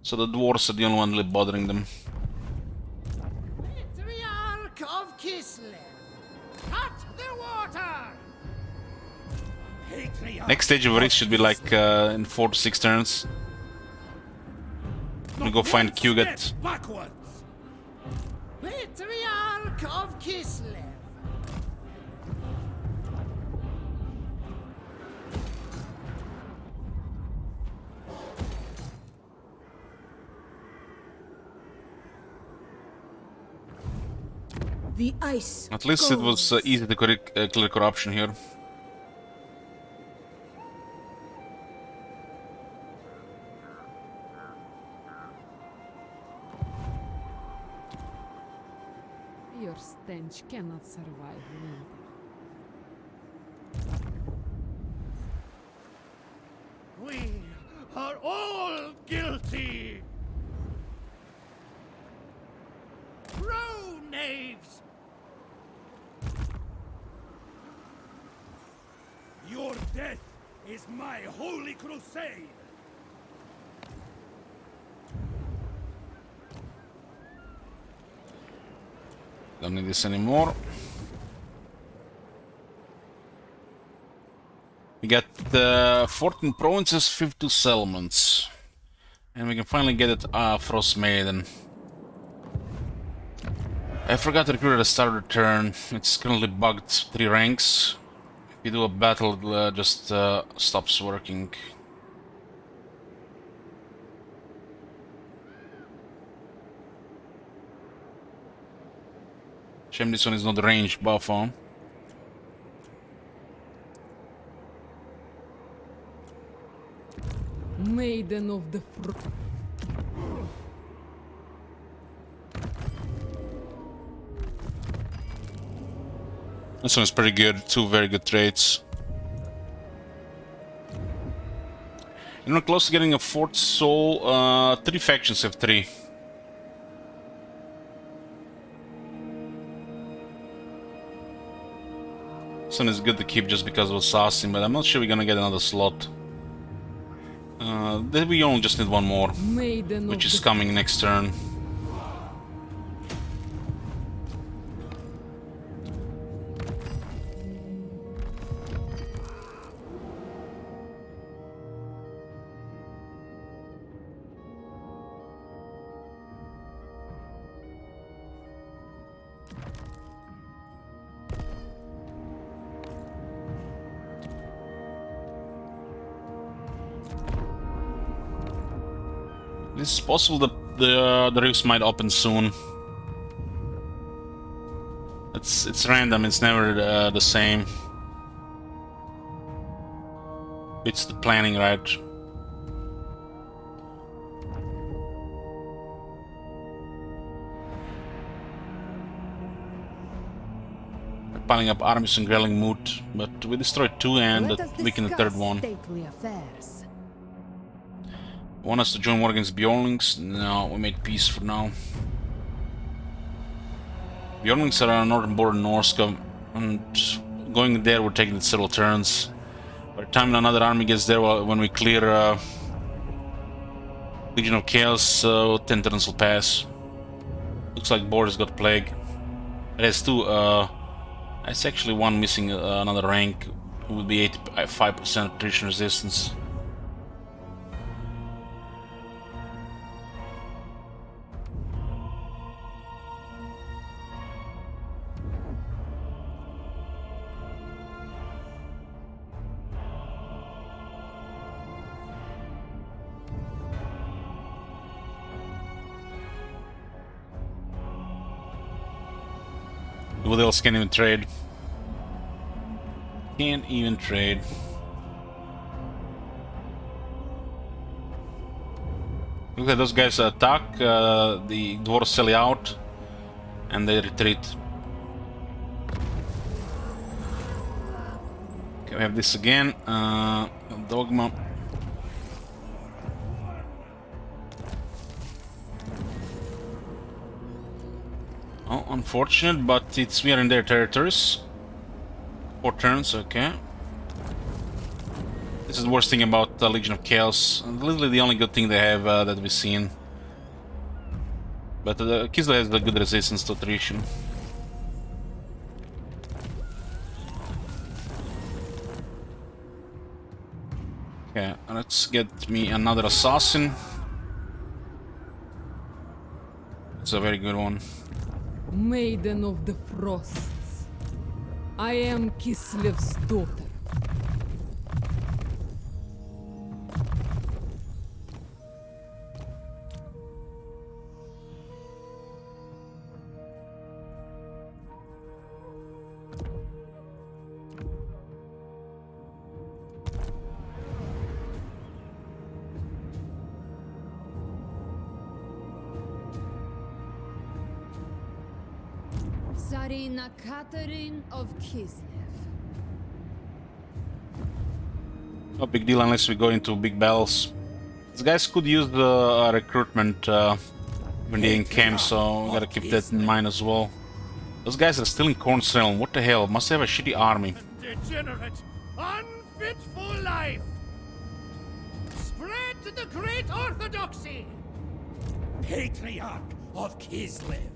So the dwarves are the only one really bothering them. Patriarch of Kislev, cut the water! Patriarch Next stage of race should be like in 4 to 6 turns. We go find Kugat. backwards. Patriarch of Kislev. The ice. At least it was easy to clear corruption here. Your stench cannot survive winter. We are all guilty! Throw, knaves! Your death is my holy crusade. Don't need this anymore. We got 14 provinces, 52 settlements. And we can finally get it Frost Maiden. I forgot to recruit at the start of the turn. It's currently bugged 3 ranks. If you do a battle, it just stops working. Shame this one is not range buff on. Maiden of the Frost. This one is pretty good, 2 very good traits. And we're close to getting a 4th soul. 3 factions have 3. This one is good to keep just because of assassin, but I'm not sure we're gonna get another slot. Then we only just need 1 more, which is coming next turn. It's possible that the rifts might open soon. It's random. It's never the same. It's the planning, right? We're piling up armies in Grelling Moot, but we destroyed 2 and weakened the 3rd one. Stately affairs. Want us to join war against Bjornlings? No, we made peace for now. Bjornlings are on the northern border in Norska, and going there we're taking it several turns. By the time another army gets there, when we clear Legion of Chaos, 10 turns will pass. Looks like Boris got plague. It has 2, it's actually 1 missing another rank, who would be 85% attrition resistance. What else can't even trade? Can't even trade. Look at those guys attack, the dwarves sell out, and they retreat. Okay, we have this again. Dogma. Oh, unfortunate, but we are in their territories. 4 turns, okay. This is the worst thing about Legion of Chaos. Literally the only good thing they have that we've seen. But Kislev has a good resistance to attrition. Okay, let's get me another assassin. It's a very good one. Maiden of the Frosts. I am Kislev's daughter. Tsarina Catherine of Kislev. No big deal unless we go into big battles. These guys could use the recruitment when they encamp, so we gotta keep that in mind as well. Those guys are still in Khorne's realm. What the hell? Must have a shitty army. Degenerate, unfit for life. Spread the great orthodoxy. Patriarch of Kislev.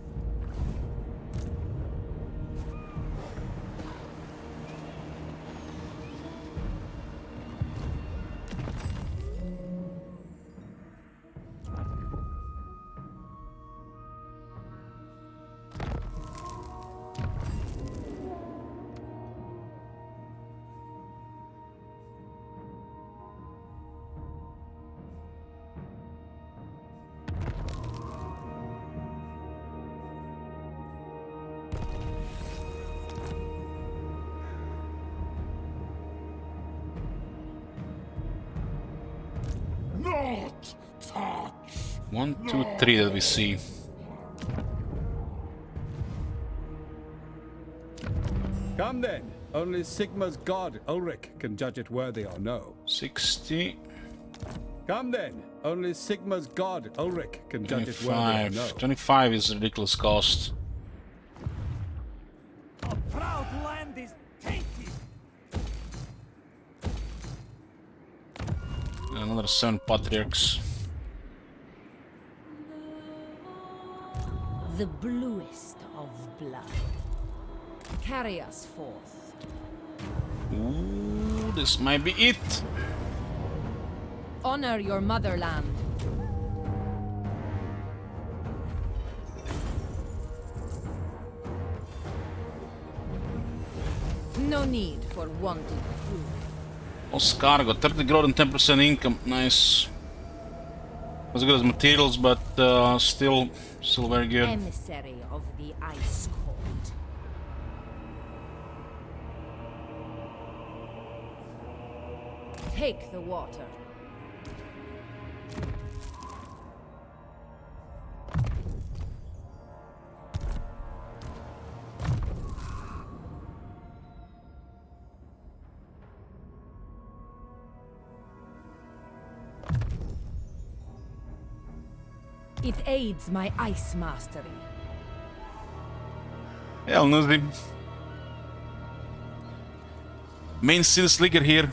Not touch. 1, 2, 3 that we see. Come then. Only Sigma's god, Ulrich, can judge it worthy or no. 60. Come then. Only Sigma's god, Ulrich, can judge it worthy or no. 25 is a ridiculous cost. Our proud land is tainted. Another 7 patriarchs. The bluest of blood. Carry us forth. Ooh, this might be it. Honor your motherland. No need for wanting food. Oscar got 30 growth and 10% income. Nice. As good as materials, but still very good. Emissary of the Ice Court. Take the water. It aids my ice mastery. Hell, Nuzdi. Main city slicker here.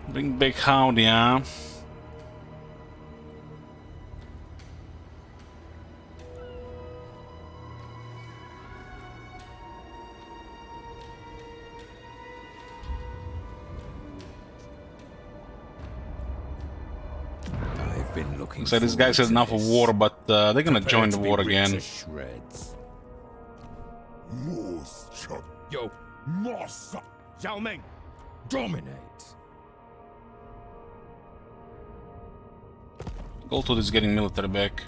Bring back Howdy, huh? I've been looking. So these guys had enough of war, but they're gonna join the war again. Yo, Moss, Xiao Ming, dominate. Goldtooth is getting military back.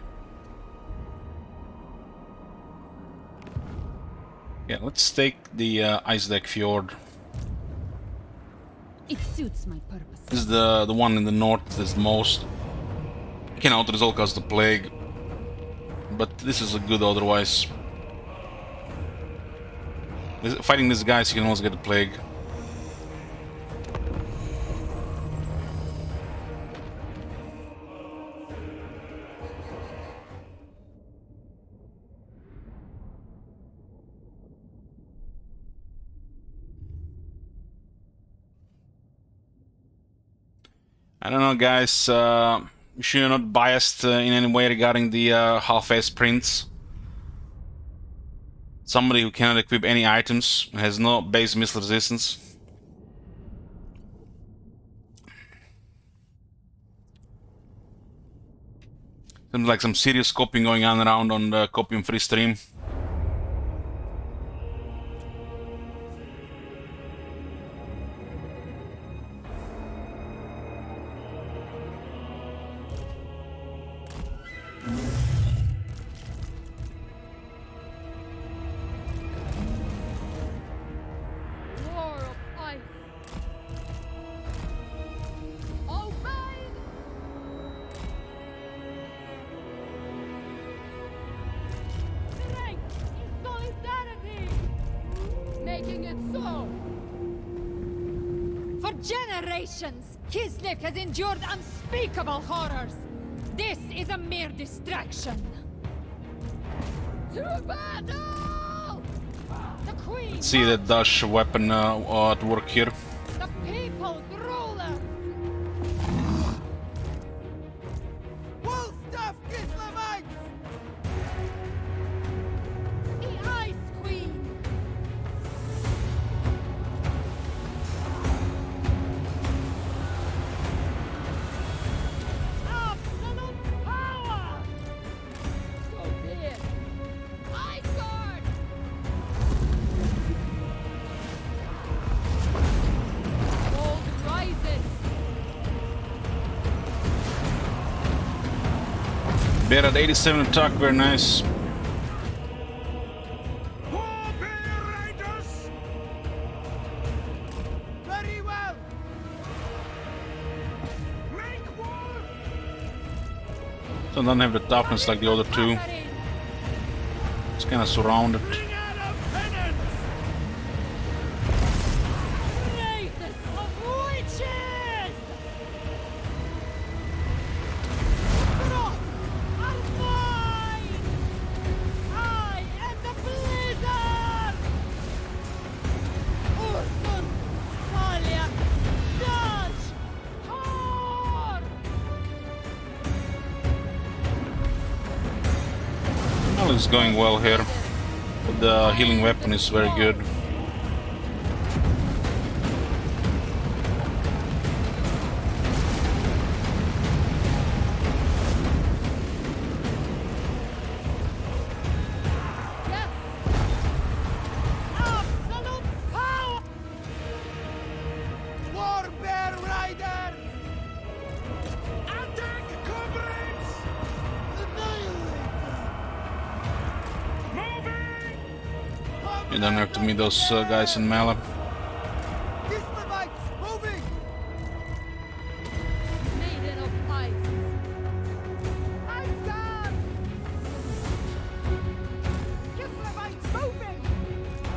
Yeah, let's take the Ice Deck Fjord. It suits my purpose. This is the one in the north that's the most. You can out-resolve cause the plague, but this is a good otherwise. Fighting these guys, you can also get the plague. I don't know, guys. You sure you're not biased in any way regarding the half-ass prints? Somebody who cannot equip any items, has no base missile resistance. Seems like some serious copying going on around on the Copium Free stream. War of ice. Obey! Strength is solidarity! Making it so! For generations, Kislev has endured unspeakable horrors. This is a mere distraction. To battle! The Queen, Let's see that dash weapon at work here. the people's ruler. Wolfstaff Kislevites! The Ice Queen! Absolute power! So be it! Ice Guard! Gold rises! Bear at 87 attack, very nice. Very well! Make war! So don't have the toughness like the other two. It's kind of surrounded. Greatest of witches! Frost and mine! I am the blizzard! Ursun, Salia, Dutch, Thor! Well, it's going well here. But the healing weapon is very good. Yes! Absolute power! Warbear Rider! Attack, comrades! You don't have to meet those guys in melee. Kislevites, moving! Maiden of ice! Ice Guard! Kislevites, moving!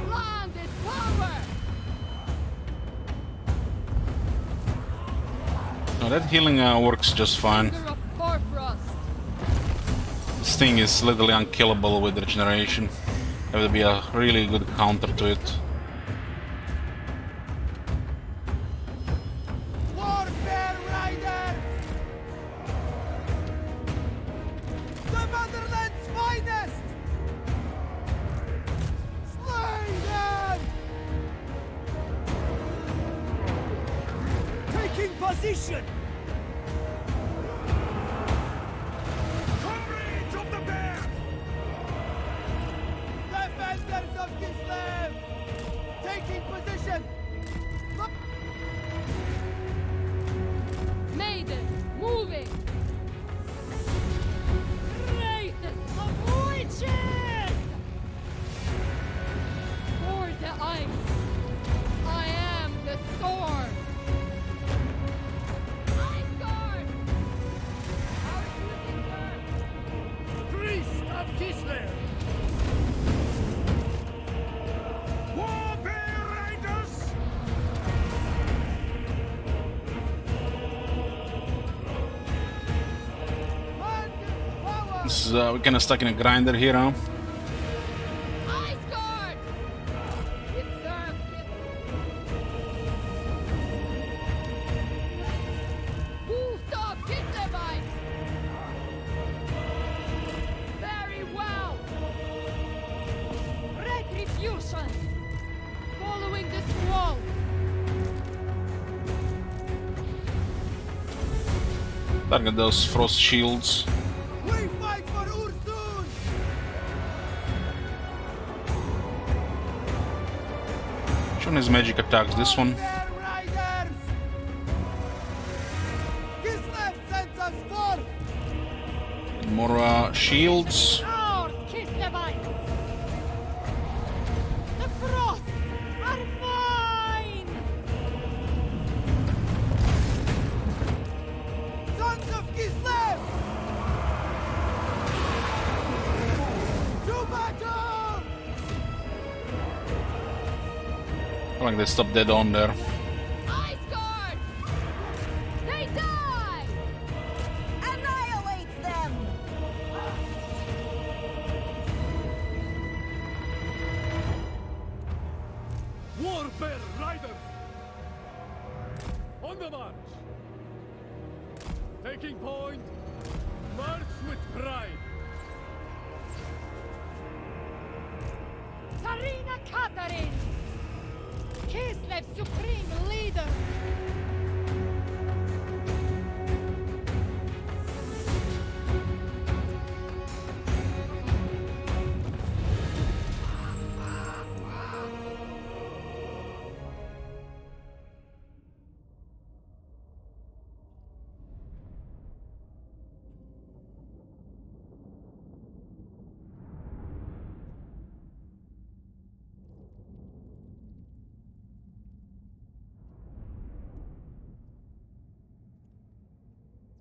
Landed power! No, that healing works just fine. Finger of Corfrost! This thing is literally unkillable with regeneration. There will be a really good counter to it. Warbear Rider! The motherland's finest! Slay them! Taking position! Comrades of the bear! Defenders of Kislev! Taking position! Maiden, moving! Greatest of witches! For the ice, I am the storm! Ice Guard! Our shooting work! Priest of Kislev! Warbear Riders! This is, we're kind of stuck in a grinder here, huh? Ice Guard! It serves it! Target those frost shields. We fight for Ursun! Which one is magic attacks? This one? Riders! Kislev sends us forth! More shields. Ours, Kislevites! The frosts are mine! Sons of Kislev! To battle! I like they stopped dead on there. Ice Guard! They die! Annihilate them! Warfare Riders! On the march! Taking point! March with pride! Tarina Katarin! Kislev's supreme leader!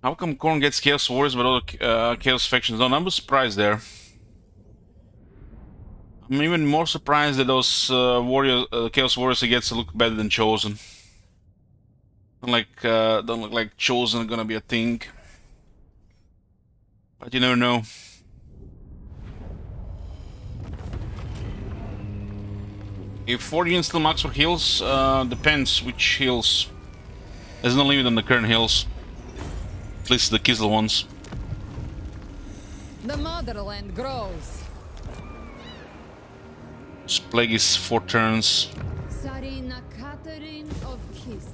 How come Khorne gets Chaos Warriors but other Chaos factions don't? I'm surprised there. I'm even more surprised that those Chaos Warriors he gets look better than Chosen. Don't look like Chosen are gonna be a thing. But you never know. If 4 units still max for heals, depends which heals. There's no limit on the current heals. At least the Kislev ones. The motherland grows. This plague is 4 turns. Sarina Katarin of Kislev.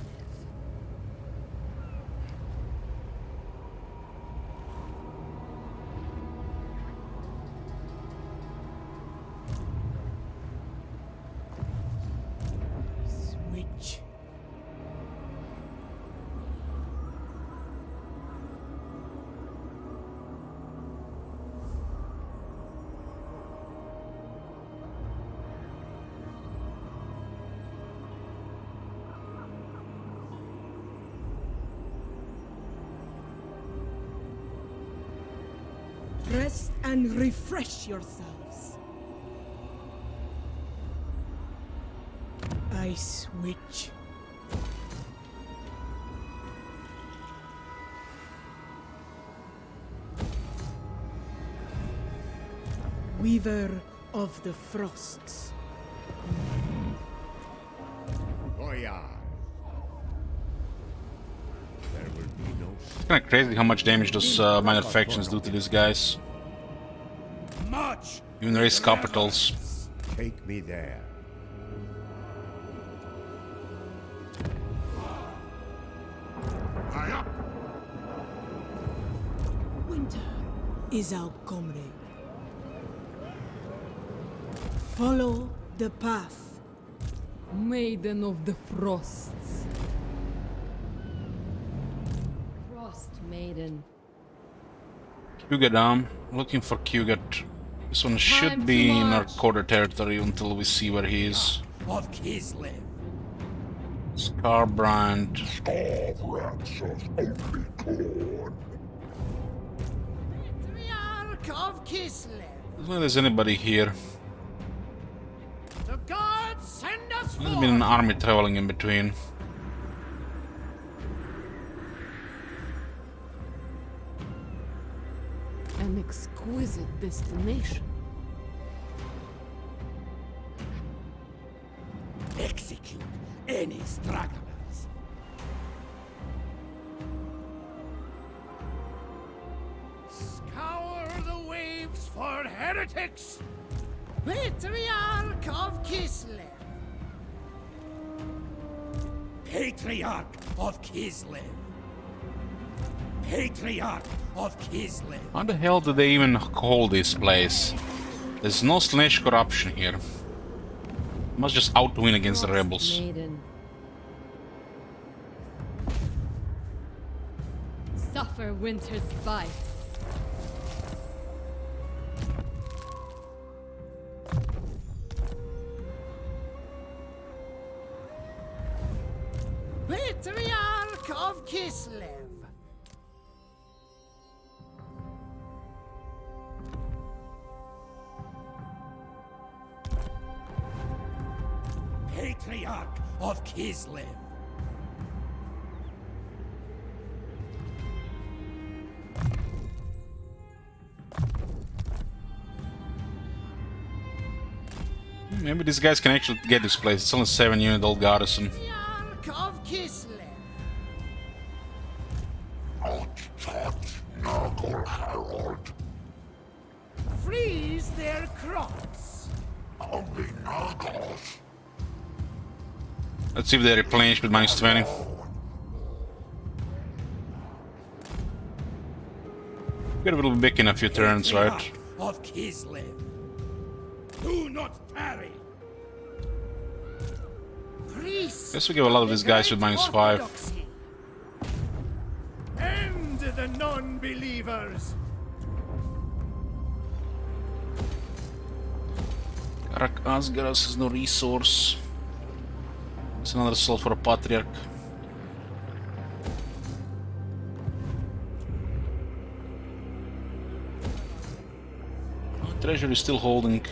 Switch. Rest and refresh yourselves. Ice Witch. Weaver of the Frosts. Goya. There will be no. It's kinda crazy how much damage those minor factions do to these guys. March! Even raise capitals. Take me there. Winter is our comrade. Follow the path. Maiden of the Frosts. Frost Maiden. Kugat, looking for Kugat. This one should be in our quarter territory until we see where he is. Of Kislev. Scarbrand. Scarbrand of Oblicorn. Patriarch of Kislev! I don't think there's anybody here. The gods send us There's forth! been an army traveling in between. An exquisite destination. Execute any stragglers. Scour the waves for heretics! Patriarch of Kislev! Patriarch of Kislev. Patriarch of Kislev. How the hell do they even call this place? There's no Slanesh corruption here. Must just outwin against the rebels. Maiden. Suffer winter's bite. Patriarch of Kislev. Patriarch of Kislev. Maybe these guys can actually get this place. It's only 7-unit old garrison. Patriarch of Kislev. Freeze their crops. Let's see if they replenish with -20. Get a little bit in a few turns, right? Of Kislev. Do not tarry. Guess we give a lot of these guys with -5. End the non-believers. Karak Asgaras has no resource. It's another soul for a patriarch. Treasure is still holding.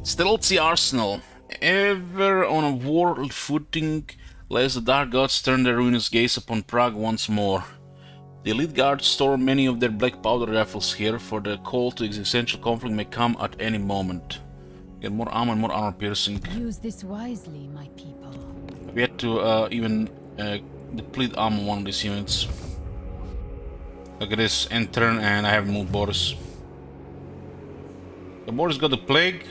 Stelzi Arsenal. Ever on a war footing, lest the Dark Gods turn their ruinous gaze upon Prague once more. The Elite Guard store many of their black powder rifles here, for the call to existential conflict may come at any moment. Get more armor and more armor piercing. Use this wisely, my people. We had to even deplete armor one of these units. Look at this, end turn, and I haven't moved Boris. The Boris got the plague,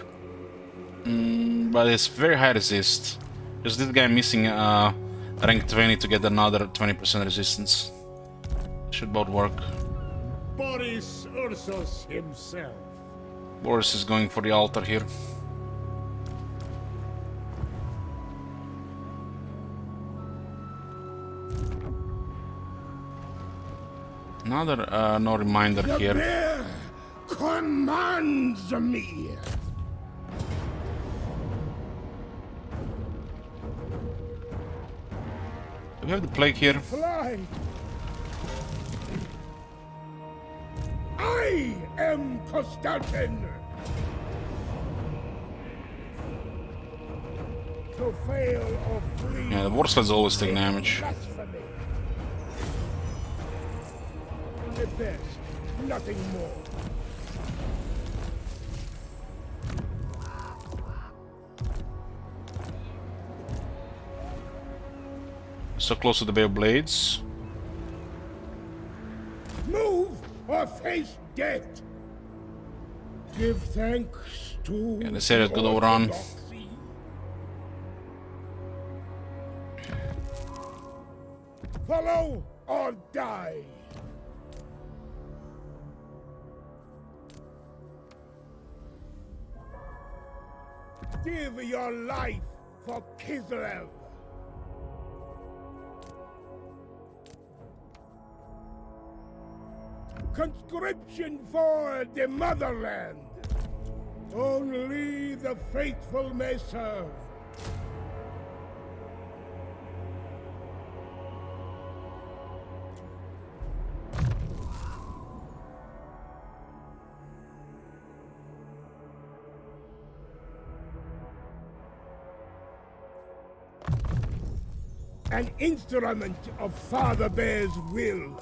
but it's very high resist. Just this guy missing rank 20 to get another 20% resistance. Should both work. Boris Ursus himself. Boris is going for the altar here. Another no reminder here. Bear commands me. Do we have the plague here? Fly. I am Konstantin. To fail or flee. Yeah, the Warsleds always take damage. Blasphemy. The best, nothing more. So close to the Bay of Blades. Move or face death. Give thanks to. Yeah, this area's good overrun. Follow or die. Give your life for Kislev. Conscription for the motherland. Only the faithful may serve. An instrument of Father Bear's will.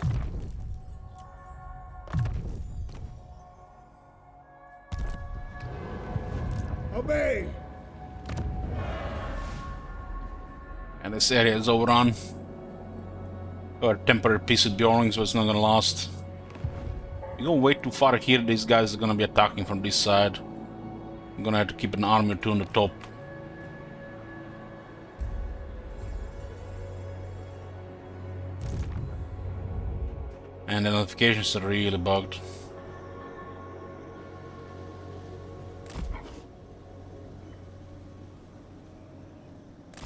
Obey. And this area is overrun. Got a temporary peace with Bjorn, so it's not gonna last. You go way too far here, these guys are gonna be attacking from this side. I'm gonna have to keep an army or two on the top. And the notifications are really bugged.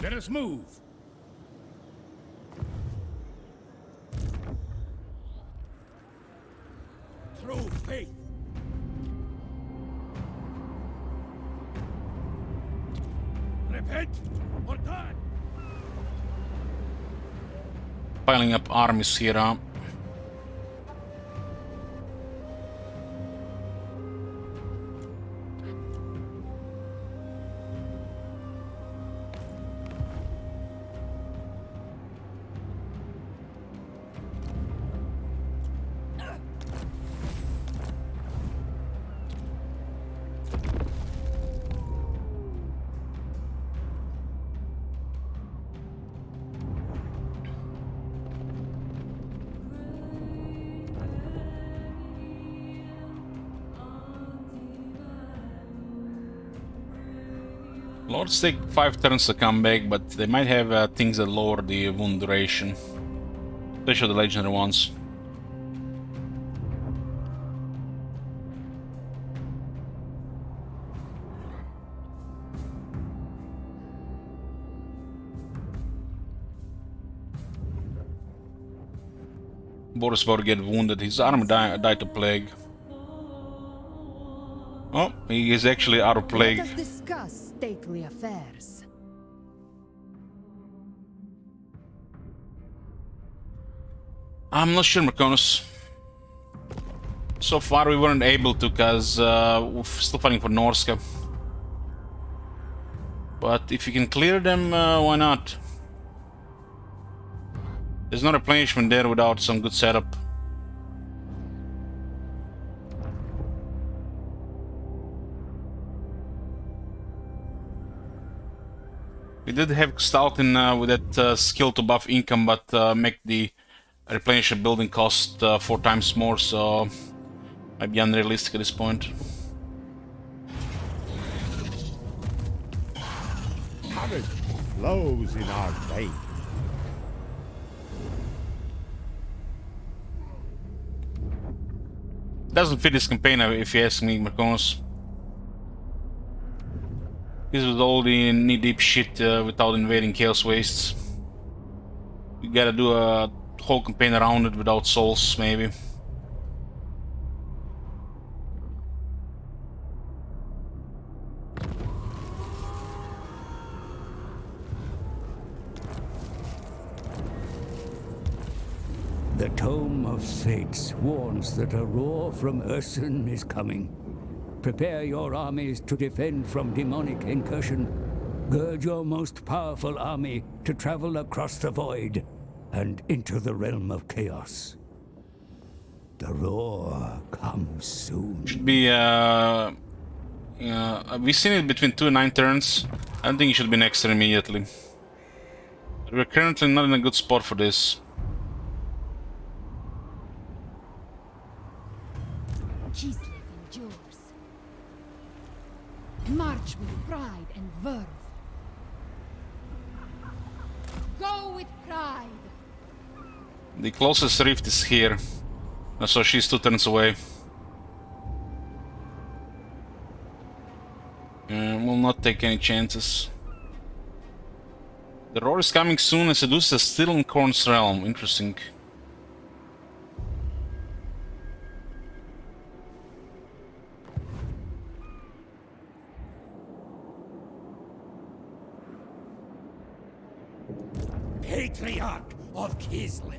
Let us move. Through faith. Repent or die. Piling up armies here. Lords take 5 turns to come back, but they might have things that lower the wound duration. Especially the legendary ones. Boris about to get wounded. His army died to plague. Oh, he is actually out of plague. Let us discuss stately affairs. I'm not sure, Marconus. So far we weren't able to, cause we're still fighting for Norska. But if you can clear them, why not? There's no replenishment there without some good setup. We did have Stalton with that skill to buff income, but make the replenishment building cost 4 times more, so might be unrealistic at this point. Courage flows in our veins. Doesn't fit this campaign, if you ask me, Marconus. This was all the knee-deep shit without invading Chaos Wastes. You gotta do a whole campaign around it without souls, maybe. The Tome of Fates warns that a roar from Ursun is coming. Prepare your armies to defend from demonic incursion. Gird your most powerful army to travel across the void and into the realm of chaos. The roar comes soon. Should be, we've seen it between 2 and 9 turns. I don't think it should be next turn immediately. We're currently not in a good spot for this. Kislev endures. March with pride and verve. Go with pride. The closest rift is here, so she's 2 turns away. Will not take any chances. The roar is coming soon and seduces still in Khorne's realm. Interesting. Patriarch of Kislev.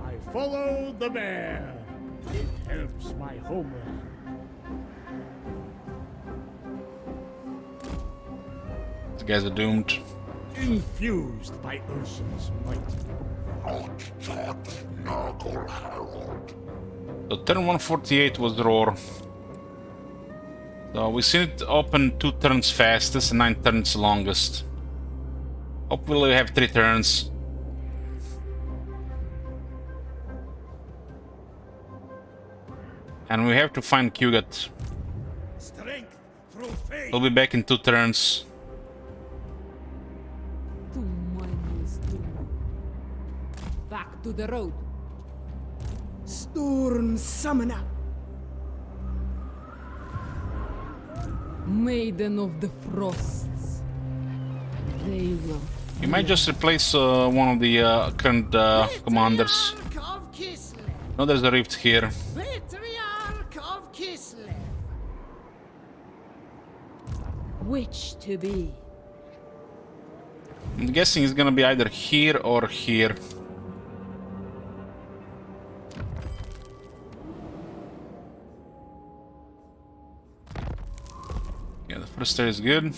I follow the bear. It helps my homeland. These guys are doomed. Infused by Ursun's might. So turn 148 was the roar. So we've seen it open 2 turns fastest and 9 turns longest. Hopefully we have 3 turns. And we have to find Kugat. Strength through faith. We'll be back in 2 turns. Tu mãe this to me. Back to the road. Storm Summoner. Maiden of the Frosts. They will. You might just replace one of the current commanders. Of Kislev. No, there's a rift here. Patriarch of Kislev. Which to be? I'm guessing it's gonna be either here or here. Yeah, the first state is good.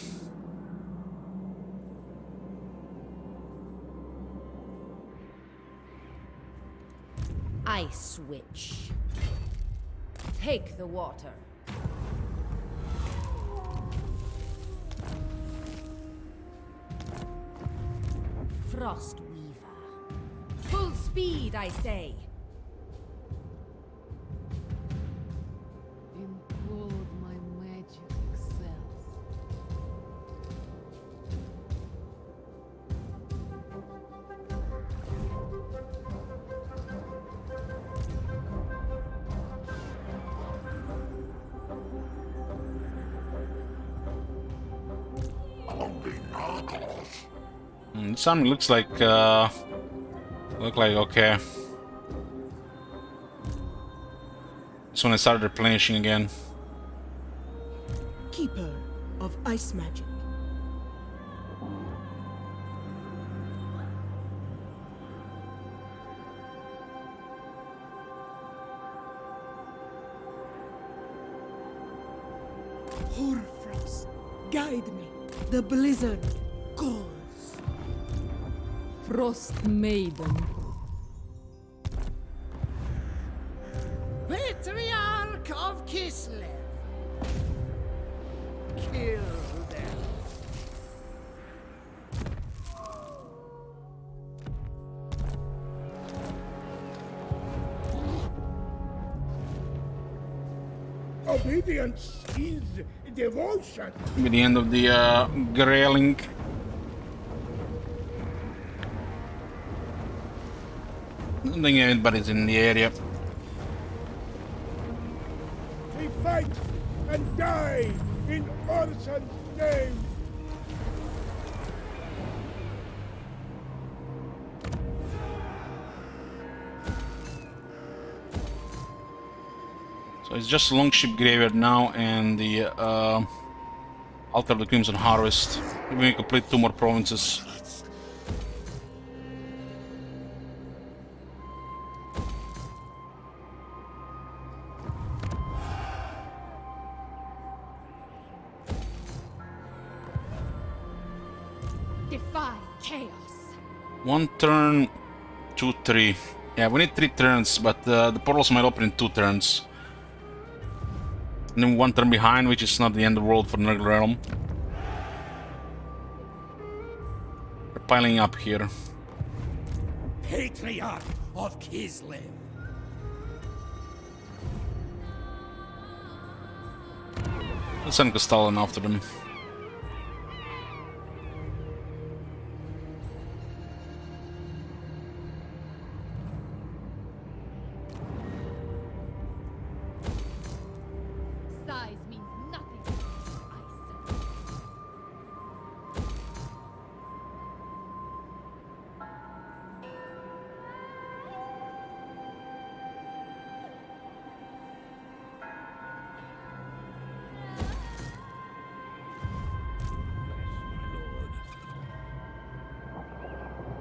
Ice Witch. Take the water. Frost Weaver. Full speed, I say. In cold my magic excels. This army looks like okay. This one I started replenishing again. Keeper of Ice Magic. Horfrost, guide me. The blizzard calls. Frost Maiden. Patriarch of Kislev. Kill them. Obedience is devotion. Maybe the end of the grailing. I don't think anybody's in the area. We fight and die in Orson's name. So it's just Longship Graveyard now and the Altar of the Crimson Harvest. Maybe we complete 2 more provinces. Defy chaos. 1 turn, 2, 3. Yeah, we need 3 turns, but the portals might open in 2 turns. And then 1 turn behind, which is not the end of the world for Nurgle Realm. We're piling up here. Patriarch of Kislev. Let's send Castellan after them. Size means nothing. I said.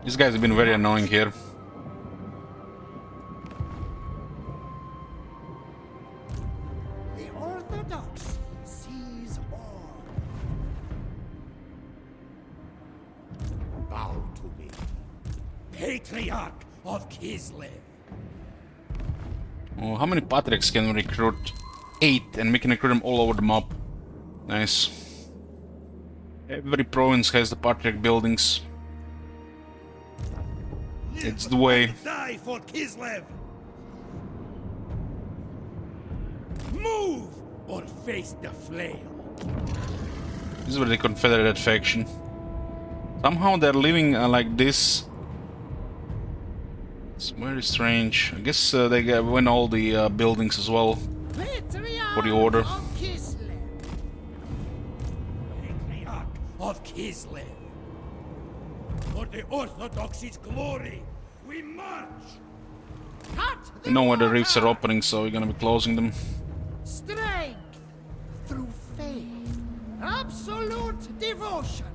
These guys have been very annoying here. The Orthodox seize all. Bow to me. Patriarch of Kislev. Oh, how many Patriarchs can we recruit? 8, and we can recruit them all over the map. Nice. Every province has the Patriarch buildings. It's the way. Die for Kislev. Move or face the flame. This is where the Confederate faction. Somehow they're living like this. It's very strange. I guess they win all the buildings as well for the order. Patriarch of Kislev. For the Orthodoxy's glory, we march! We know where the rifts are opening, so we're gonna be closing them. Strength through faith. Absolute devotion.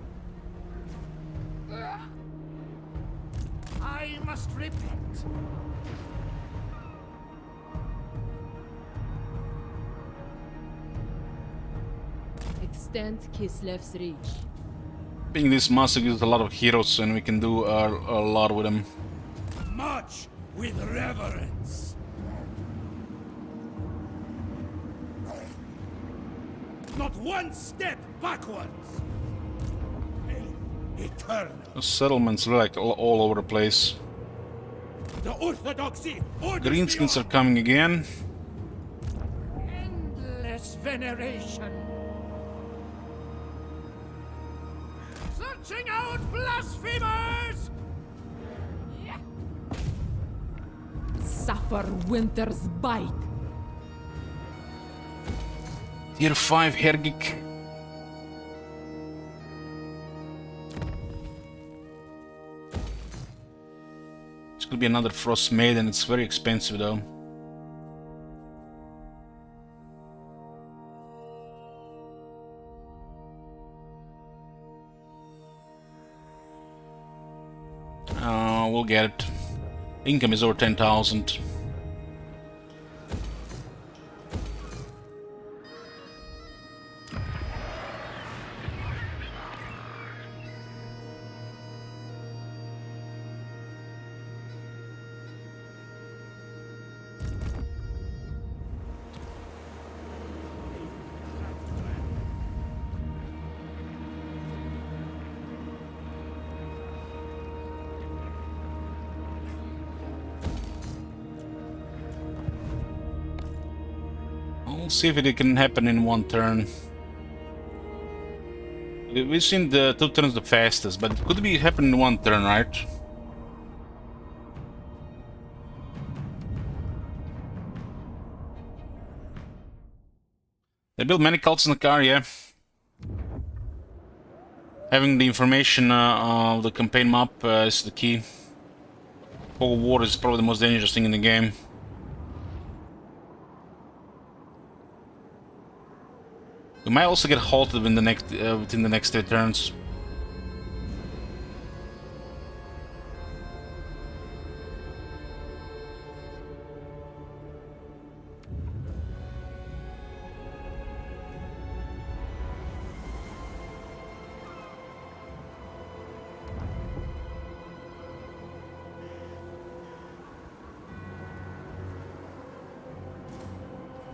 I must repent. Extend Kislev's reach. Being this massive gives a lot of heroes, and we can do a lot with them. March with reverence. Not one step backwards. Eternal. The settlements are like all over the place. The Orthodoxy. Greenskins are coming again. Endless veneration. Searching out blasphemers. Suffer winter's bite. Tier 5 Hergik. It's gonna be another Frost Maiden. It's very expensive though. We'll get it. Income is over 10,000. We'll see if it can happen in one turn. We've seen the 2 turns the fastest, but it could be happen in one turn, right? They built many cults in the car, yeah. Having the information of the campaign map is the key. Fog of War is probably the most dangerous thing in the game. We might also get halted within the next 3 turns.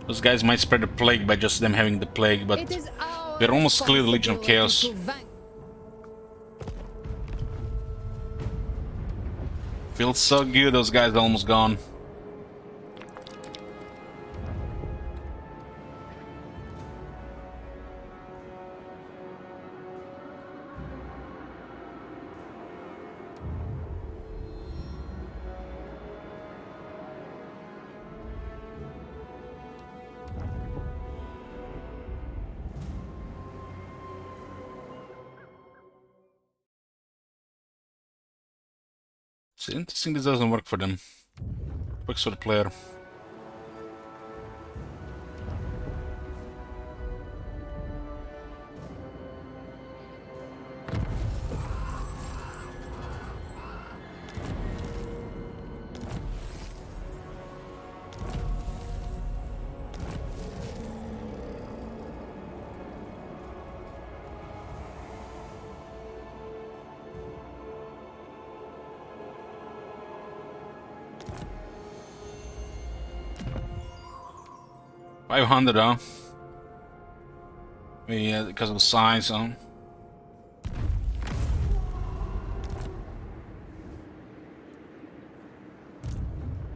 Those guys might spread the plague by just them having the plague, but they're almost clear the Legion of Chaos. Feels so good, those guys are almost gone. It's interesting this doesn't work for them. Works for the player. $500, huh? Yeah, because of the size, huh?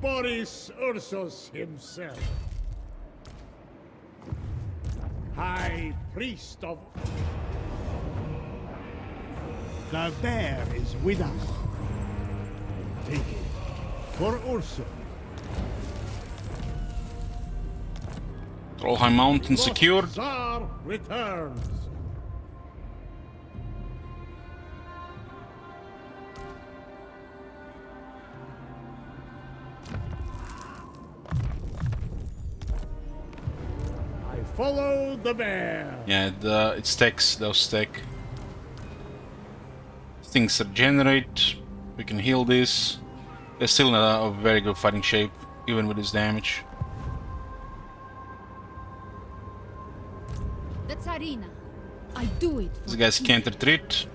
Boris Ursus himself, High Priest of... The bear is with us. Take it for Ursun. Trollheim Mountain secured. Tsar returns. I follow the bear. Yeah, it stacks, those stack. Things regenerate. We can heal this. They're still in a very good fighting shape, even with this damage. The Tsarina. I do it. These guys can't retreat.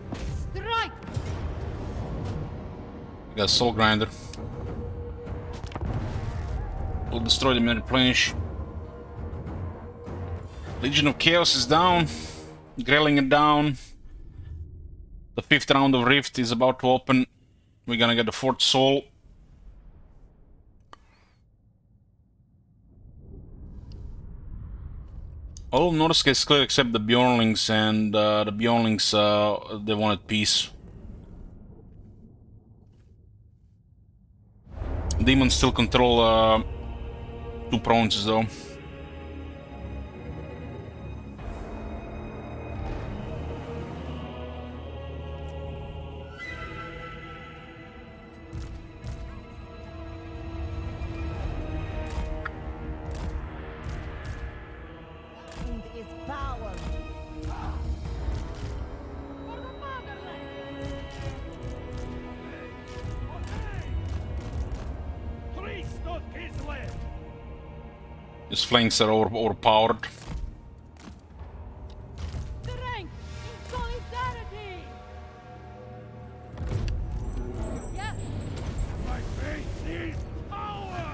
Strike! We got Soul Grinder. We'll destroy them and replenish. Legion of Chaos is down. Grelling it down. The 5th round of Rift is about to open. We're gonna get the 4th Soul. All of Norska is clear except the Bjornlings, and the Bjornlings, they wanted peace. Demons still control 2 provinces though. His flanks are overpowered. Strength in solidarity. Yes. My faith is power.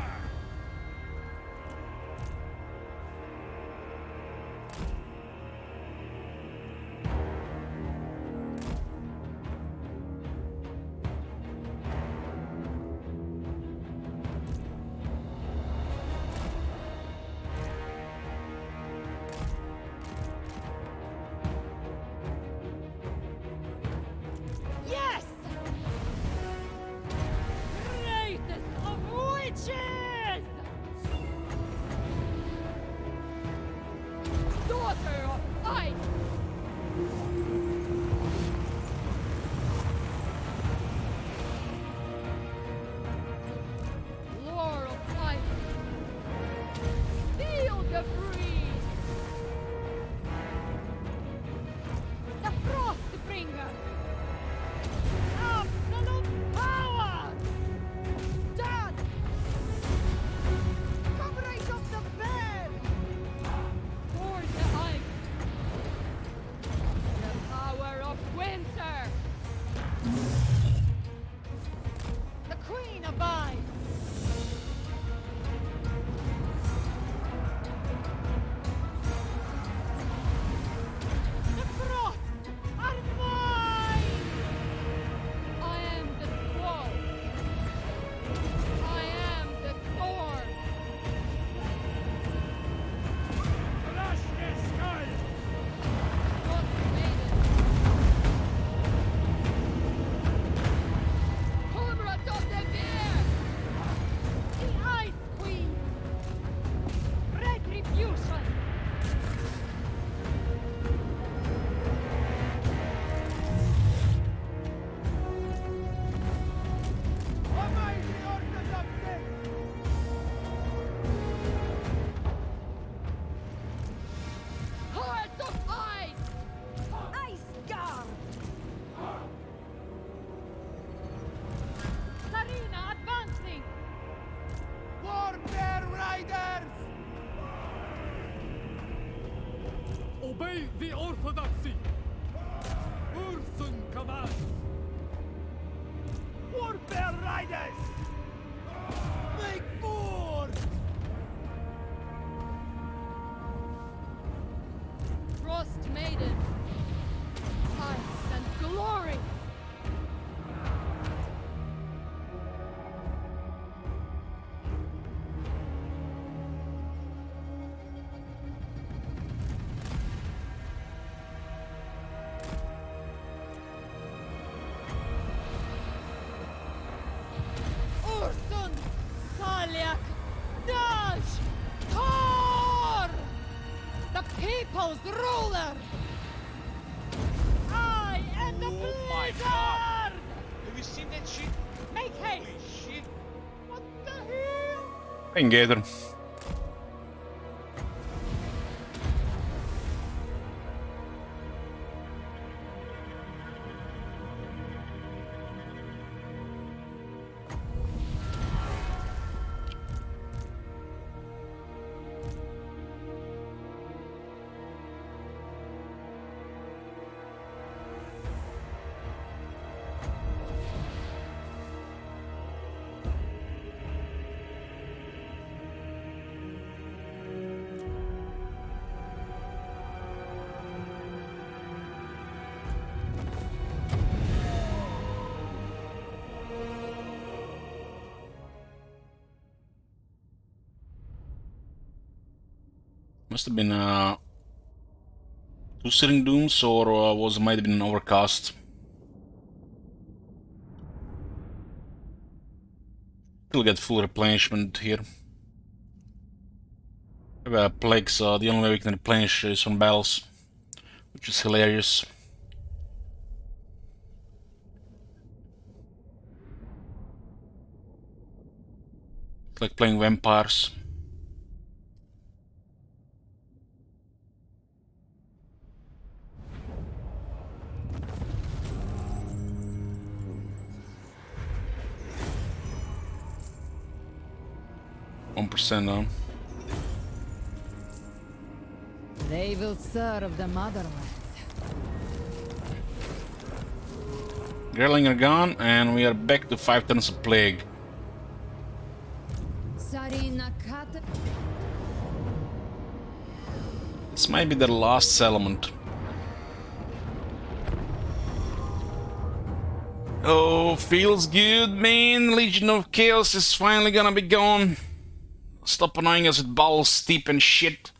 Yes. Greatest of witches. Daughter of ice. Lord of ice. Feel the breeze. The frost bringer. Absolute power. Dad. Coverage of the bear. For the ice. The power of winter. The queen abides. The frost are mine. I am the squall. I am the thorn. Crush his skull. Frost maiden. Comrades of the bear. The ice queen. Retribution. Hearts of ice. Ice guard. Sarina advancing. Warbear Riders. Obey the Orthodoxy! Ursun commands! Warbear Riders. Make war. Frost maiden. Ice and glory. people's ruler! I am the Oh my Blizzard! god! Have you seen that shit? Make haste! Holy shit! What the hell? Engage. Must have been 2 Searing Dooms, or might have been an overcast. Still get full replenishment here. Plagues, the only way we can replenish is from battles, which is hilarious. It's like playing vampires. Now. They will serve the motherland. Gerling are gone, and we are back to 5 turns of plague. Sarina Kata. This might be their last settlement. Oh, feels good, man. Legion of Chaos is finally gonna be gone. Stop annoying us with balls, steep and shit.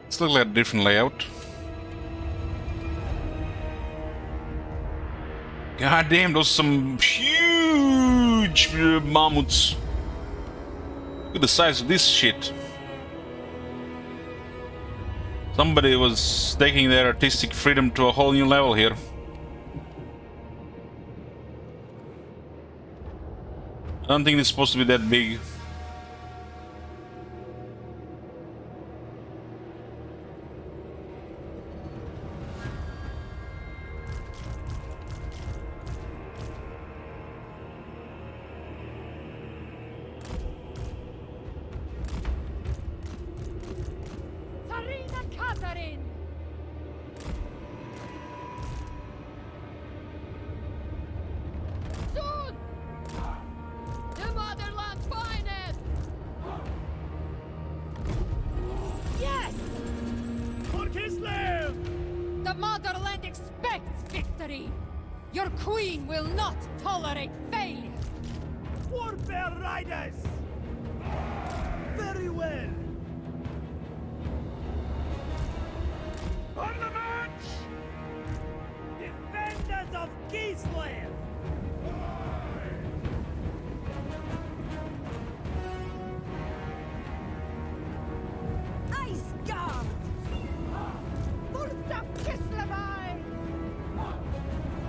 It's looking like a different layout. God damn, those are some huge mammoths. Look at the size of this shit. Somebody was taking their artistic freedom to a whole new level here. I don't think it's supposed to be that big. Your queen will not tolerate failure! Warfare riders! Very well! On the march! Defenders of Kislev! Ice Guard! Fulta Kislevai!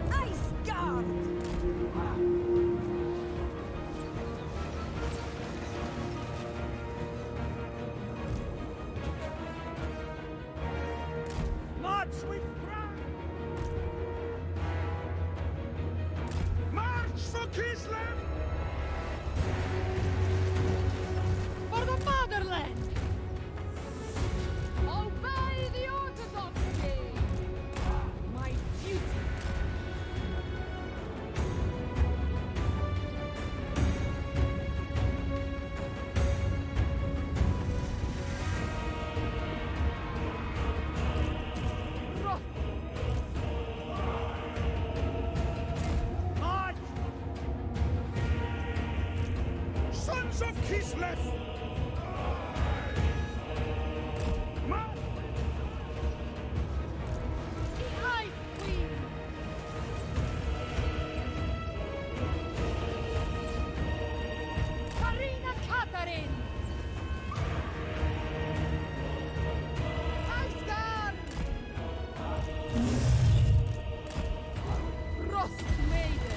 Ice Guard! March with pride! March for Kislev! For the motherland! Knights of Kislev! The Ice Queen! Karina Katarin! Iceguard! Frost Maiden!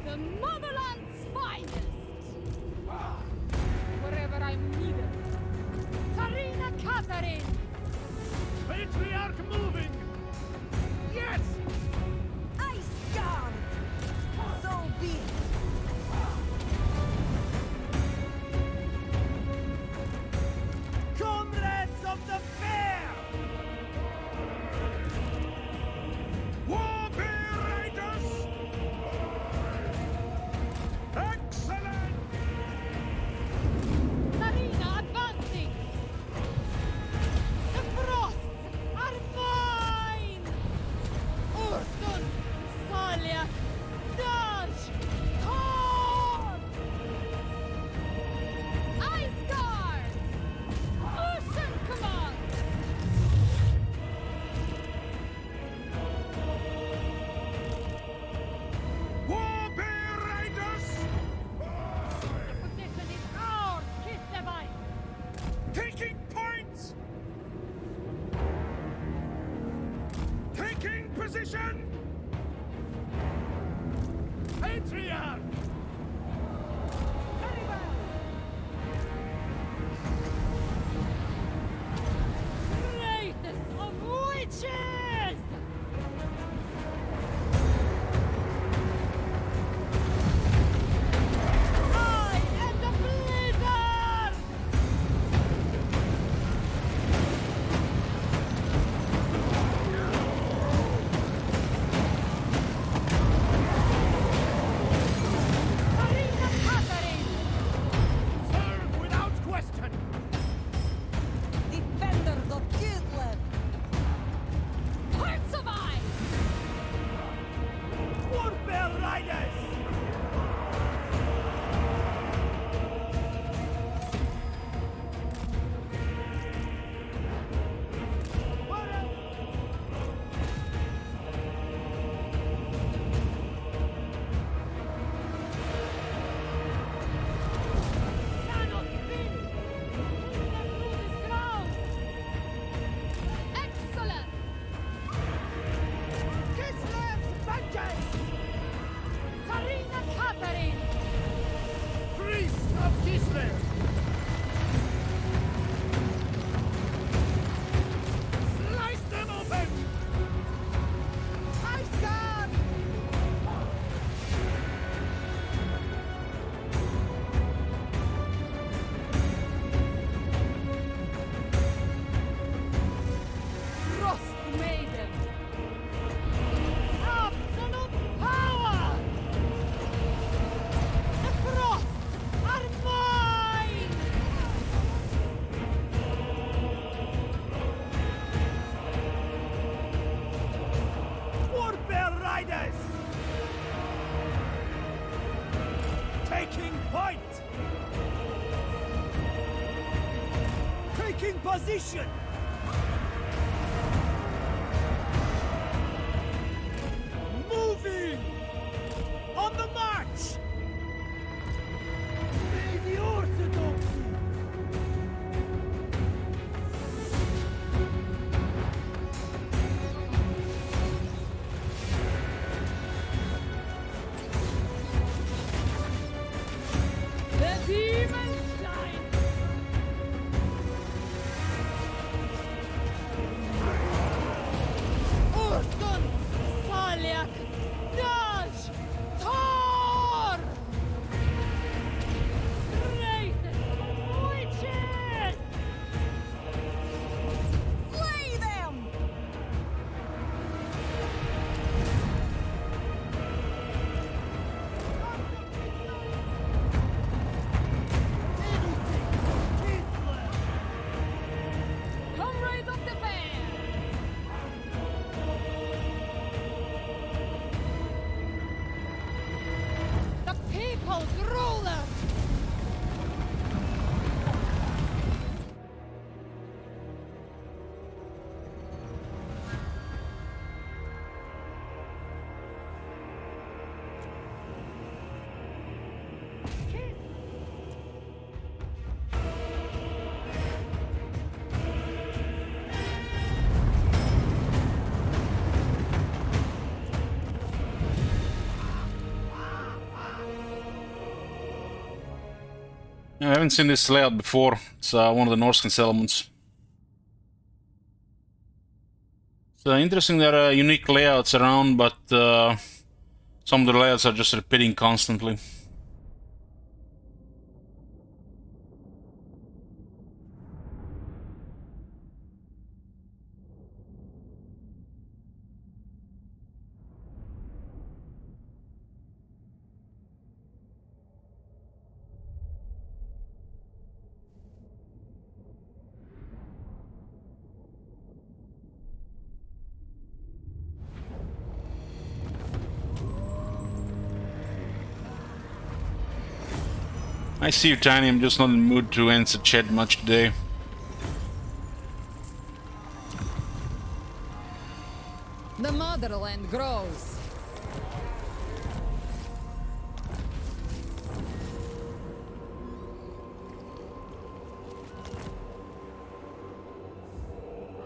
The motherland's finest! Wherever I'm needed. Sarina Katarin! Patriarch moving! Yes! Ice Guard! So be it. Comrades of the fair! Warbear Raiders! Excellent! Sarina advancing! The frosts are mine! Ursun, Salia, Dodge, Thor! Ice Guard! Ursun command! Warbear Raiders! The position is ours, Kislevite! Taking points! Taking position! Patriarch! Very well! Greatest of witches! I am the Blizzard! Marina Katarin! Serve without question! Defenders of Kislev! Hearts of Ice! Warbear Riders! Cannot be! Let through this ground! Excellent! Kislev's vengeance! Sarina Katarin! Priest of Kislev! Slice them open! Ice Guard! Frost Maiden! Absolute power! The frosts are mine! Warbear Riders! Taking point! Taking position! Moving! On the march! May the Orthodoxy! The demons shine! people's ruler! I haven't seen this layout before. It's one of the Norscan settlements. It's interesting, there are unique layouts around, but some of the layouts are just repeating constantly. I see you, Tiny. I'm just not in the mood to answer chat much today. The motherland grows.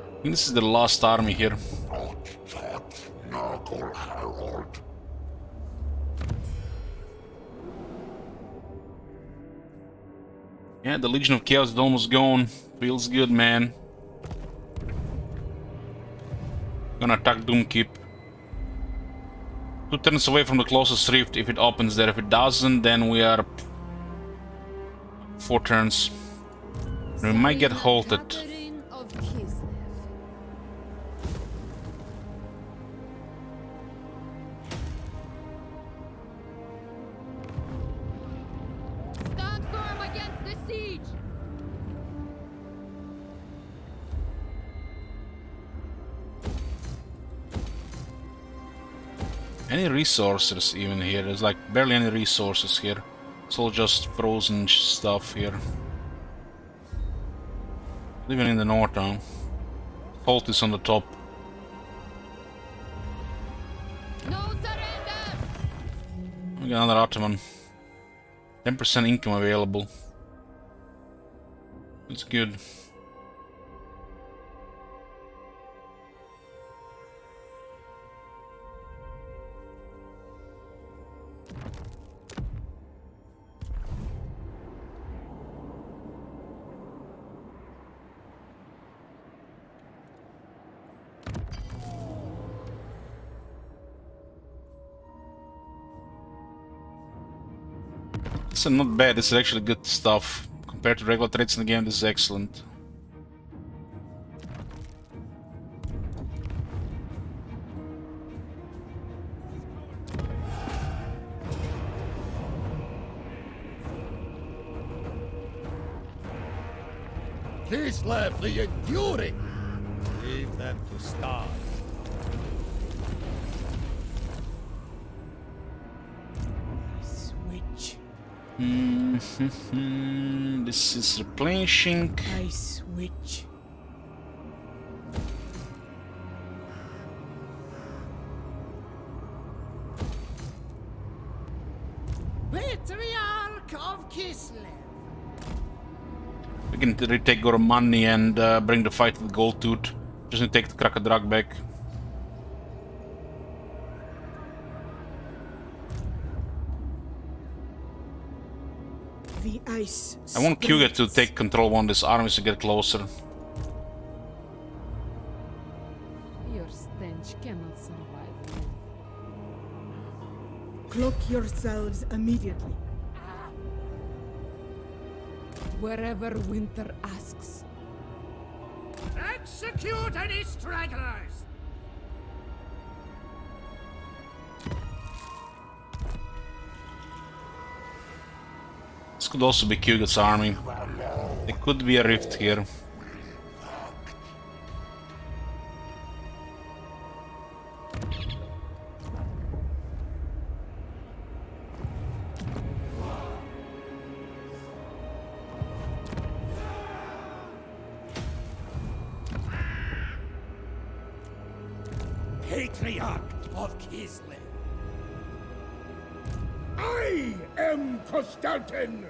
I think this is the last army here. Yeah, the Legion of Chaos is almost gone. Feels good, man. Gonna attack Doomkeep. 2 turns away from the closest rift if it opens there. If it doesn't, then we are 4 turns. We might get halted. Stand firm against the siege! Any resources even here? There's like barely any resources here. It's all just frozen stuff here. Even in the north now. Fault is on the top. No surrender! We got another Ottoman. 10% income available. That's good. This is not bad, this is actually good stuff. Compared to regular trades in the game, this is excellent. Kislev the Enduring! Leave them to starve. Switch. This is replenishing. I switch. Patriarch of Kislev. We can retake Goromani and bring the fight to the Gold Tooth. Just need to take the Krakadrag back. The ice. I want Kyuga to take control of one of these armies to get closer. Your stench cannot survive me. Cloak yourselves immediately. Wherever winter asks. Execute any stragglers! This could also be Kyuga's army. There could be a rift here. Patriarch of Kislev. I am Constantin!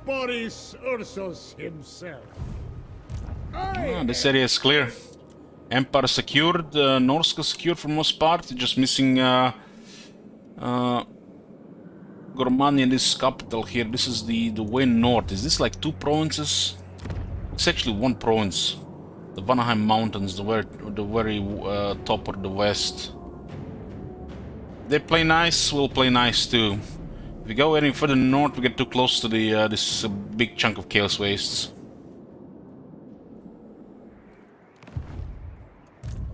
Boris Ursus himself. This area is clear. Empire secured, Norska secured for most part, just missing Gormani in this capital here. This is the way north. Is this like 2 provinces? It's actually 1 province. The Vanaheim Mountains, the very top of the west. They play nice, we'll play nice too. If we go any further north, we get too close to the this big chunk of Chaos Wastes.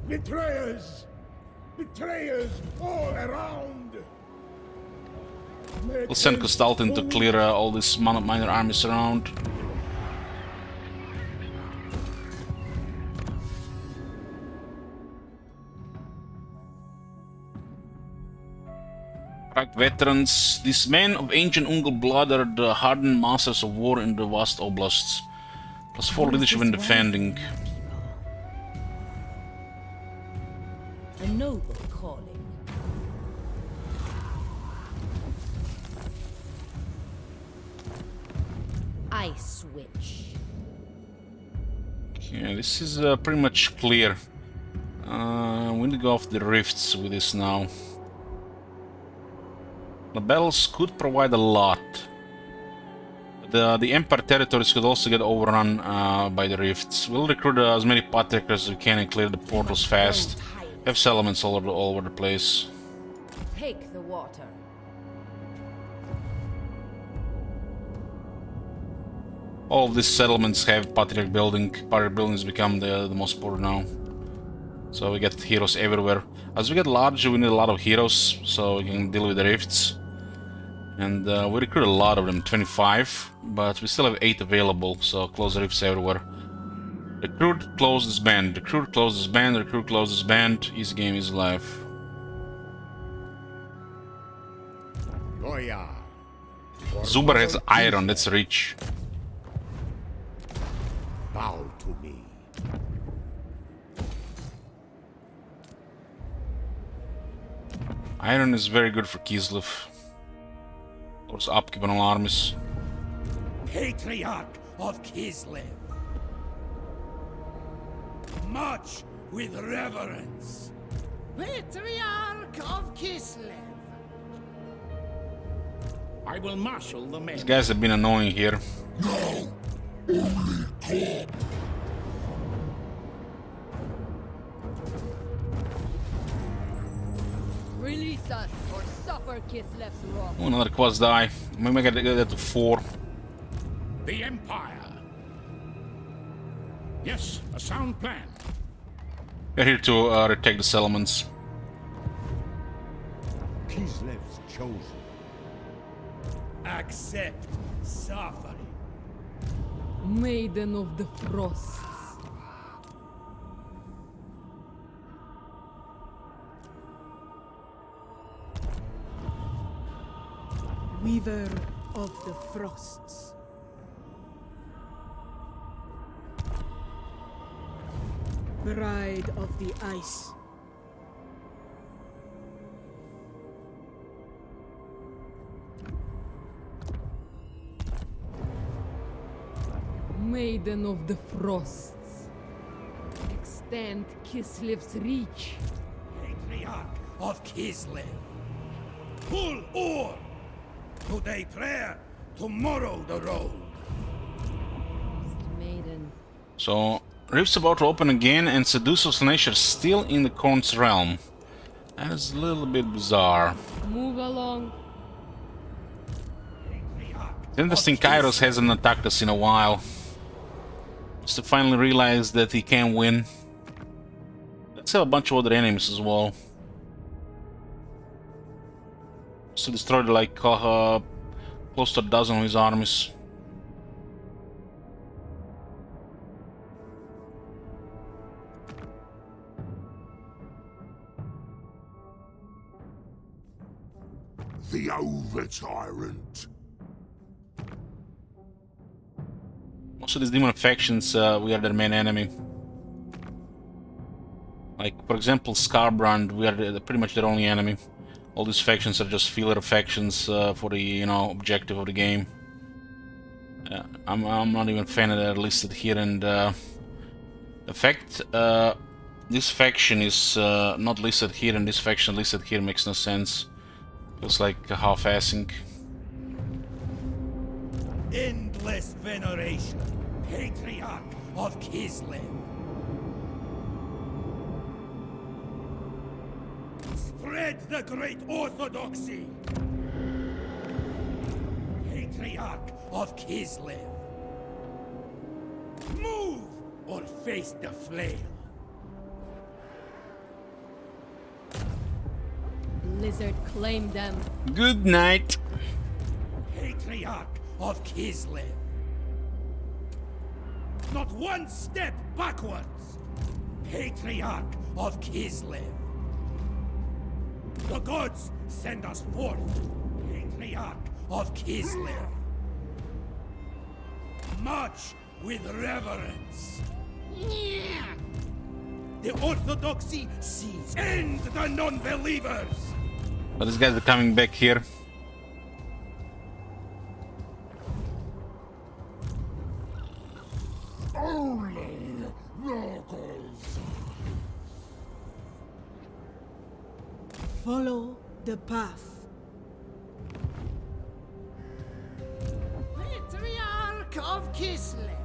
Betrayers! Betrayers all around! We'll send Kostaltin to clear all these minor armies around. Right, veterans. These men of ancient Ungol blood are the hardened masters of war in the vast oblasts. +4 leadership and defending. A noble calling. Ice Witch. Okay, this is pretty much clear. We need to go off the rifts with this now. The battles could provide a lot. The Empire territories could also get overrun by the rifts. We'll recruit as many patriarchs as we can and clear the portals fast. We have settlements all over the place. Take the water. All of these settlements have patriarch building. Patriarch buildings become the most important now. So we get heroes everywhere. As we get larger, we need a lot of heroes, so we can deal with the rifts. And we recruit a lot of them, 25, but we still have 8 available, so close the rifts everywhere. Recruit, close this band. Recruit, close this band. Recruit, close this band. Easy game, easy life. Goya. Zubar has iron, that's rich. Bow to me. Iron is very good for Kislev. Lords upkeep on all armies. Patriarch of Kislev. March with reverence. Patriarch of Kislev. I will marshal the men. These guys have been annoying here. No, only God. Release us or suffer Kislev's wrath. Oh, another quest die. Maybe I gotta get that to 4. The Empire. Yes, a sound plan. We're here to retake the settlements. Kislev's chosen. Accept suffering. Maiden of the Frosts. Weaver of the Frosts. Bride of the Ice. Maiden of the Frosts. Extend Kislev's reach. Patriarch of Kislev. Full ore. Today prayer, tomorrow the road. Maiden. So, Rift's about to open again, and Seducer's Nature still in the Khorne's realm. That is a little bit bizarre. Move along. It's interesting, Kairos hasn't attacked us in a while. Just to finally realize that he can win. Let's have a bunch of other enemies as well. So destroyed like close to a dozen of his armies. The Over-Tyrant. Most of these demon factions, we are their main enemy. Like, for example, Scarbrand, we are pretty much their only enemy. All these factions are just filler factions for the, you know, objective of the game. I'm not even a fan that they're listed here, and the fact this faction is not listed here and this faction listed here makes no sense. Feels like half-assing. Endless veneration, Patriarch of Kislev. Spread the great orthodoxy, Patriarch of Kislev. Move or face the flail. Blizzard claim them. Good night. Patriarch of Kislev. Not one step backwards, Patriarch of Kislev. The gods send us forth, Patriarch of Kislev. March with reverence. The orthodoxy sees. End the non-believers! But these guys are coming back here. Only locals. Follow the path. Patriarch of Kislev.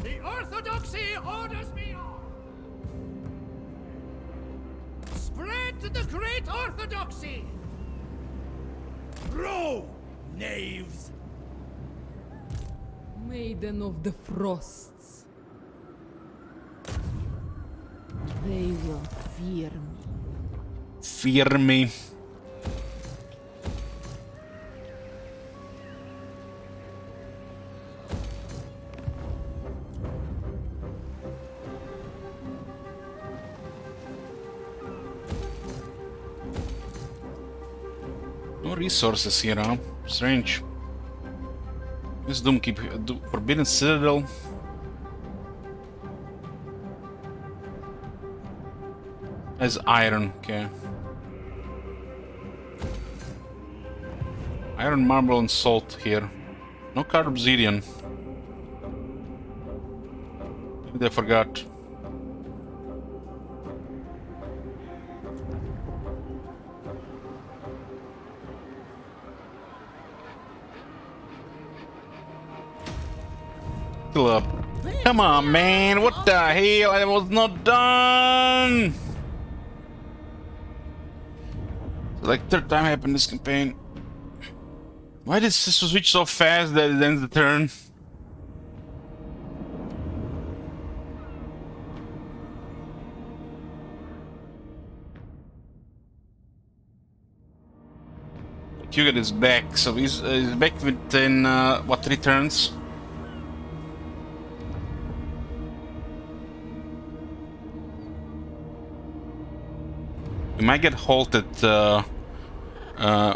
The Orthodoxy orders me on! Spread the great Orthodoxy! Row, knaves! Maiden of the Frosts. They will fear me. Fear me. No resources here, huh? Strange. This Doomkeep, Forbidden Citadel. As iron, okay. Iron, marble, and salt here. No card obsidian. Maybe I forgot. Still up. Come on, man. What the hell? I was not done. Like third time happened this campaign. Why did this switch so fast that it ends the turn? Hugo is back, so he's back within what, 3 turns? We might get halted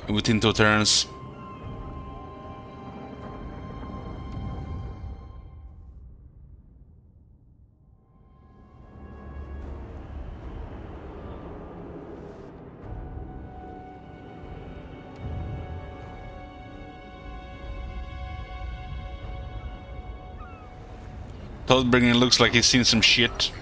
within 2 turns. Toadbringer looks like he's seen some shit.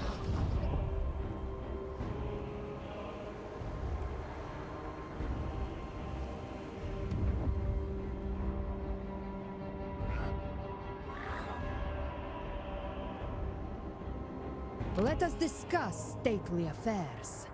Let us discuss stately affairs.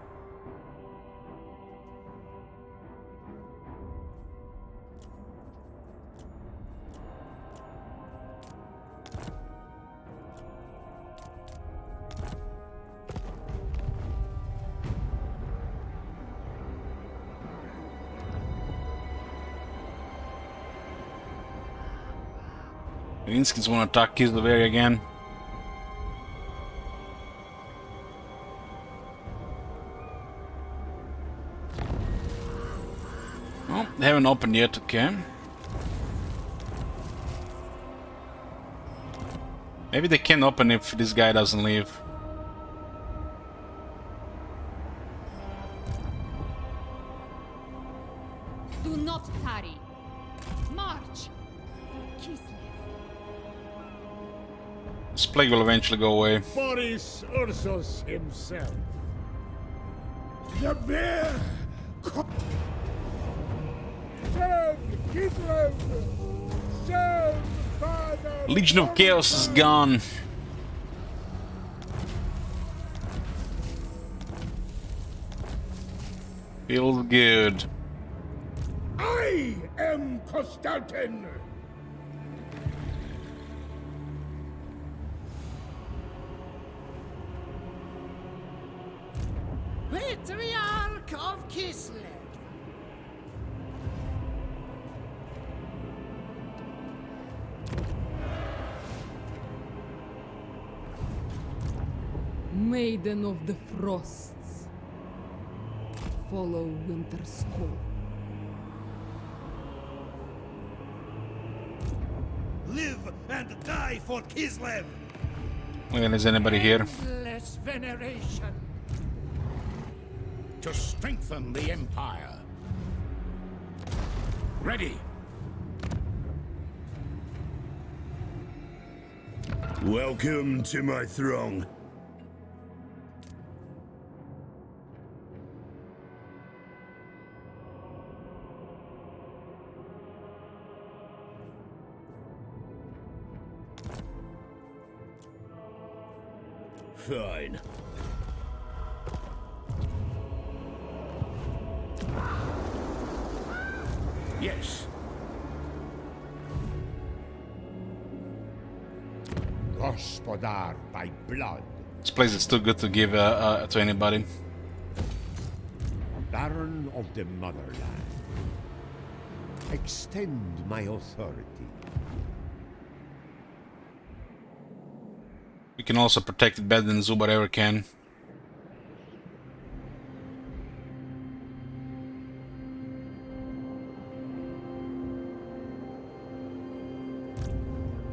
Inskins want to attack Kislev again. Oh, they haven't opened yet, okay. Maybe they can open if this guy doesn't leave. Do not tarry. March. For Kislev. This plague will eventually go away. Boris Ursus himself. The bear! Serve Kislev! Serve Father! Legion of Chaos is gone. Feels good. I am Constantin! Patriarch of Kislev. Maiden of the Frosts. Follow Winter's call. Live and die for Kislev! Well, is anybody here? Endless veneration. To strengthen the Empire. Ready! Welcome to my throng. Fine. Yes. Gospodar by blood. This place is too good to give to anybody. Baron of the Motherland. Extend my authority. We can also protect it better than Zubar ever can.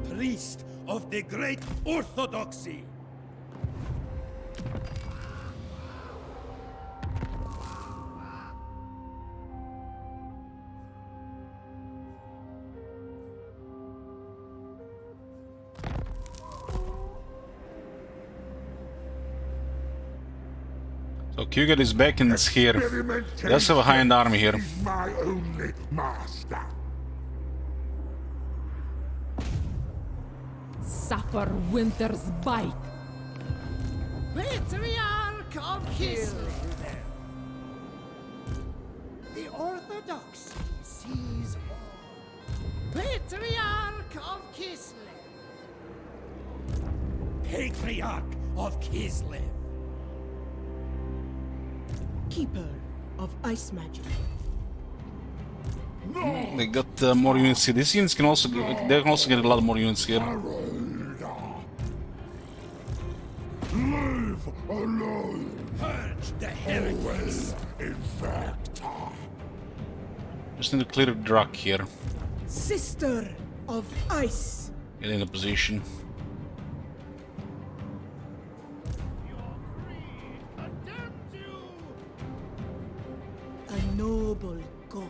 Priest of the great Orthodoxy. So Kugat is back and is here. Let's have a high-end army here. My only master. Suffer Winter's bite. Patriarch of Kislev. The Orthodoxy sees all. Patriarch of Kislev. Patriarch of Kislev. Keeper of Ice Magic. They got more units here. These units can also they can also get a lot more units here. Live alone. Purge the heretics. In fact. Just need to clear Drak here. Sister of Ice. Get in a position. A noble calling.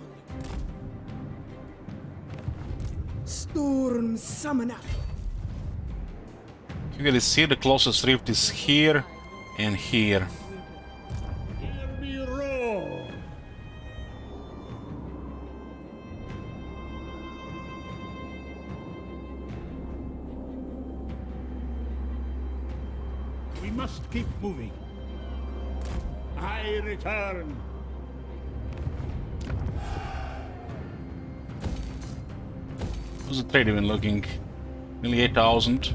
Storm Summoner. Kugat is here. The closest rift is here and here. Hear me roar. We must keep moving. I return. How's the trade even looking? Nearly 8,000.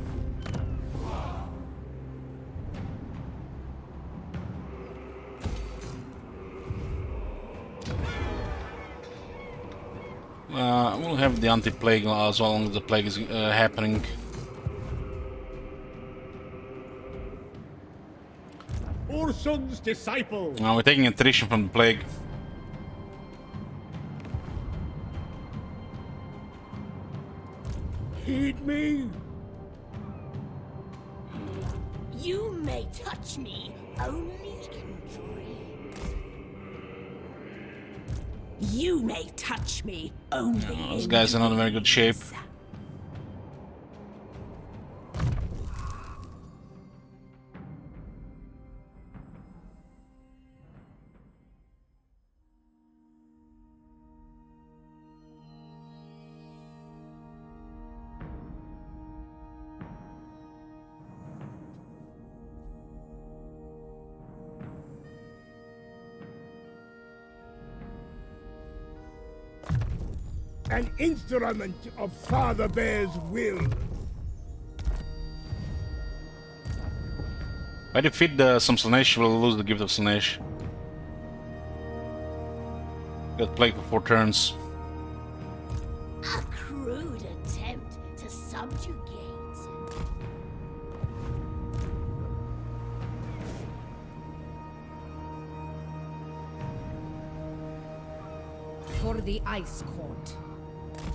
We'll have the anti-plague as long as the plague is happening. Ursun's disciple. We're taking attrition from the plague. Heed me. You may touch me only in dreams. You may touch me only in Those guys are not in very good shape. An instrument of Father Bear's will. If I defeat some Slanesh, we'll lose the Gift of Slanesh. Got plagued for 4 turns. A crude attempt to subjugate. For the Ice Court.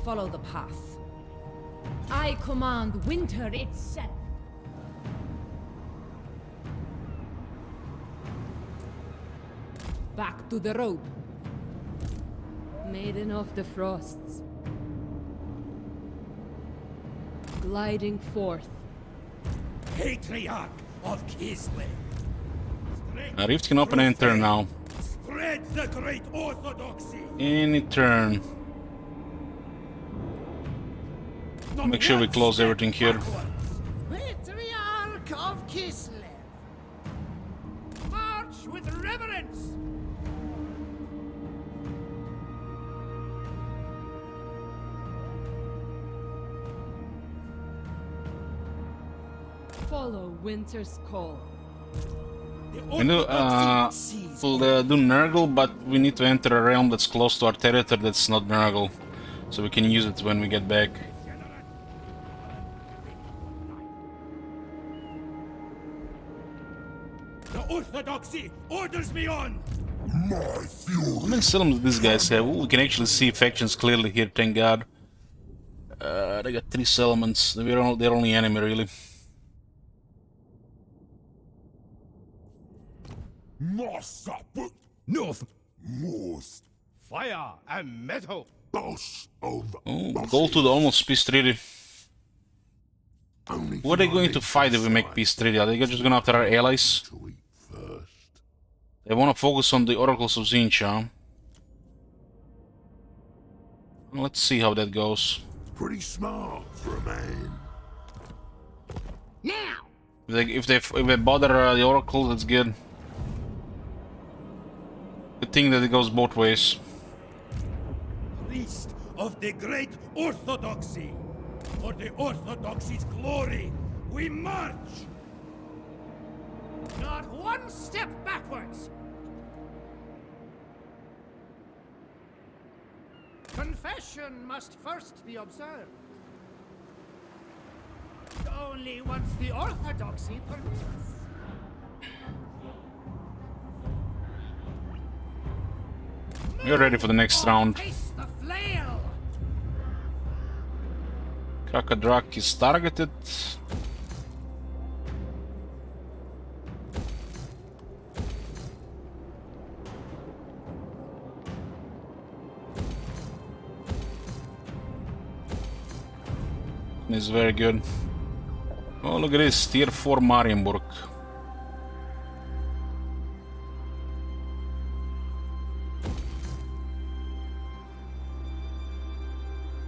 Follow the path. I command winter itself. Back to the road. Maiden of the Frosts. Gliding forth. Patriarch of Kislev. Rift can open any turn now. Spread the great orthodoxy. Any turn. Make sure we close everything here. Patriarch of Kislev. March with reverence. Follow Winter's call. We do, we'll do Nurgle, but we need to enter a realm that's close to our territory that's not Nurgle. So we can use it when we get back. The orthodoxy orders me on. How many settlements these guys have? Ooh, we can actually see factions clearly here, thank God. They got 3 settlements. They're only enemy, really. North. Most. Fire and metal. Boss of Go to the almost peace treaty. Who are they going to fight if we make peace treaty? Are they just going after our allies? They want to focus on the oracles of Tzeentch, huh? Let's see how that goes. Pretty smart for a man. Now. If they bother the oracles, that's good. Good thing that it goes both ways. Priest of the great orthodoxy. For the orthodoxy's glory, we march! Not one step backwards. Confession must first be observed. Only once the orthodoxy permits. We're ready for the next round. Face the flail. Krakadrak is targeted. Is very good. Oh, look at this, tier 4 Marienburg.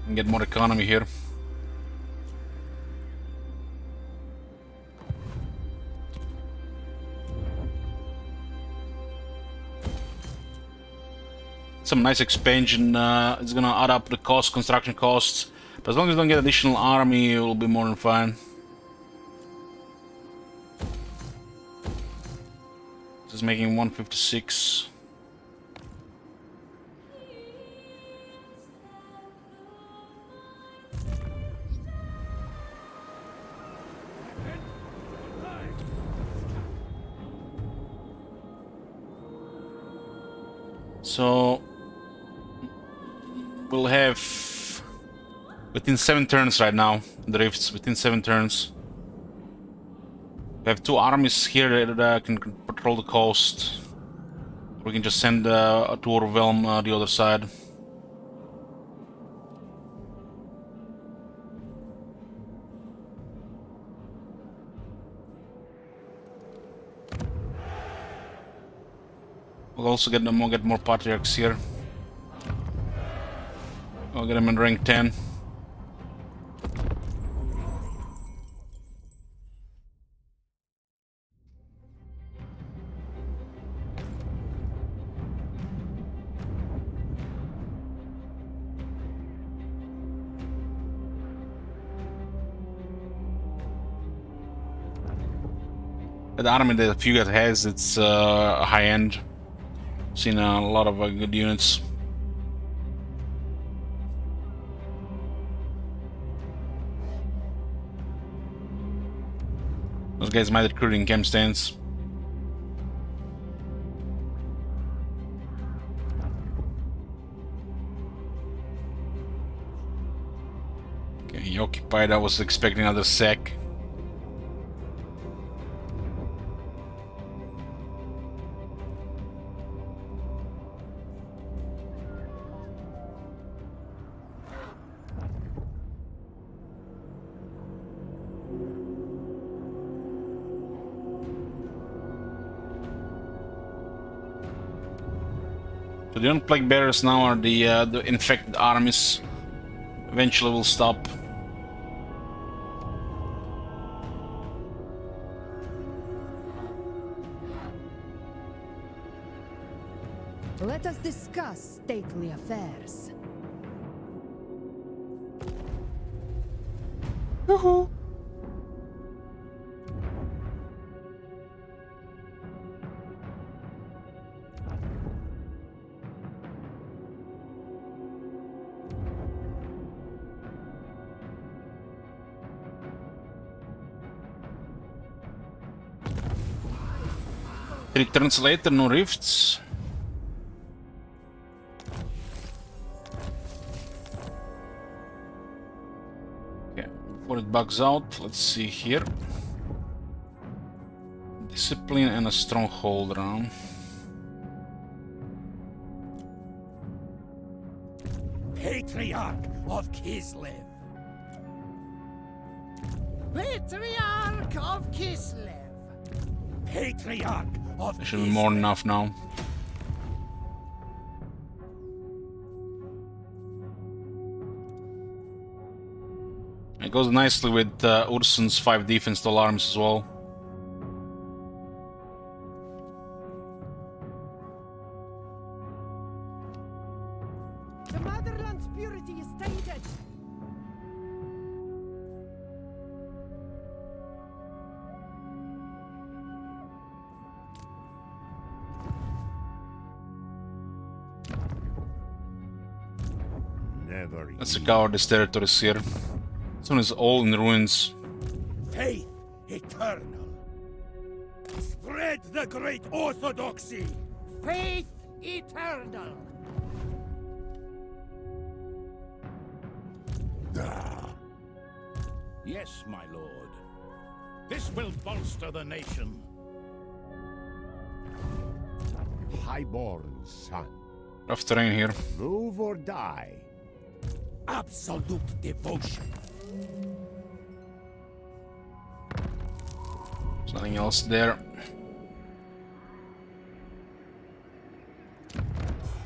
And get more economy here. Some nice expansion. It's gonna add up the cost, construction costs. But as long as we don't get additional army, it will be more than fine. This is making 156. So we'll have within 7 turns right now, the rifts within 7 turns. We have 2 armies here that can patrol the coast. We can just send to overwhelm the other side. We'll also get more patriarchs here. I'll get them in rank 10. The army that Fugate has, it's high end. Seen a lot of good units. Those guys might recruit in camp stands. Okay, occupied. I was expecting another sack. So the unplagued bearers now are the infected armies. Eventually will stop. Let us discuss stately affairs. Three turns later, no rifts. Okay, before it bugs out, let's see here. Discipline and a stronghold around. Patriarch of Kislev. Patriarch of Kislev. Patriarch of There should be more than enough now. It goes nicely with Ursun's 5 defense alarms as well. The motherland's purity is tainted. Never. Let's recover these territories here. This one is all in ruins. Faith eternal. Spread the great orthodoxy. Faith eternal. Yes, my lord. This will bolster the nation. Highborn son. Rough terrain here. Move or die. Absolute devotion. There's nothing else there.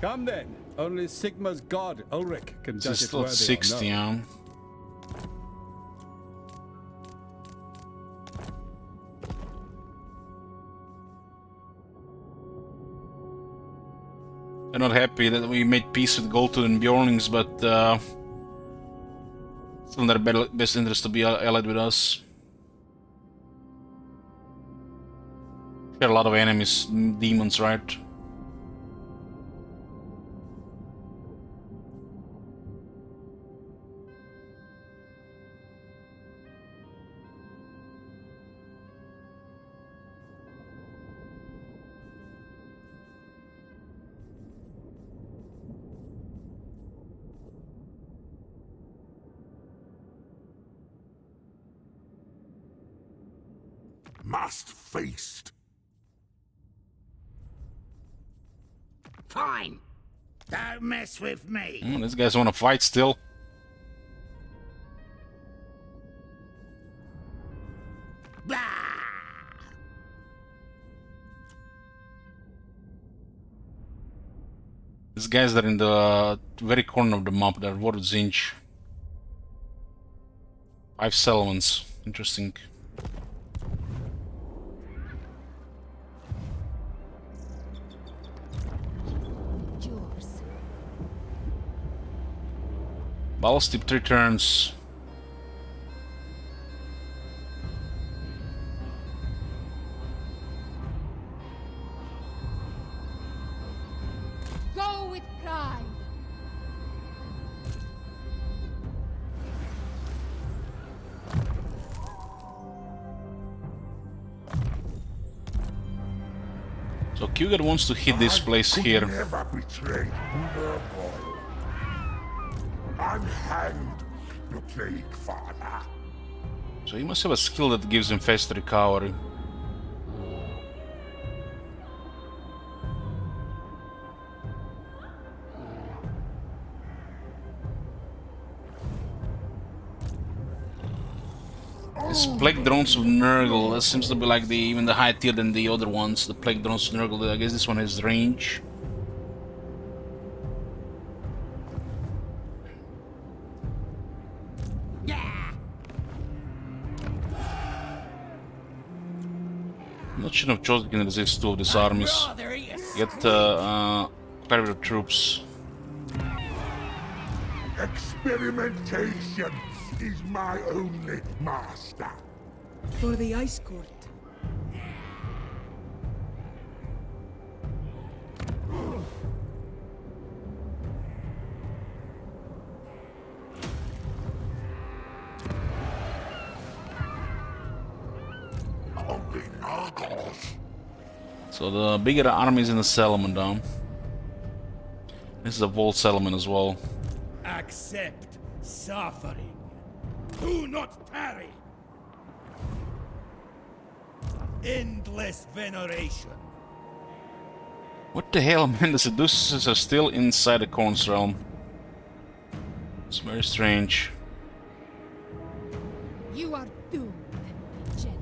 Come then. Only Sigma's god, Ulrich, can This judge is it still at worthy 60, or no. yeah. They're not happy that we made peace with Goltun and Bjornings, but still in their best interest to be allied with us. Got a lot of enemies, demons, right? must feast. Fine. Don't mess with me. These guys want to fight still. These guys are in the very corner of the map. They're World Zinch. 5 settlements. Interesting. Yours. Ballistic 3 turns. Go with pride. So Kugat wants to hit this place here. Never betray Nurgle. Unhand the Plague Father. So he must have a skill that gives him fast recovery. This Plague Drones of Nurgle, that seems to be like even the higher tier than the other ones. The Plague Drones of Nurgle, I guess this one has range. I'm not sure if Chosen can resist 2 of these armies. Get quite a bit of troops. Experimentation is my only master. For the Ice Court. So the bigger armies in the settlement down. This is a Vault settlement as well. Accept suffering. Do not tarry. Endless veneration. What the hell, man? The Seducers are still inside the Khorne's realm. It's very strange. You are doomed, degenerate.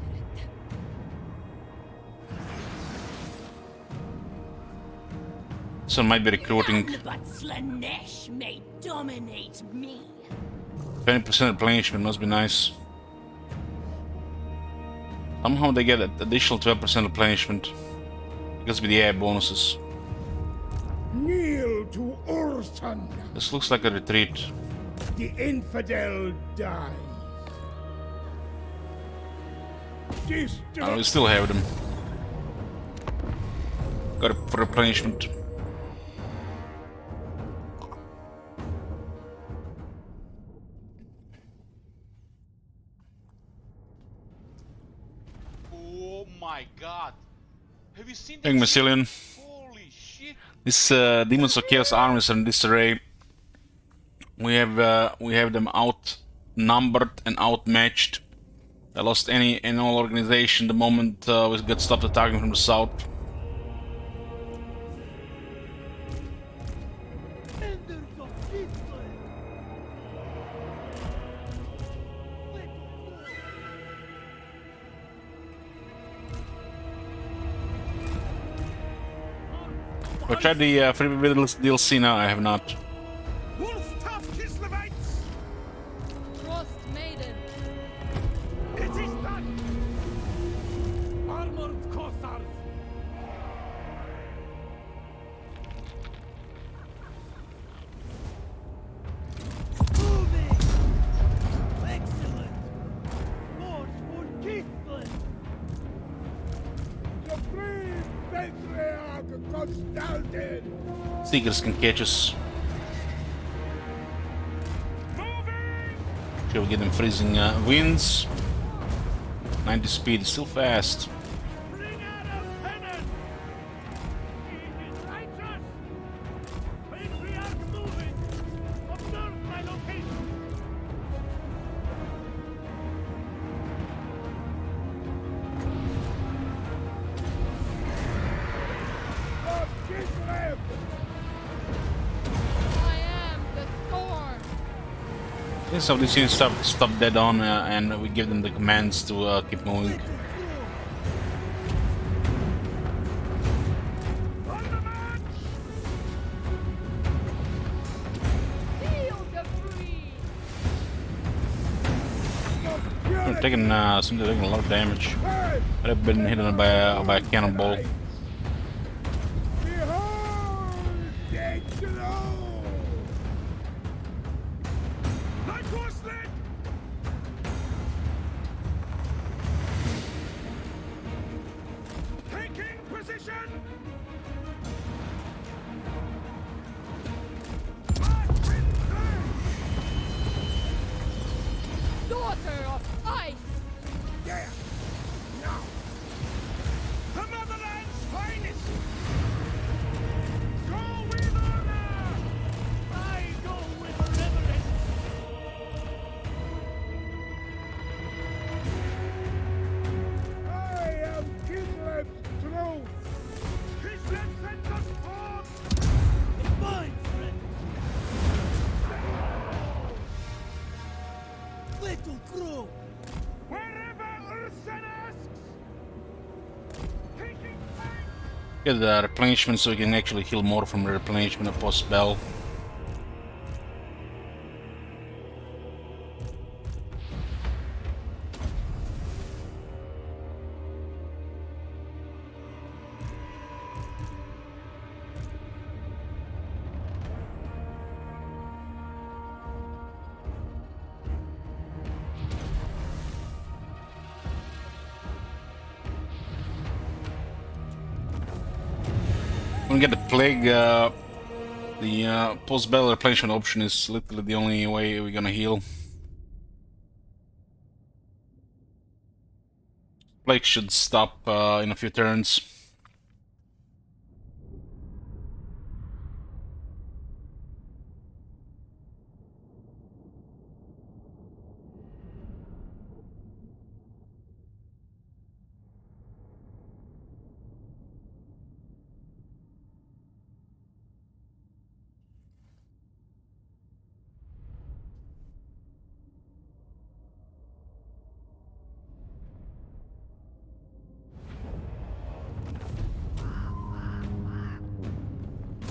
Someone might be recruiting. None but Slanesh may dominate me. 20% replenishment must be nice. Somehow they get an additional 12% replenishment. Because with the air bonuses. Kneel to Ursun. This looks like a retreat. The infidel dies. Oh, we still have them. Got it for replenishment. Oh my god. Have you seen Thank that shit? Massilian. Holy shit. These Demons of Chaos armies are in disarray. We have them outnumbered and outmatched. I lost any and all organization the moment we got stopped attacking from the south. I tried the free DLC now, I have not. Wolf-tough Kislevites! Frost Maiden. It is done! Armored Kossars! Moving! Excellent! March for Kislev! Supreme Patriarch Constantine! Seekers can catch us. Sure, we get them freezing winds. 90 speed is still fast. Bring out a pennant! It is righteous! Patriarch moving! Observe my location! Yeah, so these units stop dead on, and we give them the commands to keep moving. They're taking seem to be taking a lot of damage. They've been hit by a cannonball. Daughter of ice! Yeah! Now! The motherland's finest! Go with honor! I go with reverence! I am Kinlan's throne! Kislev sends us forth! Fine, friend! Little crow! Wherever Ursen asks! Taking time! Get the replenishment so we can actually heal more from the replenishment of post-spell. When we get the plague, the post-battle replenishment option is literally the only way we're gonna heal. Plague should stop in a few turns.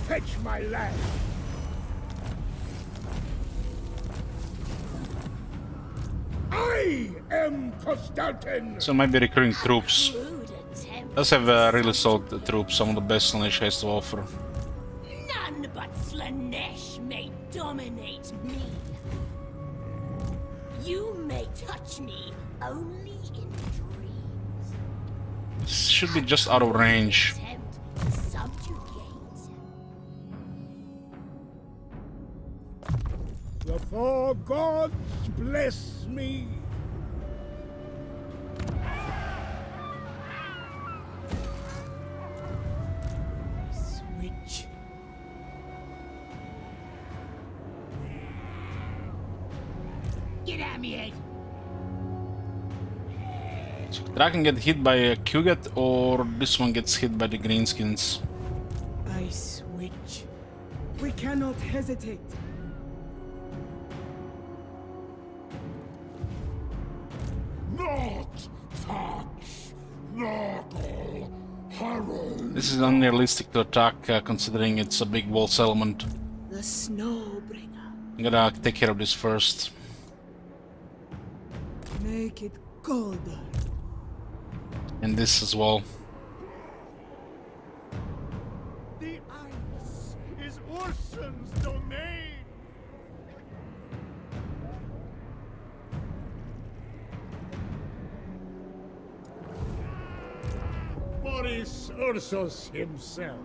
Fetch my lad! I am Constantin! So might be recruiting troops. Does have really solid troops, some of the best Slaanesh has to offer. None but Slaanesh may dominate me. You may touch me only in dreams. This should be just out of range. The four gods bless me. Switch. Get at me, Ed. So Draken get hit by a Kugat, or this one gets hit by the Greenskins. I switch. We cannot hesitate. Not touch! Not all! Horror! This is unrealistic to attack, considering it's a big wall settlement. The Snowbringer. I'm gonna take care of this first. Make it colder. And this as well. The ice is Ursen's domain! Boris Ursus himself.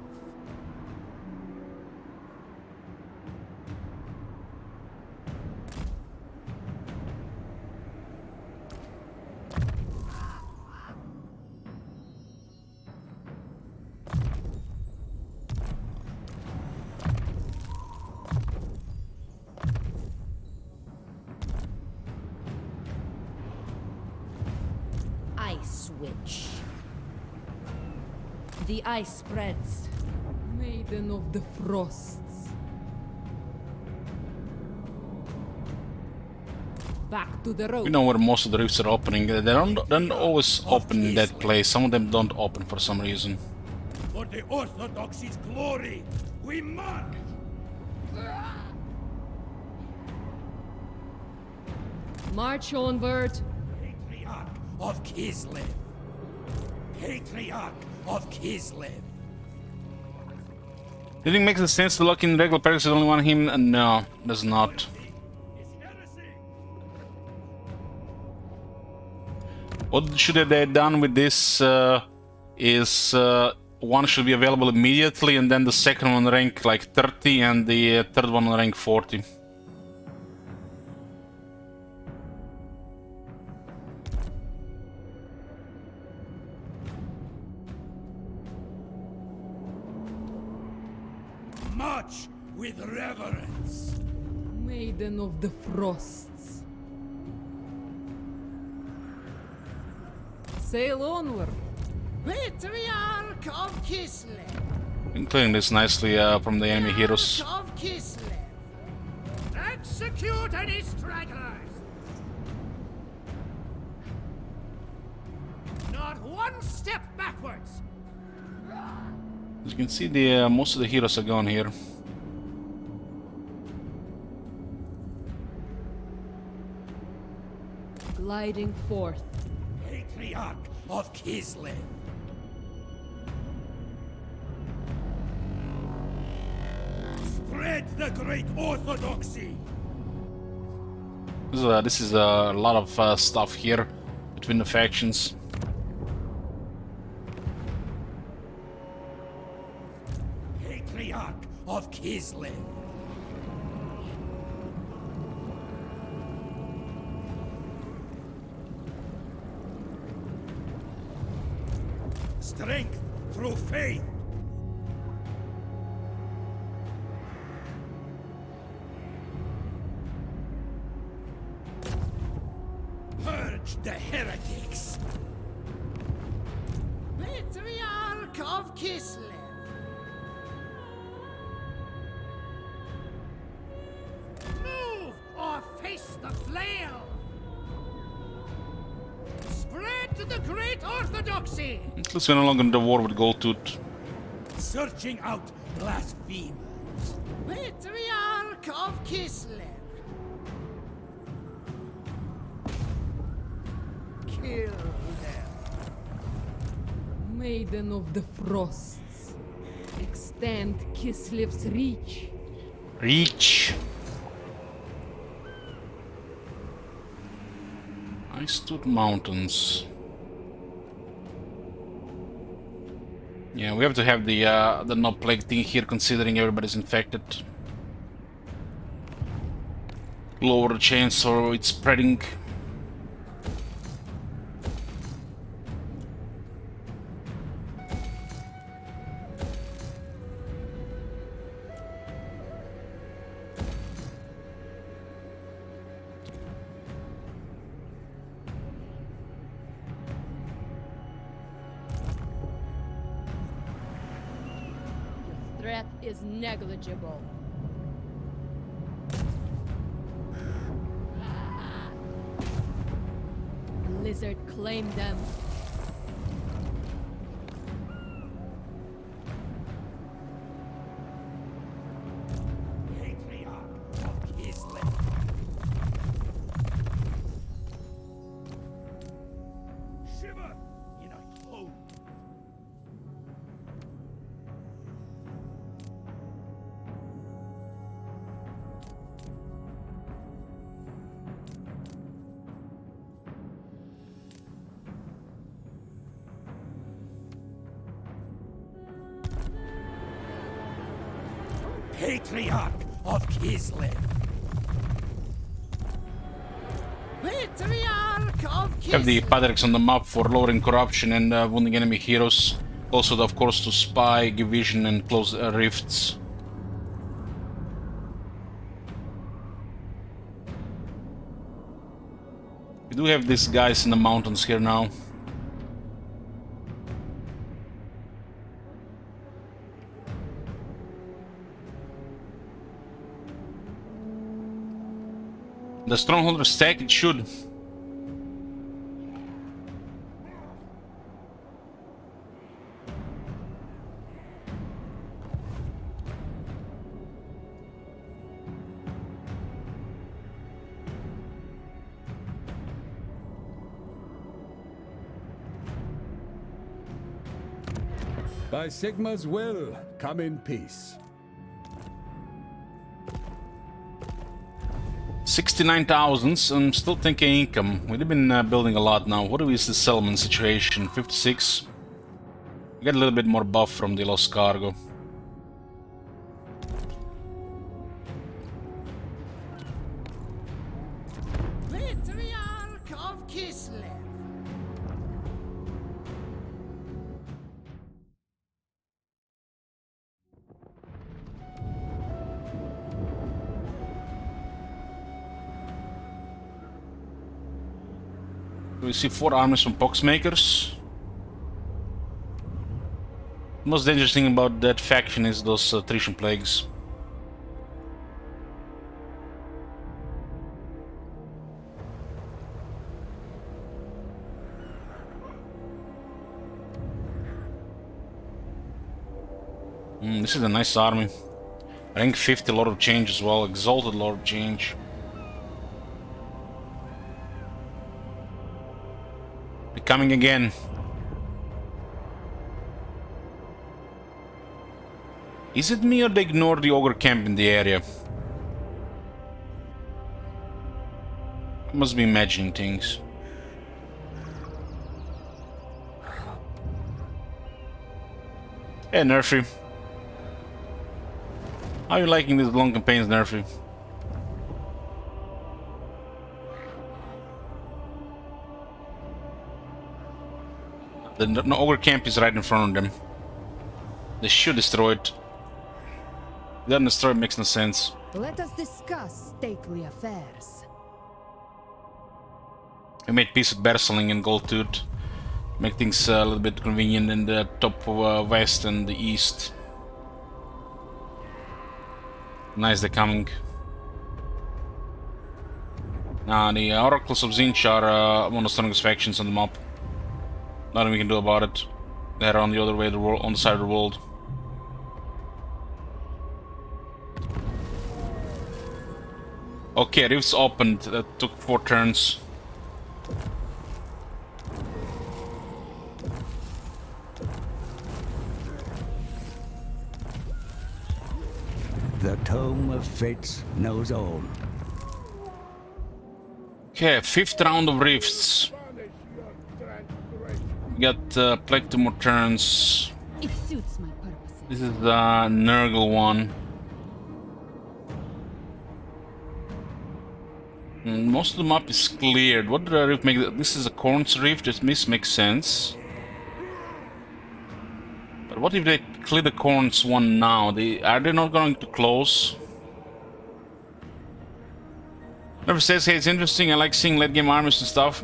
I switch. The ice spreads. Maiden of the Frosts. Back to the road. We know where most of the rifts are opening. They don't always open in that place. Some of them don't open for some reason. For the Orthodoxy's glory, we march! March onward. Patriarch of Kislev. Patriarch of Kislev. Did it make sense to lock in regular players with only one him? No, does not. What should they have done with this is one should be available immediately, and then the second one rank like 30 and the third one rank 40. March with reverence. Maiden of the Frosts. Sail onward. Patriarch of Kislev. Including this nicely from the enemy heroes. Of Kislev. Execute any stragglers. Not one step backwards. As you can see, the most of the heroes are gone here. Gliding forth. Patriarch of Kislev. Spread the great orthodoxy. This is a lot of stuff here between the factions. Patriarch of Kislev. Strength through faith. Purge the heretics. Patriarch of Kislev. Move or face the flail. Spread the great orthodoxy. At least we're no longer in the war with Goldtooth. Searching out blasphemers. Patriarch of Kislev. Kill them. Maiden of the Frosts. Extend Kislev's reach. Reach. Icetooth Mountains. Yeah, we have to have the no plague thing here, considering everybody's infected. Lower the chance so it's spreading. Threat is negligible. Blizzard claim them. Patriarch of Kislev. Shiver in a cloak. Patriarch of Kislev. Patriarch of Kislev. Have the patriarchs on the map for lowering corruption and wounding enemy heroes. Also, of course, to spy, give vision, and close rifts. We do have these guys in the mountains here now. The stronghold is stacked, it should. By Sigma's will, come in peace. 69,000. I'm still thinking income. We've been building a lot now. What is the settlement situation? 56. We get a little bit more buff from the Lost Cargo. Patriarch of Kislev. We see 4 armies from Poxmakers. The most dangerous thing about that faction is those attrition plagues. This is a nice army. Rank 50, Lord of Change as well. Exalted Lord of Change. They're coming again. Is it me or they ignore the ogre camp in the area? I must be imagining things. Hey, Nerfy. How are you liking these long campaigns, Nerfy? The ogre camp is right in front of them. They should destroy it. If they don't destroy it, makes no sense. Let us discuss stately affairs. We made peace with Berseling and Goldtooth. Make things a little bit convenient in the top west and the east. Nice, they're coming. Now the Oracles of Zinch are one of the strongest factions on the map. Nothing we can do about it. They're on the other way of the world, on the side of the world. Okay, rifts opened. That took 4 turns. The Tome of Fates knows all. Okay, 5th round of rifts. We got plenty more turns. It suits my purposes. This is the Nurgle one. Most of the map is cleared. What did the rift make? This is a Corn's rift. This makes sense. But what if they clear the Corn's one now? Are they not going to close? Never says, hey, it's interesting. I like seeing late game armies and stuff.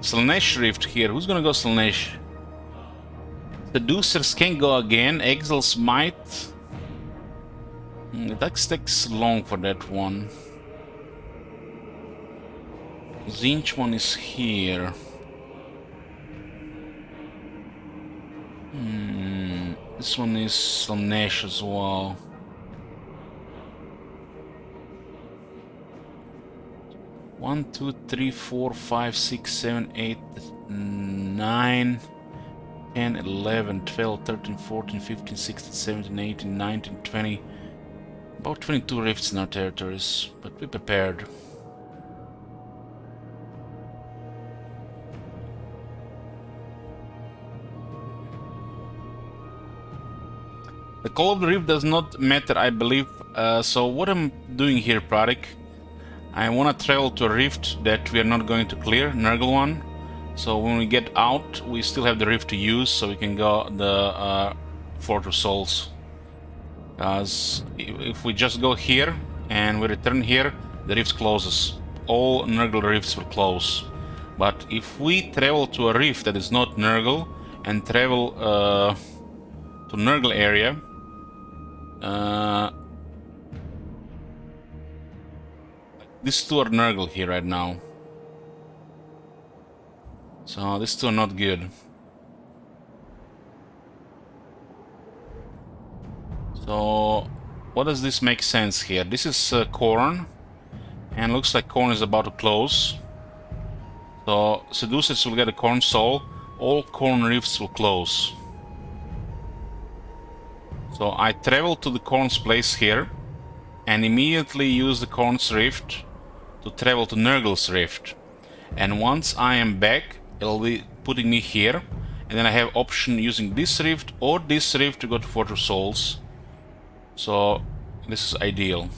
Slaanesh rift here. Who's gonna go Slaanesh? Seducers can go again. Exiles might. That takes long for that one. Zinch one is here. This one is Slaanesh as well. One, 2, 3, 4, 5, 6, 7, 8, 9, 10, 11, 12, 13, 14, 15, 16, 17, 18, 19, 20. About 22 rifts in our territories, but be prepared. The call of the rift does not matter, I believe. So what I'm doing here, Pradik, I want to travel to a rift that we are not going to clear, Nurgle one. So when we get out, we still have the rift to use, so we can go the Fort of Souls. Because if we just go here and we return here, the rift closes. All Nurgle rifts will close. But if we travel to a rift that is not Nurgle and travel to Nurgle area, these two are Nurgle here right now. So these two are not good. So what does this make sense here? This is Khorne, and looks like Khorne is about to close. So Seducers will get a Khorne soul. All Khorne rifts will close. So I travel to the Khorne's place here and immediately use the Khorne's rift to travel to Nurgle's rift. And once I am back, it'll be putting me here, and then I have option using this rift or this rift to go to Fortress Souls. So this is ideal.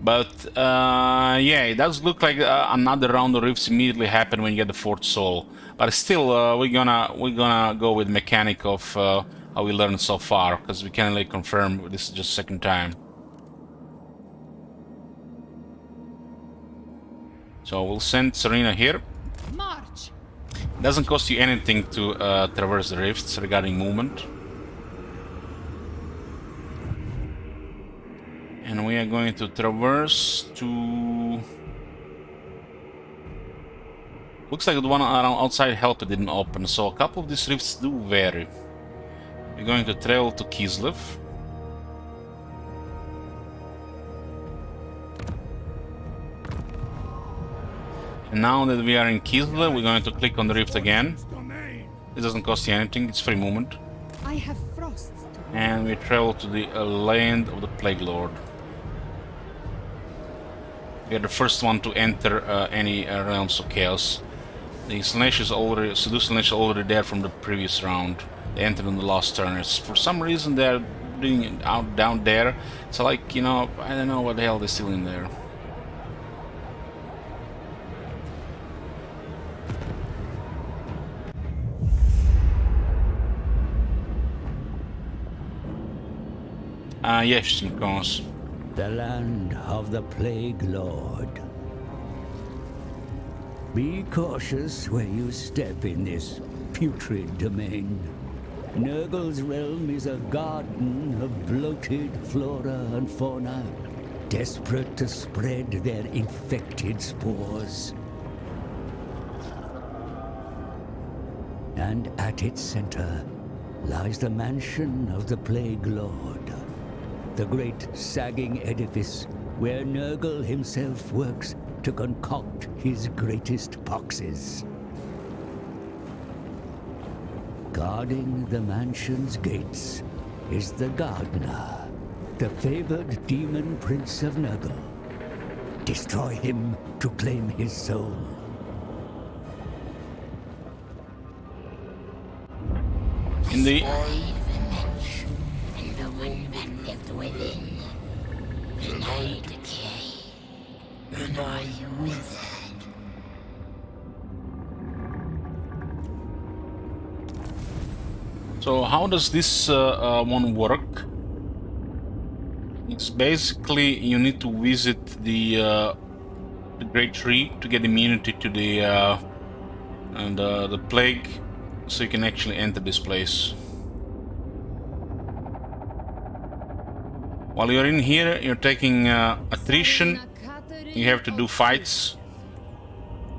But yeah, it does look like another round of rifts immediately happen when you get the fourth soul. But still, we're gonna go with mechanic of how we learned so far, because we can't really confirm this is just second time. So we'll send Serena here. March. It doesn't cost you anything to traverse the rifts regarding movement. And we are going to traverse to... Looks like the one around outside Helper didn't open, so a couple of these rifts do vary. We're going to travel to Kislev. And now that we are in Kislev, we're going to click on the rift again. It doesn't cost you anything, it's free movement. I have frosts. And we travel to the land of the Plague Lord. We are the first one to enter any realms of chaos. The Slaanesh is already, Seduce Slaanesh is already there from the previous round. They entered on the last turn. It's, for some reason they're doing it out down there. It's like, you know, I don't know what the hell they're still in there. Yes, Smikos. The land of the Plague Lord. Be cautious where you step in this putrid domain. Nurgle's realm is a garden of bloated flora and fauna, desperate to spread their infected spores. And at its center lies the mansion of the Plague Lord. The great sagging edifice where Nurgle himself works to concoct his greatest poxes. Guarding the mansion's gates is the Gardener, the favored demon prince of Nurgle. Destroy him to claim his soul. In the within. When I decay, when I withered. So how does this one work? It's basically you need to visit the Great Tree to get immunity to the plague, so you can actually enter this place. While you're in here, you're taking attrition, you have to do fights,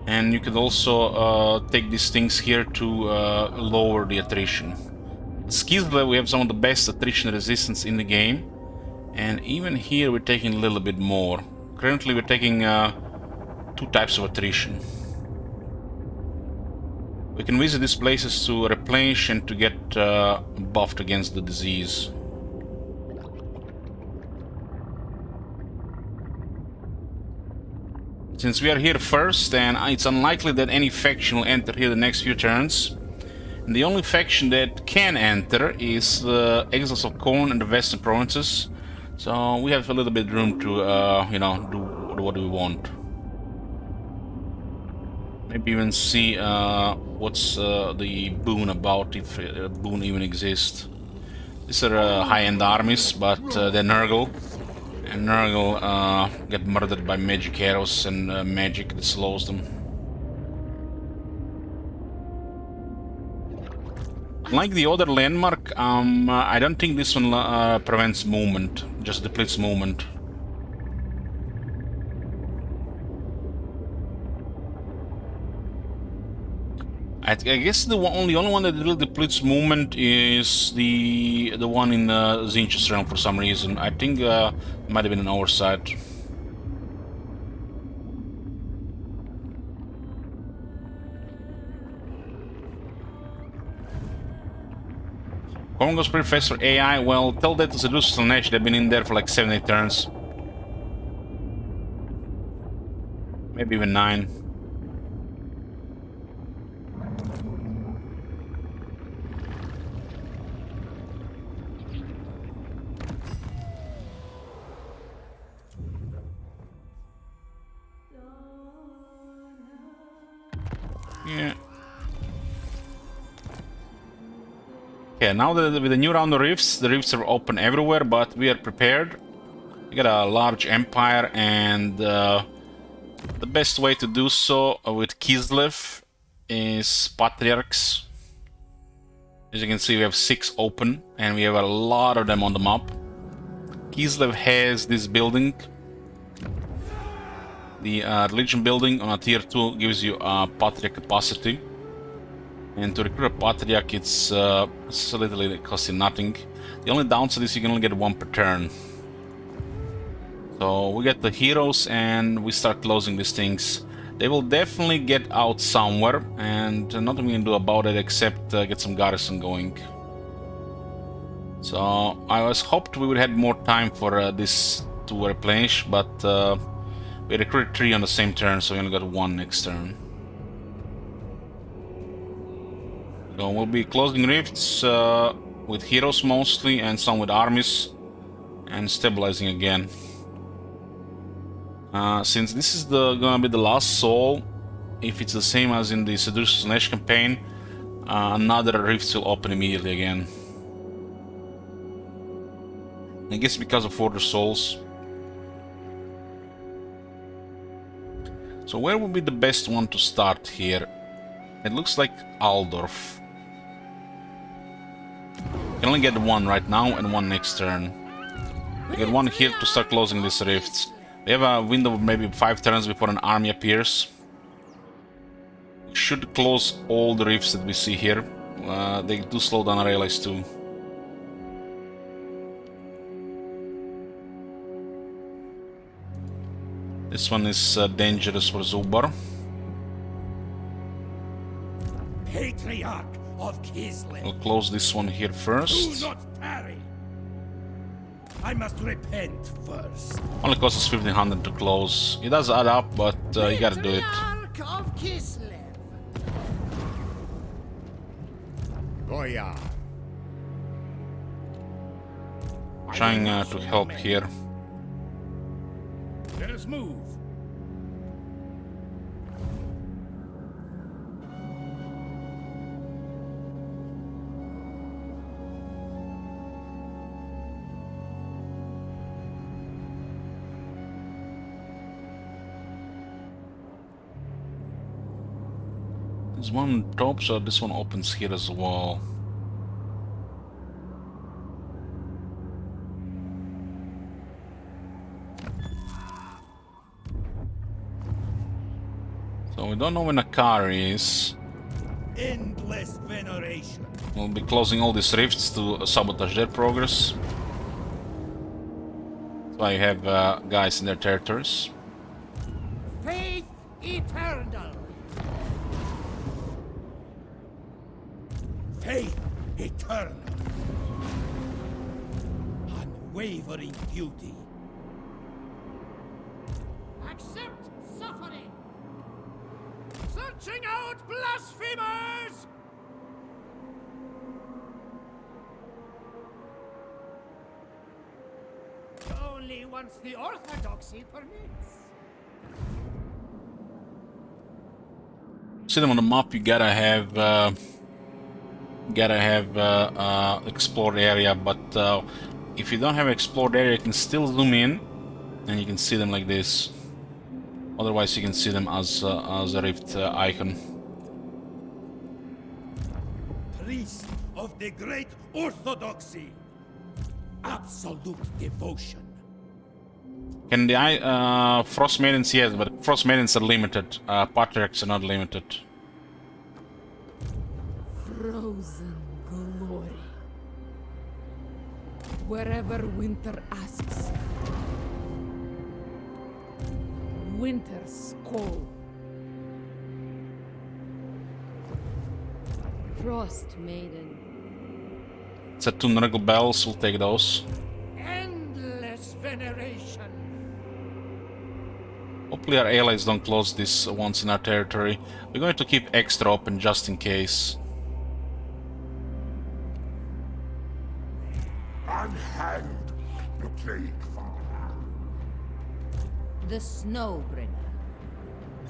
and you can also take these things here to lower the attrition. At Kislev we have some of the best attrition resistance in the game, and even here we're taking a little bit more. Currently we're taking 2 types of attrition. We can visit these places to replenish and to get buffed against the disease. Since we are here first, and it's unlikely that any faction will enter here the next few turns, and the only faction that can enter is the Exiles of Khorne and the Western Provinces, so we have a little bit of room to, you know, do what we want. Maybe even see what's the boon about, if boon even exists. These are high-end armies, but they're Nurgle. And Nurgle get murdered by magic arrows and magic that slows them. Like the other landmark, I don't think this one prevents movement, just depletes movement. I guess the only one that really depletes movement is the one in Tzeentch's realm for some reason. I think it might have been an oversight. Common goes pretty fast for AI. Well, tell that to Seducer Slanesh. They've been in there for like 7-8 turns. Maybe even 9. Yeah. Okay, now with the new round of rifts, the rifts are open everywhere, but we are prepared. We got a large empire, and the best way to do so with Kislev is Patriarchs. As you can see, we have 6 open, and we have a lot of them on the map. Kislev has this building. The religion building on a tier 2 gives you a Patriarch capacity. And to recruit a Patriarch, it's literally costing nothing. The only downside is you can only get 1 per turn. So we get the heroes and we start closing these things. They will definitely get out somewhere, and nothing we can do about it except get some garrison going. So I was hoped we would have more time for this to replenish, but we recruited 3 on the same turn, so we only got 1 next turn. So we'll be closing rifts with heroes mostly, and some with armies, and stabilizing again. Since this is gonna be the last soul, if it's the same as in the Seducer Slanesh campaign, another rift will open immediately again. I guess because of order souls. So where would be the best one to start here? It looks like Aldorf. You can only get 1 right now and 1 next turn. You get 1 here to start closing these rifts. We have a window of maybe 5 turns before an army appears. We should close all the rifts that we see here. They do slow down our allies too. This one is dangerous for Zubar. Patriarch of Kislev. We'll close this one here first. Do not tarry. I must repent first. Only costs us 1500 to close. It does add up, but you gotta do it. Patriarch of Kislev. Goya. Trying to help here. Let us move. There's one on top, so this one opens here as well. So we don't know when Akari is. Endless veneration. We'll be closing all these rifts to sabotage their progress. That's why you have guys in their territories. Faith eternal. Faith eternal. Unwavering duty. Accept suffering. Searching out blasphemers. Only once the orthodoxy permits. See them on the map. You gotta have explored area, but if you don't have explored area, you can still zoom in and you can see them like this. Otherwise, you can see them as a rift icon. Priest of the great orthodoxy. Absolute devotion. Can the Frost Maidens? Yes, but Frost Maidens are limited. Patriarchs are not limited. Frozen glory. Wherever winter asks. Winter's call. Frost Maiden. Saturn Regal Bells, we'll take those. Endless veneration. Hopefully our allies don't close this once in our territory. We're going to keep extra open just in case. Unhand the plague father. The Snowbringer.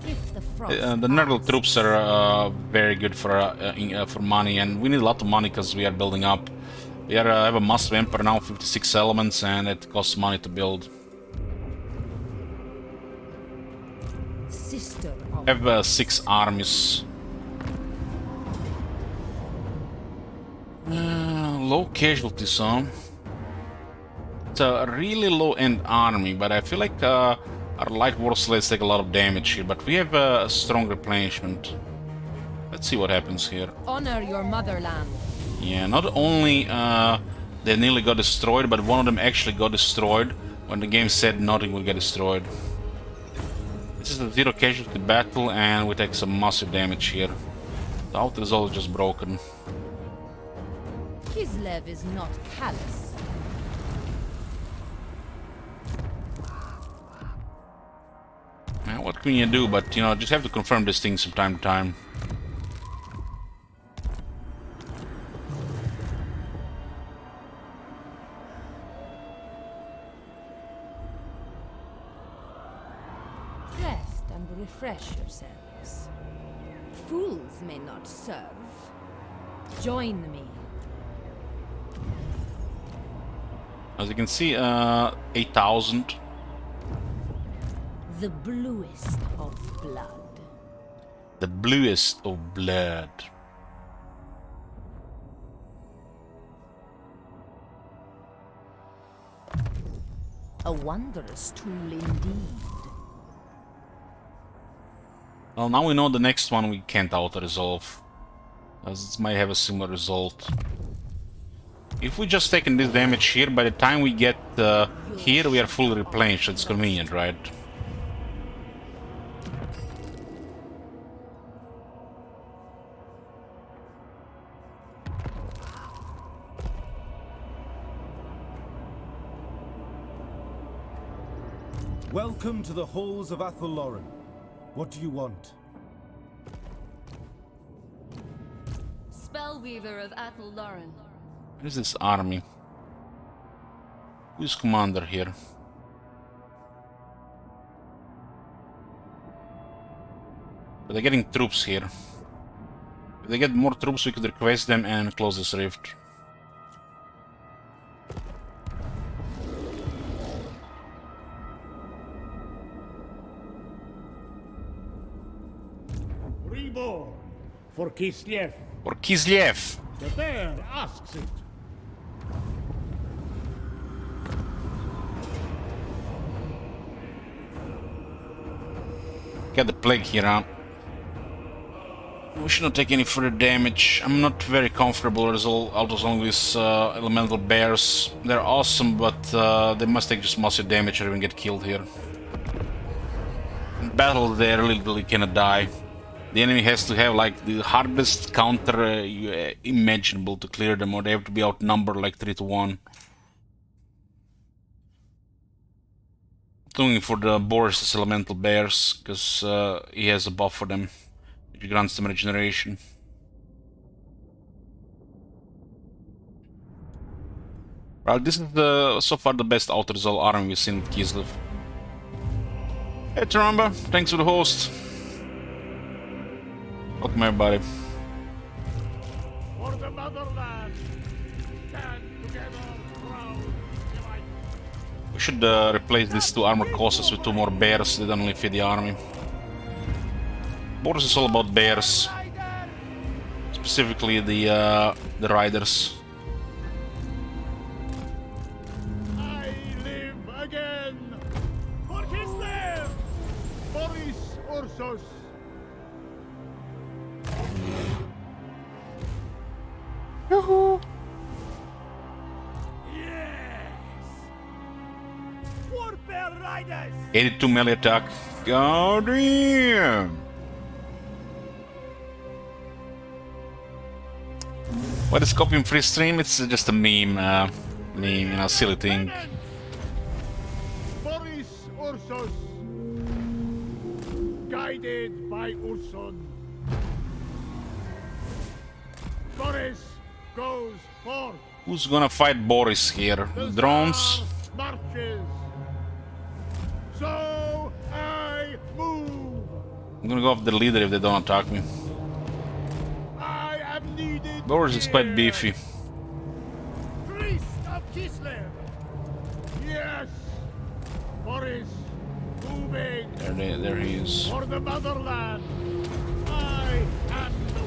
If the frost The Nurgle troops are very good for money, and we need a lot of money because we are building up. We have a massive emperor now, 56 elements, and it costs money to build. Sister I have 6 armies. Low casualties, huh? It's a really low-end army, but I feel like our light war slaves take a lot of damage here, but we have a strong replenishment. Let's see what happens here. Honor your motherland. Yeah, not only they nearly got destroyed, but one of them actually got destroyed when the game said nothing will get destroyed. This is a zero casualty battle, and we take some massive damage here. The outer is all just broken. Kislev is not callous. Now, what can you do? But, you know, just have to confirm this thing from time to time. Rest and refresh yourselves. Fools may not serve. Join me. As you can see, 8,000. The bluest of blood. The bluest of blood. A wondrous tool indeed. Well, now we know the next one we can't auto-resolve, as it might have a similar result. If we just taken this damage here, by the time we get here, we are fully replenished. It's convenient, right? Welcome to the halls of Athel-Loren. What do you want? Spellweaver of Athel-Loren. What is this army? Who's commander here? But they're getting troops here. If they get more troops, we could request them and close this rift. Reborn for Kislev. For Kislev! The bear asks it. Get the plague here, huh? We should not take any further damage. I'm not very comfortable with all these elemental bears. They're awesome, but they must take just massive damage or even get killed here. In battle, they really cannot die. The enemy has to have like the hardest counter imaginable to clear them, or they have to be outnumbered like 3-1. Looking for the Boris' elemental bears, because he has a buff for them, which grants them regeneration. Well, this is so far the best auto-resolve army we've seen with Kislev. Hey Taramba, thanks for the host. Welcome everybody. For the motherland, stand together, proud Levite. We should replace these 2 armor colossus with 2 more bears that only feed the army. Boris is all about bears. specifically the riders. I live again! For Kislev! Boris Ursus! Yoo-hoo! Yes! Warbear Riders! 82 melee attack. God damn! What is copying free stream? It's just a meme, you know, silly thing. Boris Ursus! Guided by Ursun. Boris goes forth. Who's gonna fight Boris here? The Drones? Tsar marches. So I move. I'm gonna go off the leader if they don't attack me. I am needed. Boris is quite beefy. Priest of Kislev! Yes. Boris moving. There he is. For the motherland. I am the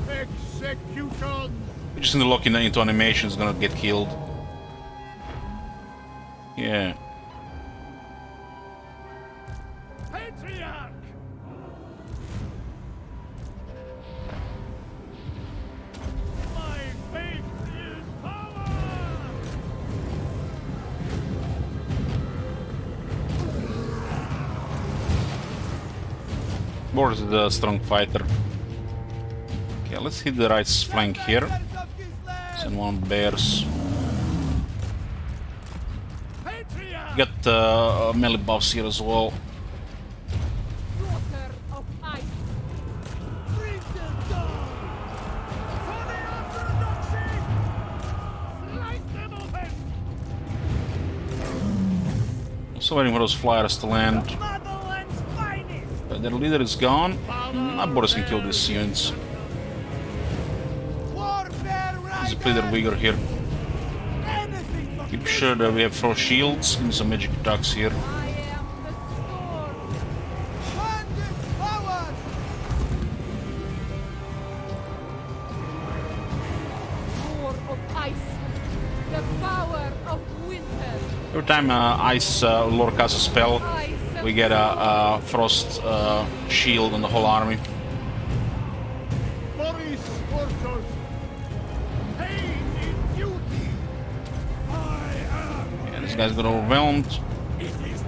one. Execution. We're just gonna lock into animation, is gonna get killed. Yeah. Patriarch! My faith is power! Boris is a strong fighter. Okay, let's hit the right flank here. Send one bears. Got melee buffs here as well. Daughter of ice. Bring them down! For the orthodoxy! Slice them open! Also waiting for those flyers to land. Motherland's finest! Their leader is gone. Boris can kill these units. There's a player vigor here. Keep sure that we have 4 shields and some magic attacks here. I am the storm. Roar of ice. The power of winter. Every time Ice Lord casts a spell, we get a Frost shield on the whole army. Boris Ursus. Pain in duty. Yeah, this guy's got overwhelmed.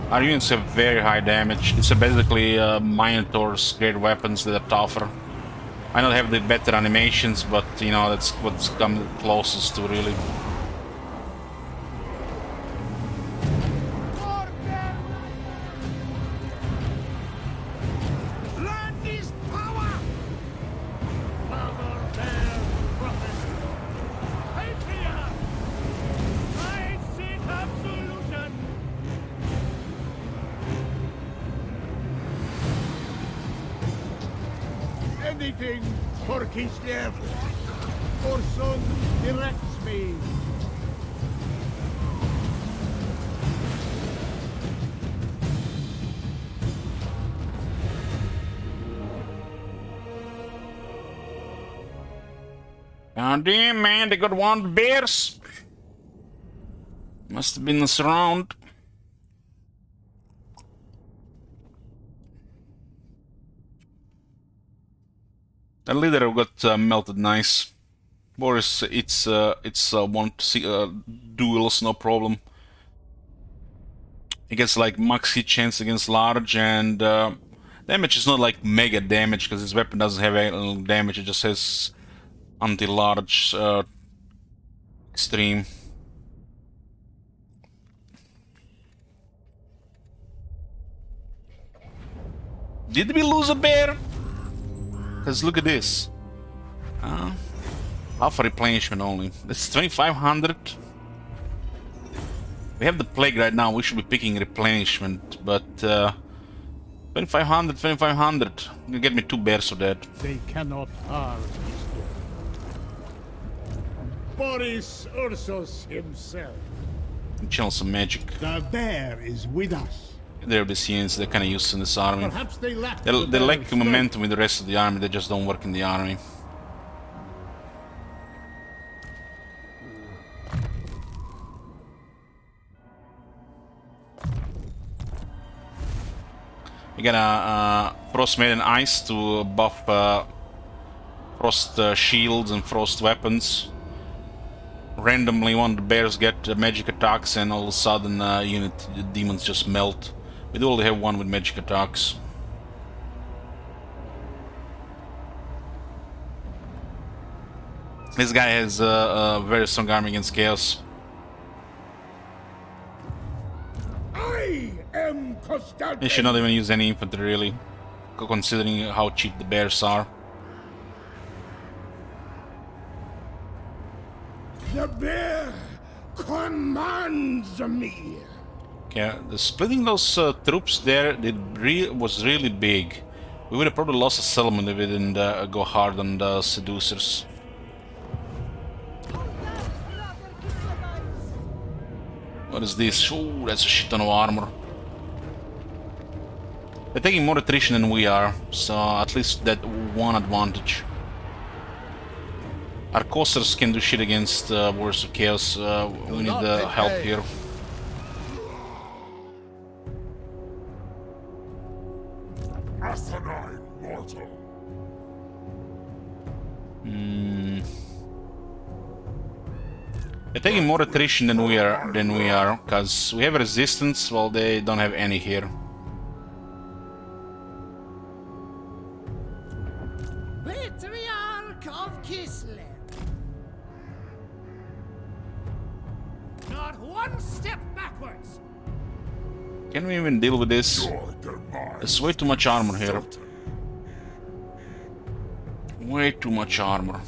Our units have very high damage. It's basically Minotaur's great weapons that are tougher. I don't have the better animations, but you know, that's what's come closest to really. Land is power! Power bears prophet! Patriarch! I seek absolution! Anything for Kislev. Ursun directs me. Oh damn, man, they got one bears. Must have been a surround. The leader got melted nice. Boris, it's one duels, no problem. He gets like max hit chance against large, and damage is not like mega damage because his weapon doesn't have any damage. It just has anti-large extreme. Did we lose a bear? Because look at this. Half a replenishment only. That's 2500. We have the plague right now. We should be picking replenishment, but 2500, 2500. You get me 2 bears for that. They cannot harm Boris Ursus himself. Channel some magic. The bear is with us. They're these units, they're kind of used to this army. Perhaps they lack They the lack strength. momentum with the rest of the army, they just don't work in the army. We got a Frost Maiden Ice to buff Frost shields and Frost weapons. Randomly one of the bears get magic attacks and all of a sudden the demons just melt. We do only have one with magic attacks. This guy has a very strong army against Chaos. I am Costante. They should not even use any infantry really, considering how cheap the bears are. The bear commands me. Okay, splitting those troops there was really big. We would have probably lost a settlement if we didn't go hard on the seducers. What is this? Oh, that's a shit ton of armor. They're taking more attrition than we are, so at least that one advantage. Our coasters can do shit against Warriors of Chaos. We need help here. Asinine mortal. They're taking more attrition than we are, because we have resistance while they don't have any here. Patriarch of Kislev. Not one step backwards. Can we even deal with this? There's way too much armor here. Way too much armor.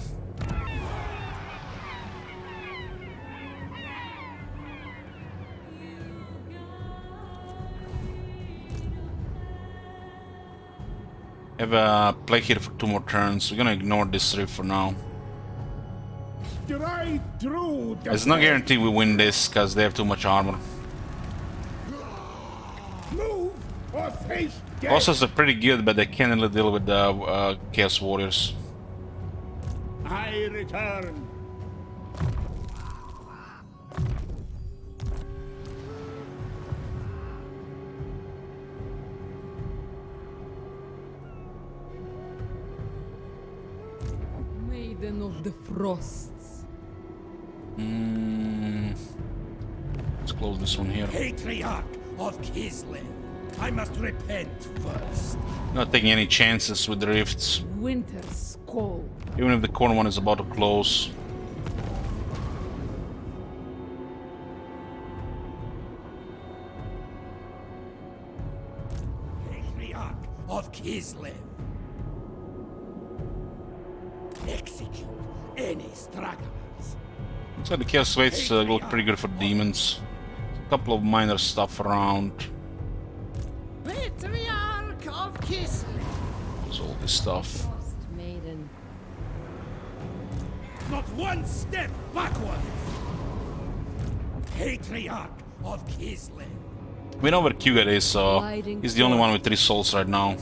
Have a play here for 2 more turns. We're gonna ignore this rift for now. There's no guarantee we win this because they have too much armor. Move or face death. Bosses are pretty good, but they can't really deal with the Chaos Warriors. I return. Maiden of the Frosts. Let's close this one here. Patriarch of Kislev, I must repent first. Not taking any chances with the rifts. Winter's cold. Even if the corner one is about to close. Patriarch of Kislev. Execute any stragglers. Looks like the Chaos Waits look pretty good for demons. A couple of minor stuff around. Patriarch of Kislev. There's all this stuff. Maiden. Not one step backwards. Patriarch of Kislev. We know where Kugat is, so he's the only one with 3 souls right now.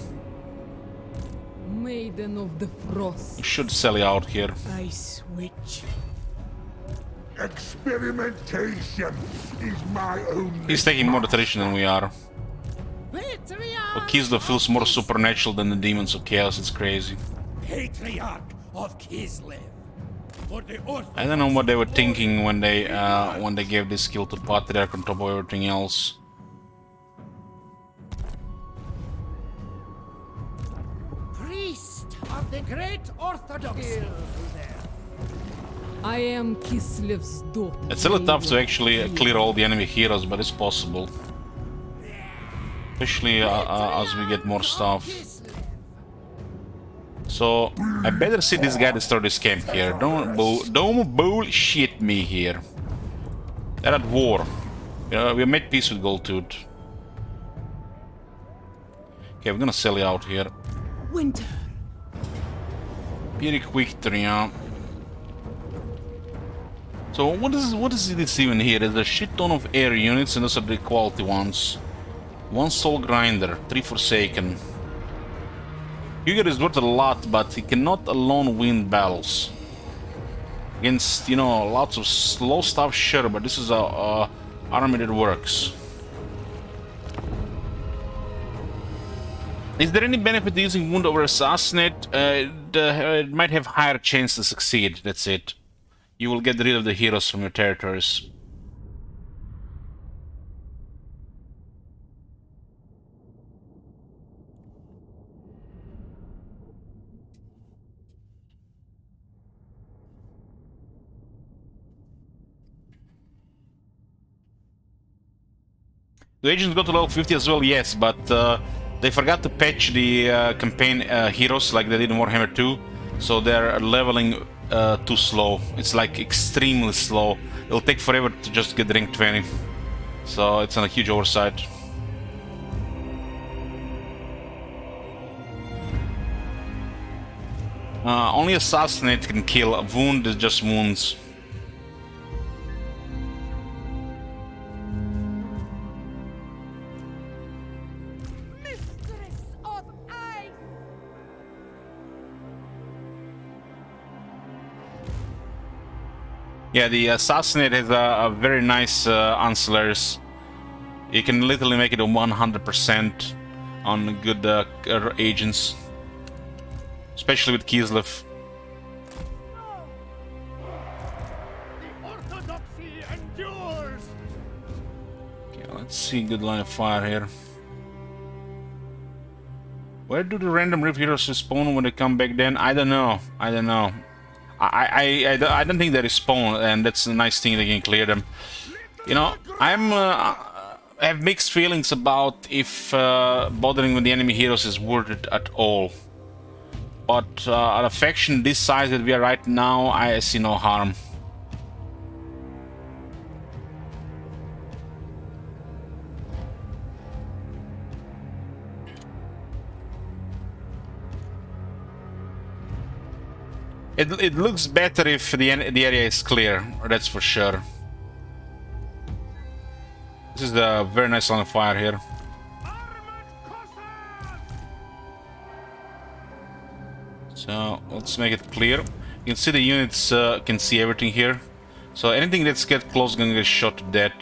Maiden of the Frost. We should sell you out here. Ice Witch. Experimentation is my only. He's taking more attrition than we are. But Kislev feels more supernatural than the demons of Chaos, it's crazy. Patriarch of Kislev. For the Orthodox. I don't know what they were thinking when they gave this skill to Patriarch on top of everything else. Priest of the Great Orthodoxy. I am Kislev's daughter. It's a little tough to actually clear all the enemy heroes, but it's possible. Especially as we get more stuff. So, I better see this guy destroy this camp here. Don't bullshit me here. They're at war. We made peace with Goldtooth. Okay, we're gonna sell you out here. Winter. Pretty quick, yeah. So what is this even here? There's a shit ton of air units and those are the quality ones. 1 soul grinder, 3 forsaken. Huger is worth a lot, but he cannot alone win battles. Against, you know, lots of slow stuff, sure, but this is a army that works. Is there any benefit to using Wound over Assassinate? It might have higher chance to succeed, that's it. You will get rid of the heroes from your territories. The agents got to level 50 as well, yes, but they forgot to patch the campaign heroes like they did in Warhammer 2, so they're leveling too slow. It's like extremely slow. It'll take forever to just get rank 20, so it's a huge oversight. Only Assassinate can kill. A wound is just wounds. Yeah, the Assassinate has a very nice ancillaries. You can literally make it a 100% on good agents. Especially with Kislev. The orthodoxy endures. Okay, let's see, good line of fire here. Where do the random rift heroes respawn when they come back then? I don't know. I don't know. I don't think they respawn, and that's a nice thing they can clear them. You know, I have mixed feelings about if bothering with the enemy heroes is worth it at all. But at a faction this size that we are right now, I see no harm. It looks better if the area is clear, that's for sure. This is the very nice line of fire here. So let's make it clear. You can see the units can see everything here. So anything that's get close is gonna get shot to death.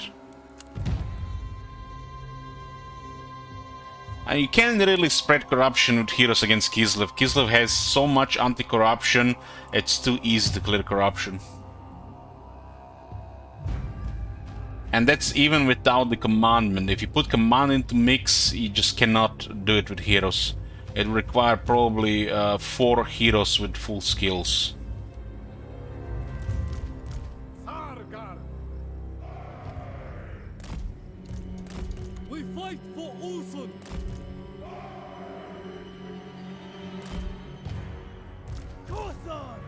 And you can't really spread corruption with heroes against Kislev. Kislev has so much anti-corruption, it's too easy to clear corruption. And that's even without the commandment. If you put command into mix, you just cannot do it with heroes. It requires probably 4 heroes with full skills. We fight for Ulson. Cossacks!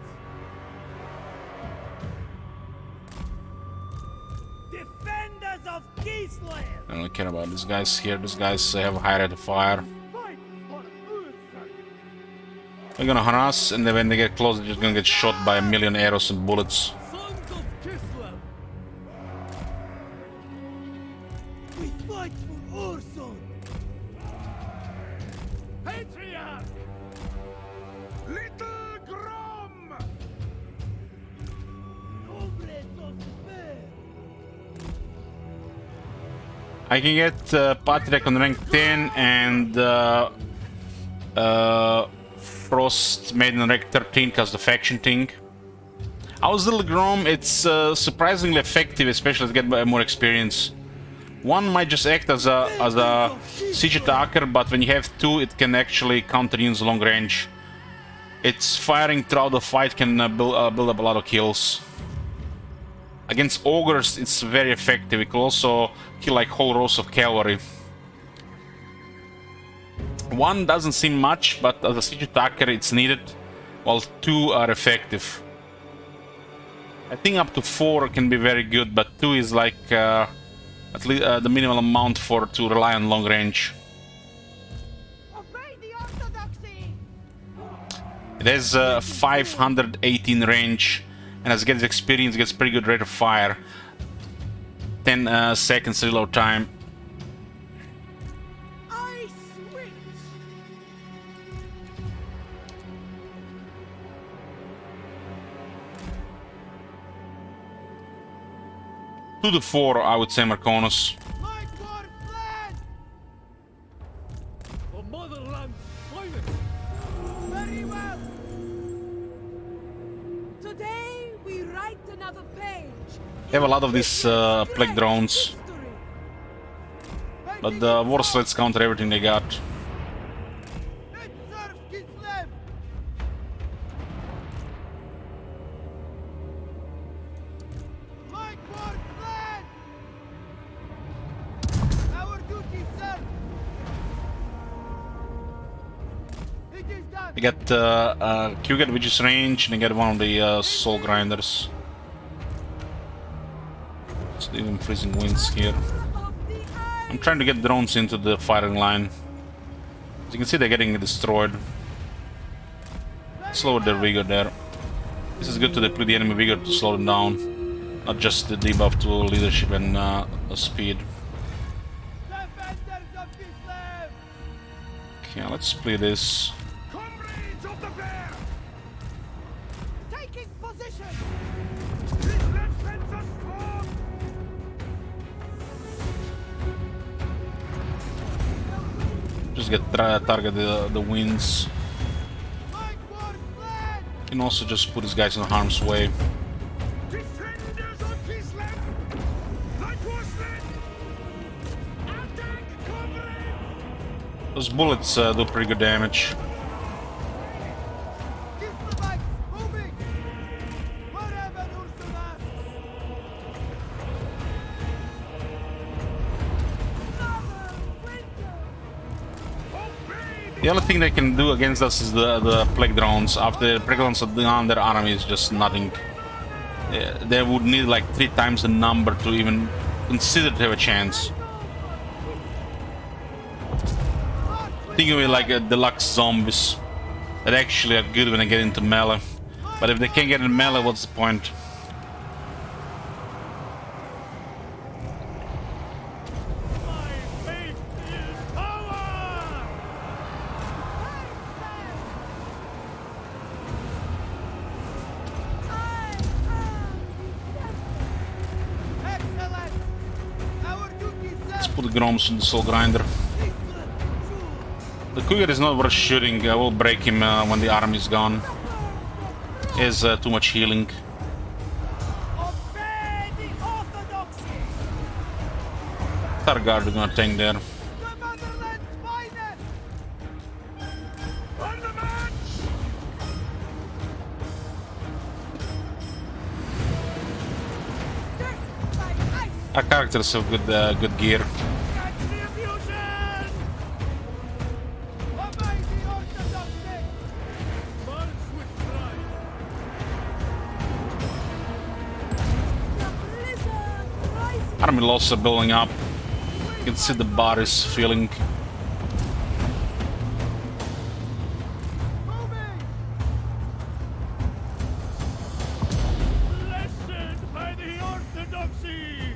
Defenders of Kislev! I don't care about these guys here. These guys have a high rate of fire. They're gonna harass, and then when they get close, they're just gonna get shot by a million arrows and bullets. Sons of Kislev! We fight for Ursun! Patriarch! Little Grom! Comrades of Spare! I can get Patriarch on rank 10 and Frost Maiden rank 13 because the faction thing. How's Little Grom? It's surprisingly effective, especially as you get more experience. One might just act as a siege attacker, but when you have 2, it can actually counter units long range. Its firing throughout the fight can build up a lot of kills. Against ogres, it's very effective. It can also kill like whole rows of cavalry. 1 doesn't seem much, but as a siege attacker it's needed, while 2 are effective. I think up to 4 can be very good, but 2 is like at least the minimal amount to rely on long range. It has 518 range, and as it gets experience, it gets pretty good rate of fire. 10 seconds reload time. 2 to 4, I would say, Marconis. For motherland, climate. Very well. Today we write another page. They have a lot of these plague drones. But the war sleds counter everything they got. They got Kugat, which is range, and they get one of the soul grinders. So even freezing winds here. I'm trying to get drones into the firing line. As you can see, they're getting destroyed. Slow their vigor there. This is good to deplete the enemy vigor to slow them down, not just the debuff to leadership and speed. Okay, let's split this. Just target the winds. You can also just put these guys in harm's way. Those bullets do pretty good damage. The only thing they can do against us is the plague drones. After the plague drones are down, their army is just nothing. They would need like 3 times the number to even consider to have a chance. Think of it like deluxe zombies that actually are good when they get into melee. But if they can't get in melee, what's the point? Put the Groms in the soul grinder. The Cougar is not worth shooting. I will break him when the army is gone. He has too much healing. Starguard is gonna tank there. Our characters have good gear. Army loss are building up. You can see the bodies feeling.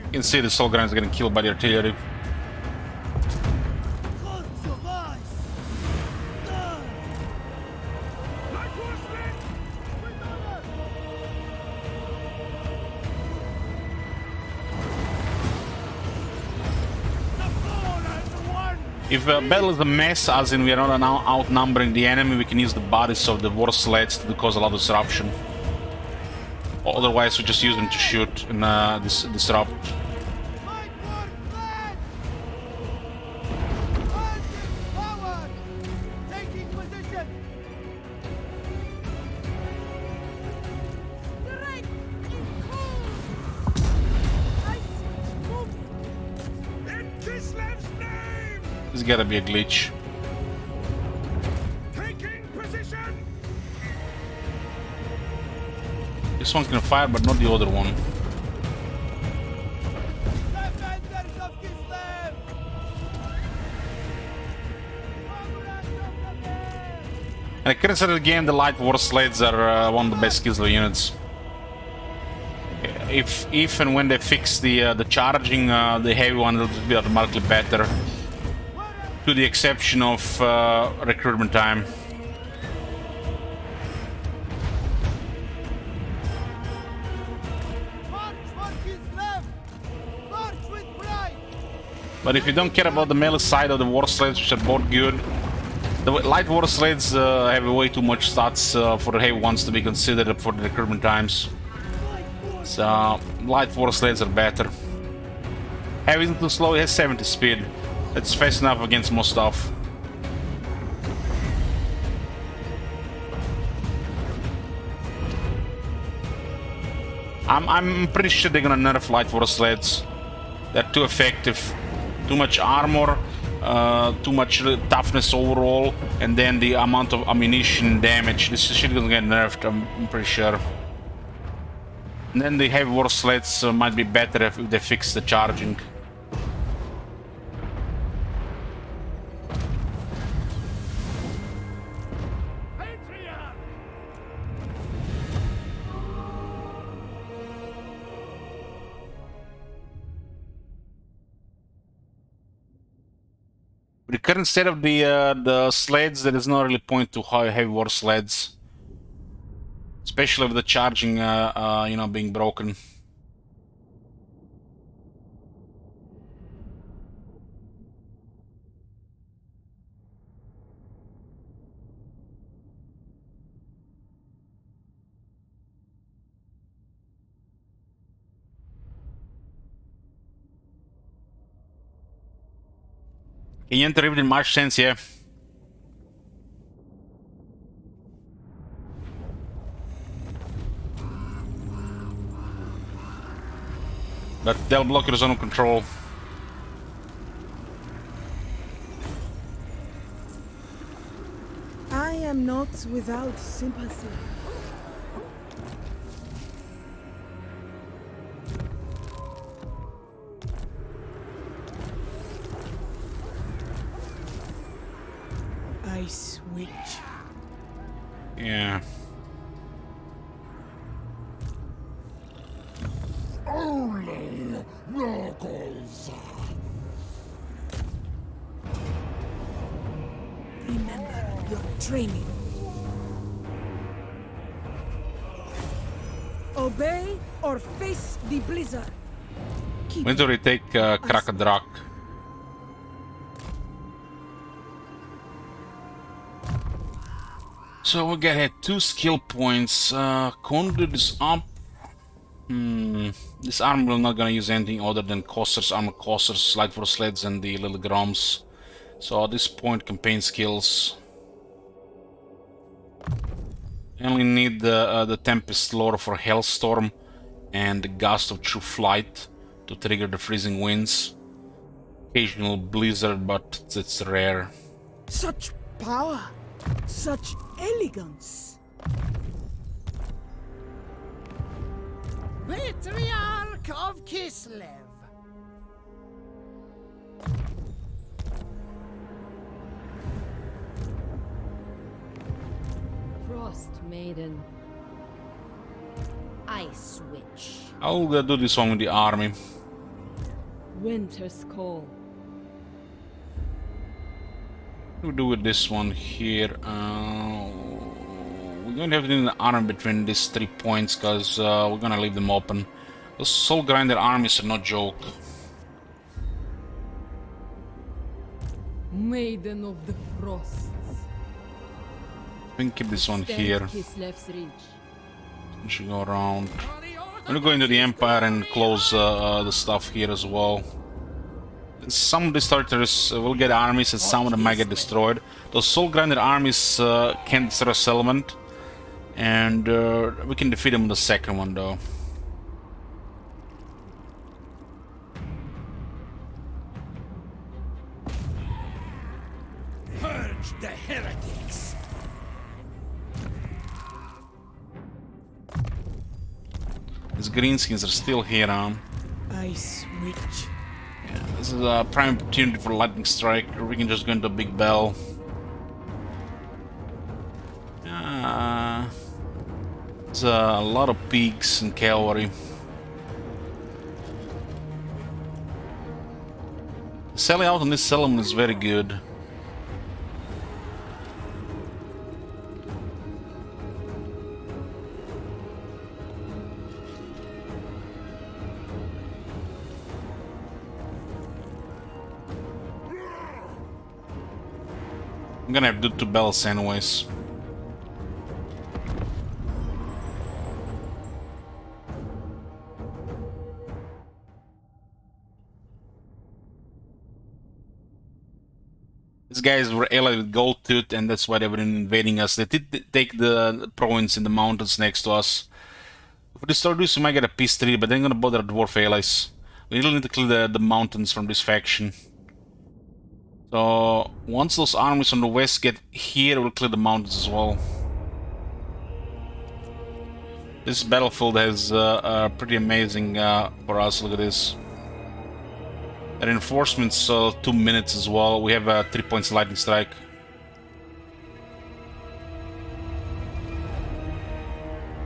You can see the soul grinders getting killed by the artillery. If battle is a mess, as in we are not now outnumbering the enemy, we can use the bodies of the war sleds to cause a lot of disruption. Otherwise, we just use them to shoot and disrupt. There's gotta be a glitch. This one can fire, but not the other one. And I couldn't say that again, the light war sleds are one of the best Kislev units. If and when they fix the charging, the heavy one will be automatically better. To the exception of recruitment time. But if you don't care about the melee side of the war sleds, which are both good, the light war sleds have way too much stats for the heavy ones to be considered for the recruitment times. So light war sleds are better. Heavy isn't too slow, it has 70 speed. It's fast enough against most stuff. I'm pretty sure they're gonna nerf light war sleds. They're too effective. Too much armor, too much toughness overall, and then the amount of ammunition damage. This shit is gonna get nerfed, I'm pretty sure. And then the heavy war sleds might be better if they fix the charging. The current state of the sleds, there is no really point to heavy war sleds, especially with the charging, you know, being broken. Can you enter in March sense, yeah. But they'll block your zone of control. I am not without sympathy. Ice Witch. Yeah. Only locals. Remember your training. Obey or face the blizzard. When do we take Krakadrak? So we get 2 skill points. Can't do this up. This arm will not gonna use anything other than Coster's armor, Coster's light for sleds, and the little Groms. So at this point, campaign skills. I only need the Tempest Lore for Hellstorm and the Gust of True Flight to trigger the freezing winds. Occasional blizzard, but it's rare. Such power, such elegance. Patriarch of Kislev. Frost Maiden. Ice Witch. I'll do this one with the army. Winter's Call. We'll do with this one here. We're going to have to do an army between these 3 points because we're going to leave them open. Those Soul Grinder armies are no joke. Maiden of the Frosts. We can keep this one here. Kislev's Reach. We should go around. I'm going to go into the Empire and close the stuff here as well. Some of these territories will get armies and some of them might get destroyed. Those Soul Grinder armies can destroy a settlement. And we can defeat them in the second one though. Purge the heretics. These greenskins are still here, Ice Witch. Yeah, this is a prime opportunity for lightning strike. We can just go into a big bell. There's a lot of peaks and cavalry. Selling out on this settlement is very good. I'm gonna have to do 2 bells anyways. These guys were allied with Goldtooth, and that's why they were invading us. They did take the province in the mountains next to us. If we destroy this, we might get a peace treaty, but they're gonna bother our dwarf allies. We really need to clear the mountains from this faction. So once those armies on the west get here, we'll clear the mountains as well. This battlefield has pretty amazing for us. Look at this. Reinforcements 2 minutes as well. We have a 3 points lightning strike.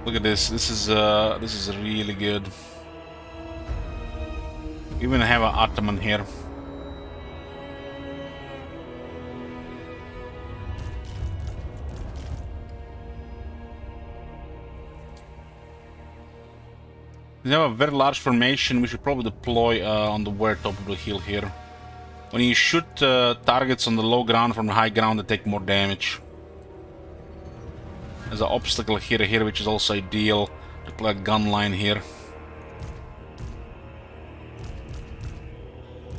Look at this. This is really good. We even have an Ottoman here. We have a very large formation. We should probably deploy on the very top of the hill here. When you shoot targets on the low ground from the high ground, they take more damage. There's an obstacle here, which is also ideal to play a gun line here.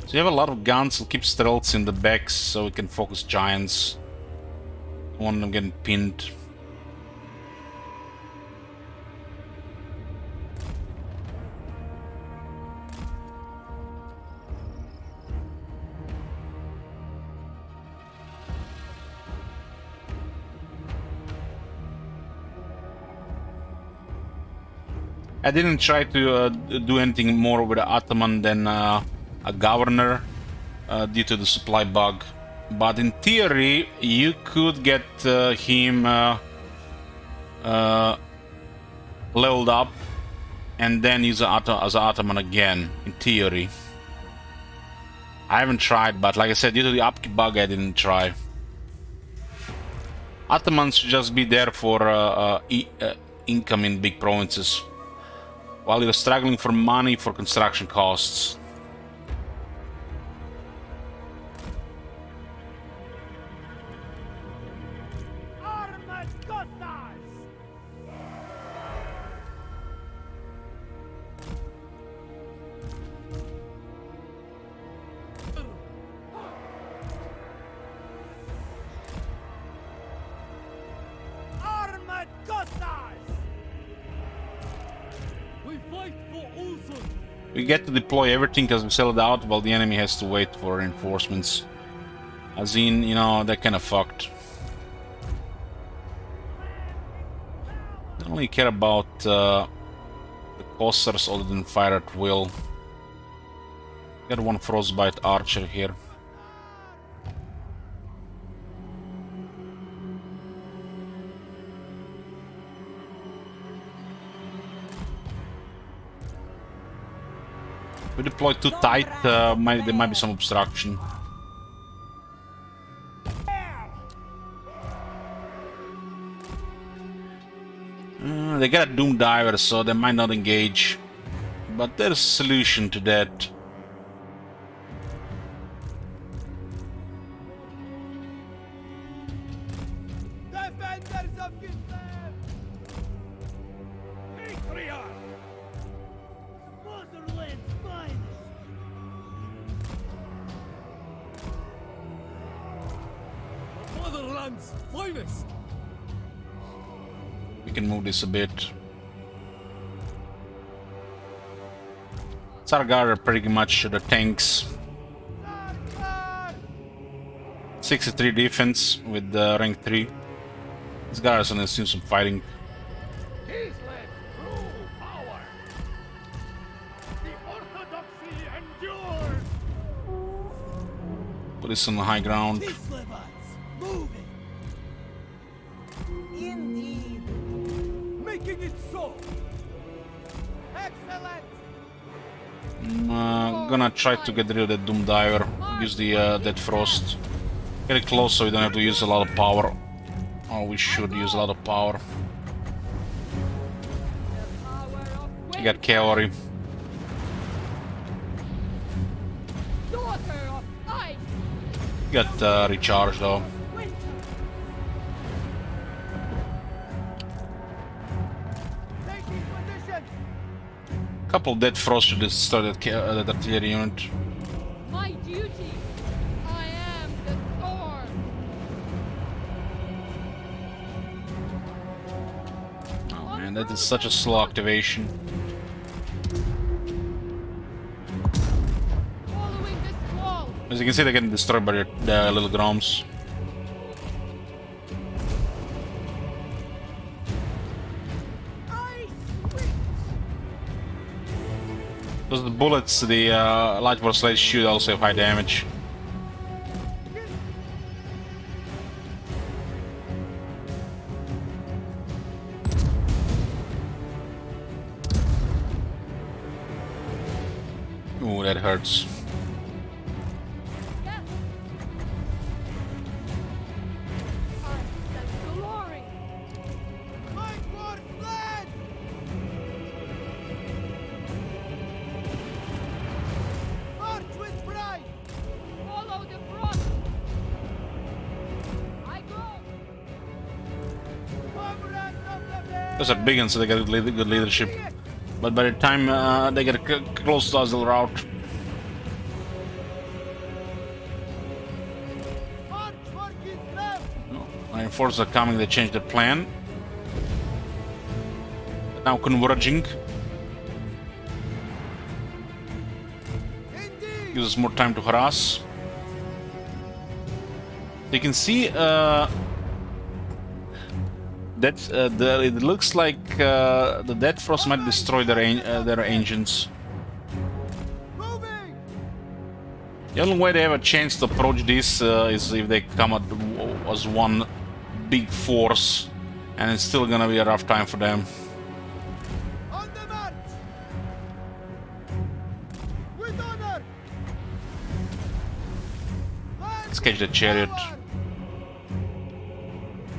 So you have a lot of guns. We'll keep stealths in the backs so we can focus giants. Don't want them getting pinned. I didn't try to do anything more with the Ottoman than a governor due to the supply bug. But in theory, you could get him leveled up and then use as an Ottoman again, in theory. I haven't tried, but like I said, due to the upkeep bug, I didn't try. Ottomans should just be there for income in big provinces, while you're struggling for money for construction costs. We get to deploy everything because we sell it out while the enemy has to wait for reinforcements. As in, you know, they're kind of fucked. I don't really care about the Kossars other than fire at will. Got one Frostbite archer here. We deploy too tight, there might be some obstruction. They got a Doom Diver, so they might not engage. But there's a solution to that. Defenders of Kislev! Patriarch! Motherland's finest! Motherland's finest! We can move this a bit. Sargar are pretty much the tanks. 63 defense with rank 3. This garrison has seen some fighting. Kislev's true power! The orthodoxy endures! Put this on the high ground. Kislevites, moving! Indeed! Making it so! Excellent! I'm gonna try to get rid of the Doom Diver. Use the Dead Frost. Get it close so we don't have to use a lot of power. Oh, we should use a lot of power. You got cavalry. Daughter of ice! You got recharge though. couple dead frost to destroy that artillery unit. My duty. I am the Thorn. Oh man, that is such a slow activation. Following this wall. As you can see, they're getting destroyed by the little Groms. Those the bullets the light force sleds shoot also have high damage. Ooh, that hurts. Glory. Fight for Fled! March with pride! Follow the front. I go. Comrades of the Fair! Those are big ones, so they got good leadership. But by the time they get close to us, they'll rout. March for Kislev! No, reinforcements are coming, they changed their plan. Now converging. Gives us more time to harass. You can see that it looks like the Dead Frost might destroy their engines. The only way they have a chance to approach this is if they come out as one big force, and it's still gonna be a rough time for them. On the march! With honor! Let's catch the chariot.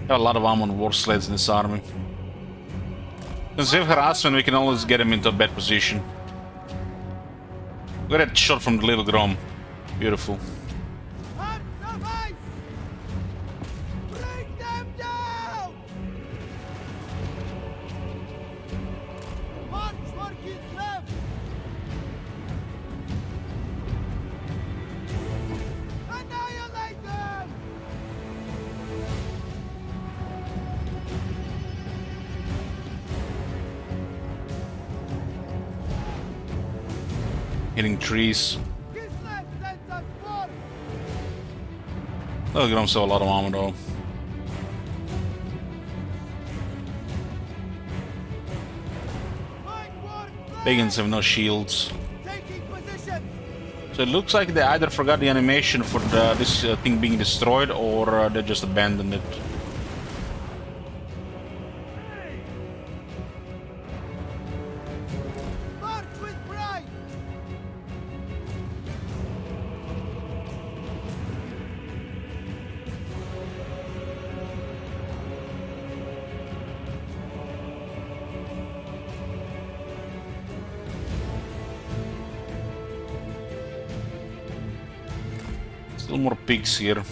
Have a lot of armored war sleds in this army. Since we have harassment, we can always get them into a bad position. Look at that shot from the little Grom. Beautiful. Hearts of ice! Bring them down! March for Kislev! Annihilate them! Hitting trees. Kislev sends us forth! Little Groms have a lot of armor though. Pagans have no shields. Taking position! So it looks like they either forgot the animation for this thing being destroyed, or they just abandoned it. March with pride! Still more pigs here.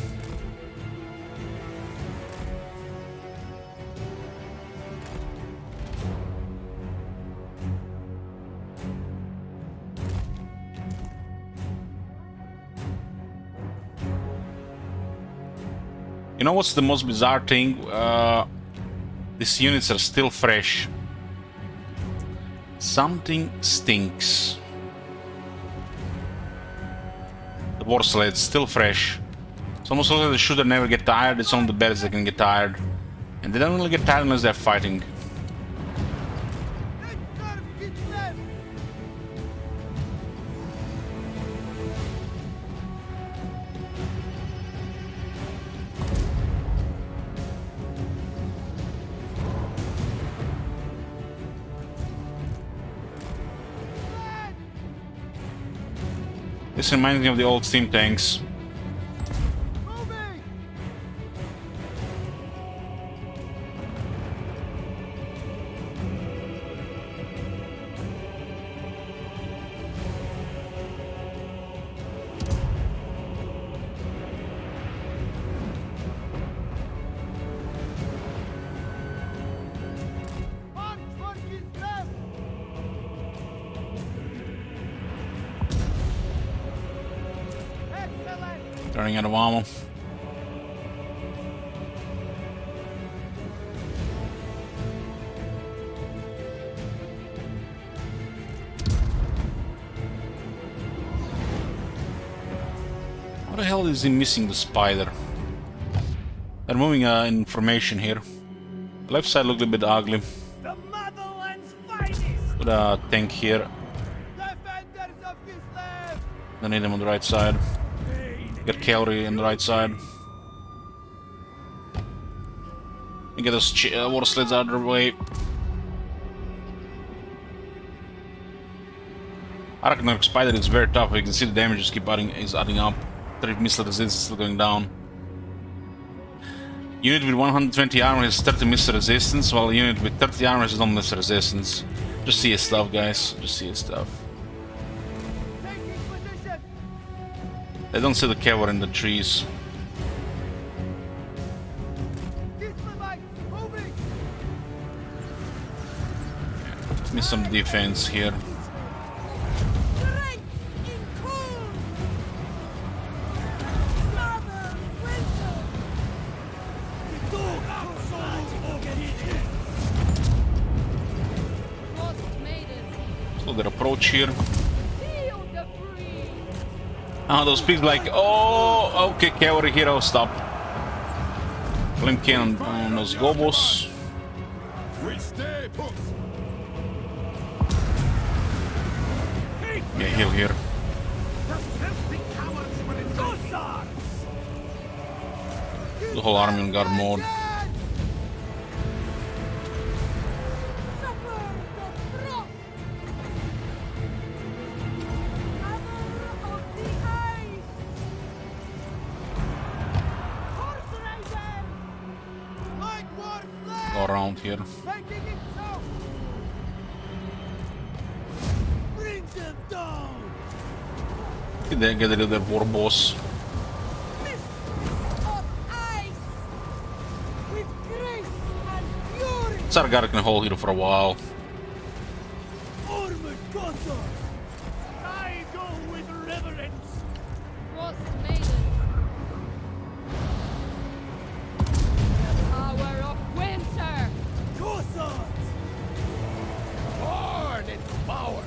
You know what's the most bizarre thing? These units are still fresh. Something stinks. The war sled's still fresh. It's almost like the shooter never get tired. It's only the bears that can get tired. And they don't really get tired unless they're fighting. This reminds me of the old steam tanks. Running out of ammo. How the hell is he missing the spider? They're moving information here. Left side looked a bit ugly. The motherland's finest! Put a tank here. Defenders of Kislev! Then need them on the right side. Get cavalry on the right side. And get those water sleds out of the way. Arachnarok Spider is very tough. You can see the damage just keep adding up. 3 missile resistance is still going down. Unit with 120 armor has 30 missile resistance, while a unit with 30 armor has no missile resistance. Just see his stuff, guys. Just see his stuff. I don't see the cavalry in the trees. Give me some defense here. So their approach here. Ah, those pigs like, oh, okay, cavalry hero, stop. Flame cannon on those gobos. Yeah, heal here. The whole army on guard mode. Go around here. Get rid of the war boss. Sargar can hold here for a while. I go with reverence. Frost Maiden. Power of winter. Cossards. Born its power.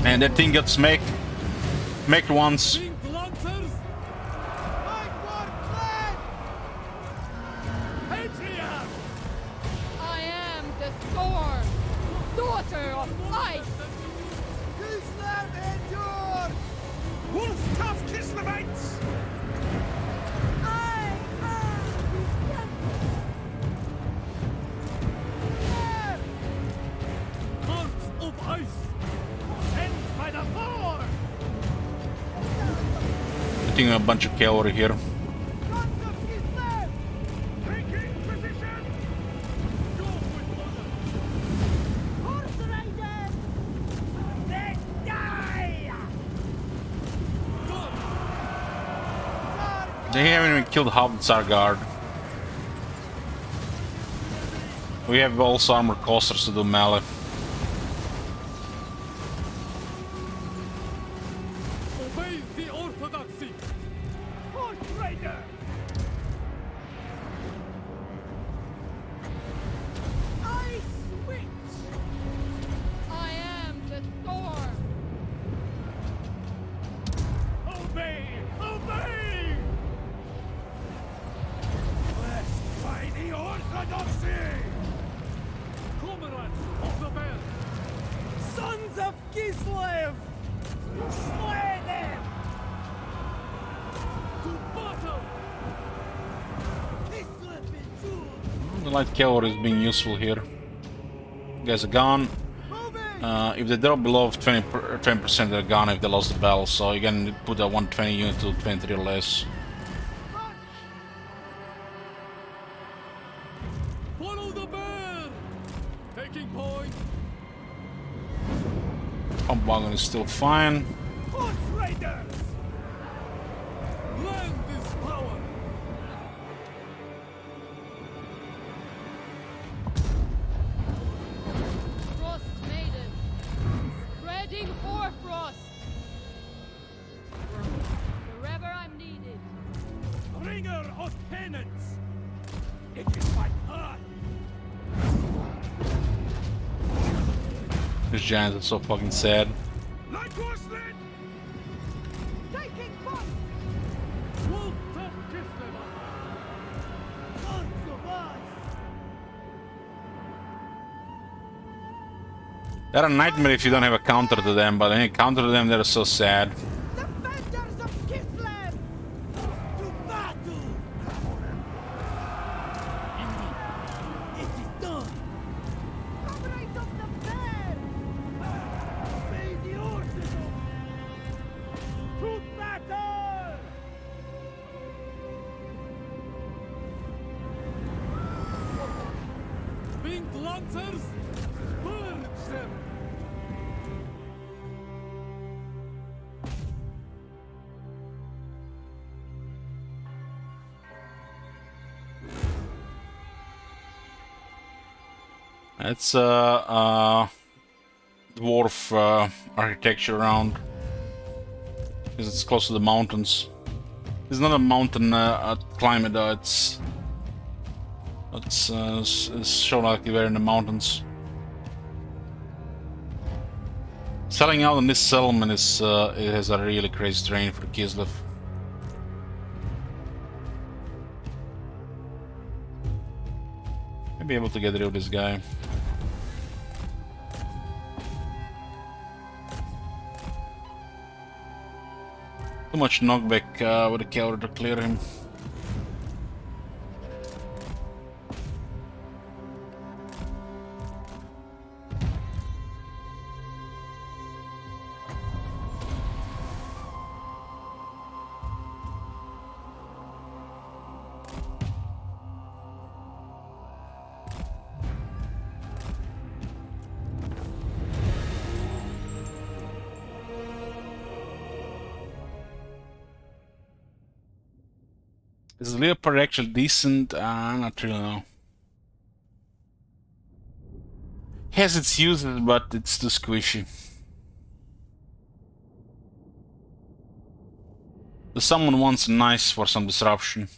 Man, that thing got smacked once. I am the Storm, daughter of ice. Kislev endures. Wolf tough Kislevites. I am the Hearts of ice. Sent by the Thor. Putting a bunch of cavalry here. They haven't even killed half the Tsar Guard. We have also armored coasters to do melee. Obey the orthodoxy. Horse Rider. I switch. I am the Storm. Obey! Obey! Blessed by the orthodoxy! Comrades of the band! Sons of Kislev! Slay them! To battle! Kislev endures! The light cavalry is being useful here. You guys are gone. If they drop below 20%, they're gone if they lost the battle. So you can put a 120 unit to 23 or less. Follow the bear! Taking point! Pump wagon is still fine. Horse Raiders! Land is power! Frost Maiden. Spreading hoarfrost. Wherever I'm needed. Bringer of penance! It is my turn! These giants are so fucking sad. Like Gosling! Taking point! Wolf of Kislev! Sons of us! They're a nightmare if you don't have a counter to them, but when you counter to them, they're so sad. Defenders of Kislev! To battle! It is done! Comrades of the fair! Obey the orders! To battle! Winged lancers! Purge them! It's dwarf architecture around because it's close to the mountains. It's not a mountain climate though. It's shown like we're in the mountains. Selling out in this settlement is it has a really crazy terrain for Kislev. I'll be able to get rid of this guy. Too much knockback with the cavalry to clear him. Is Leopard actually decent? Not really, no. Has its uses, but it's too squishy. Someone wants nice for some disruption.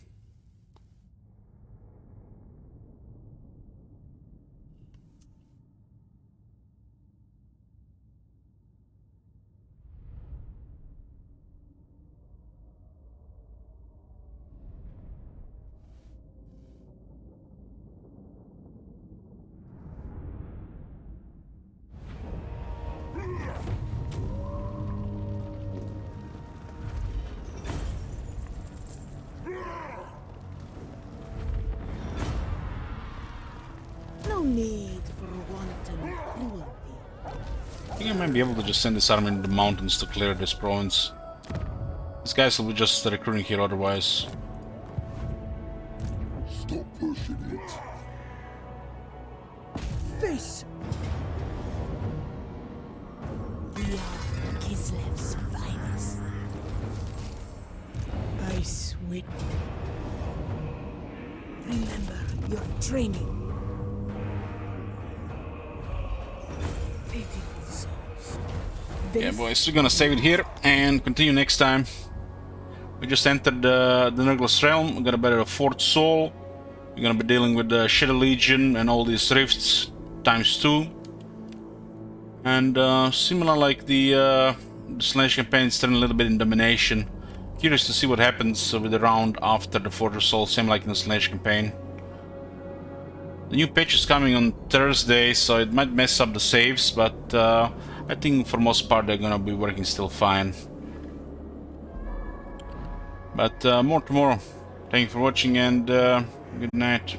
No need for wanton cruelty. I think I might be able to just send this army into the mountains to clear this province. These guys will be just recruiting here otherwise. Stop pushing it. Face! We are Kislev's finest. Ice Witch. Remember your training. Pitiful souls. Yeah, boys, we're gonna save it here and continue next time. We just entered the Nurgles realm. We're gonna battle a Fort Soul. We're gonna be dealing with the Shadow Legion and all these rifts ×2. And similar like the Slanesh campaign, it's turning a little bit in domination. Curious to see what happens with the round after the Fort Soul, same like in the Slanesh campaign. The new patch is coming on Thursday, so it might mess up the saves, but I think for most part they're gonna be working still fine. But more tomorrow. Thank you for watching and good night.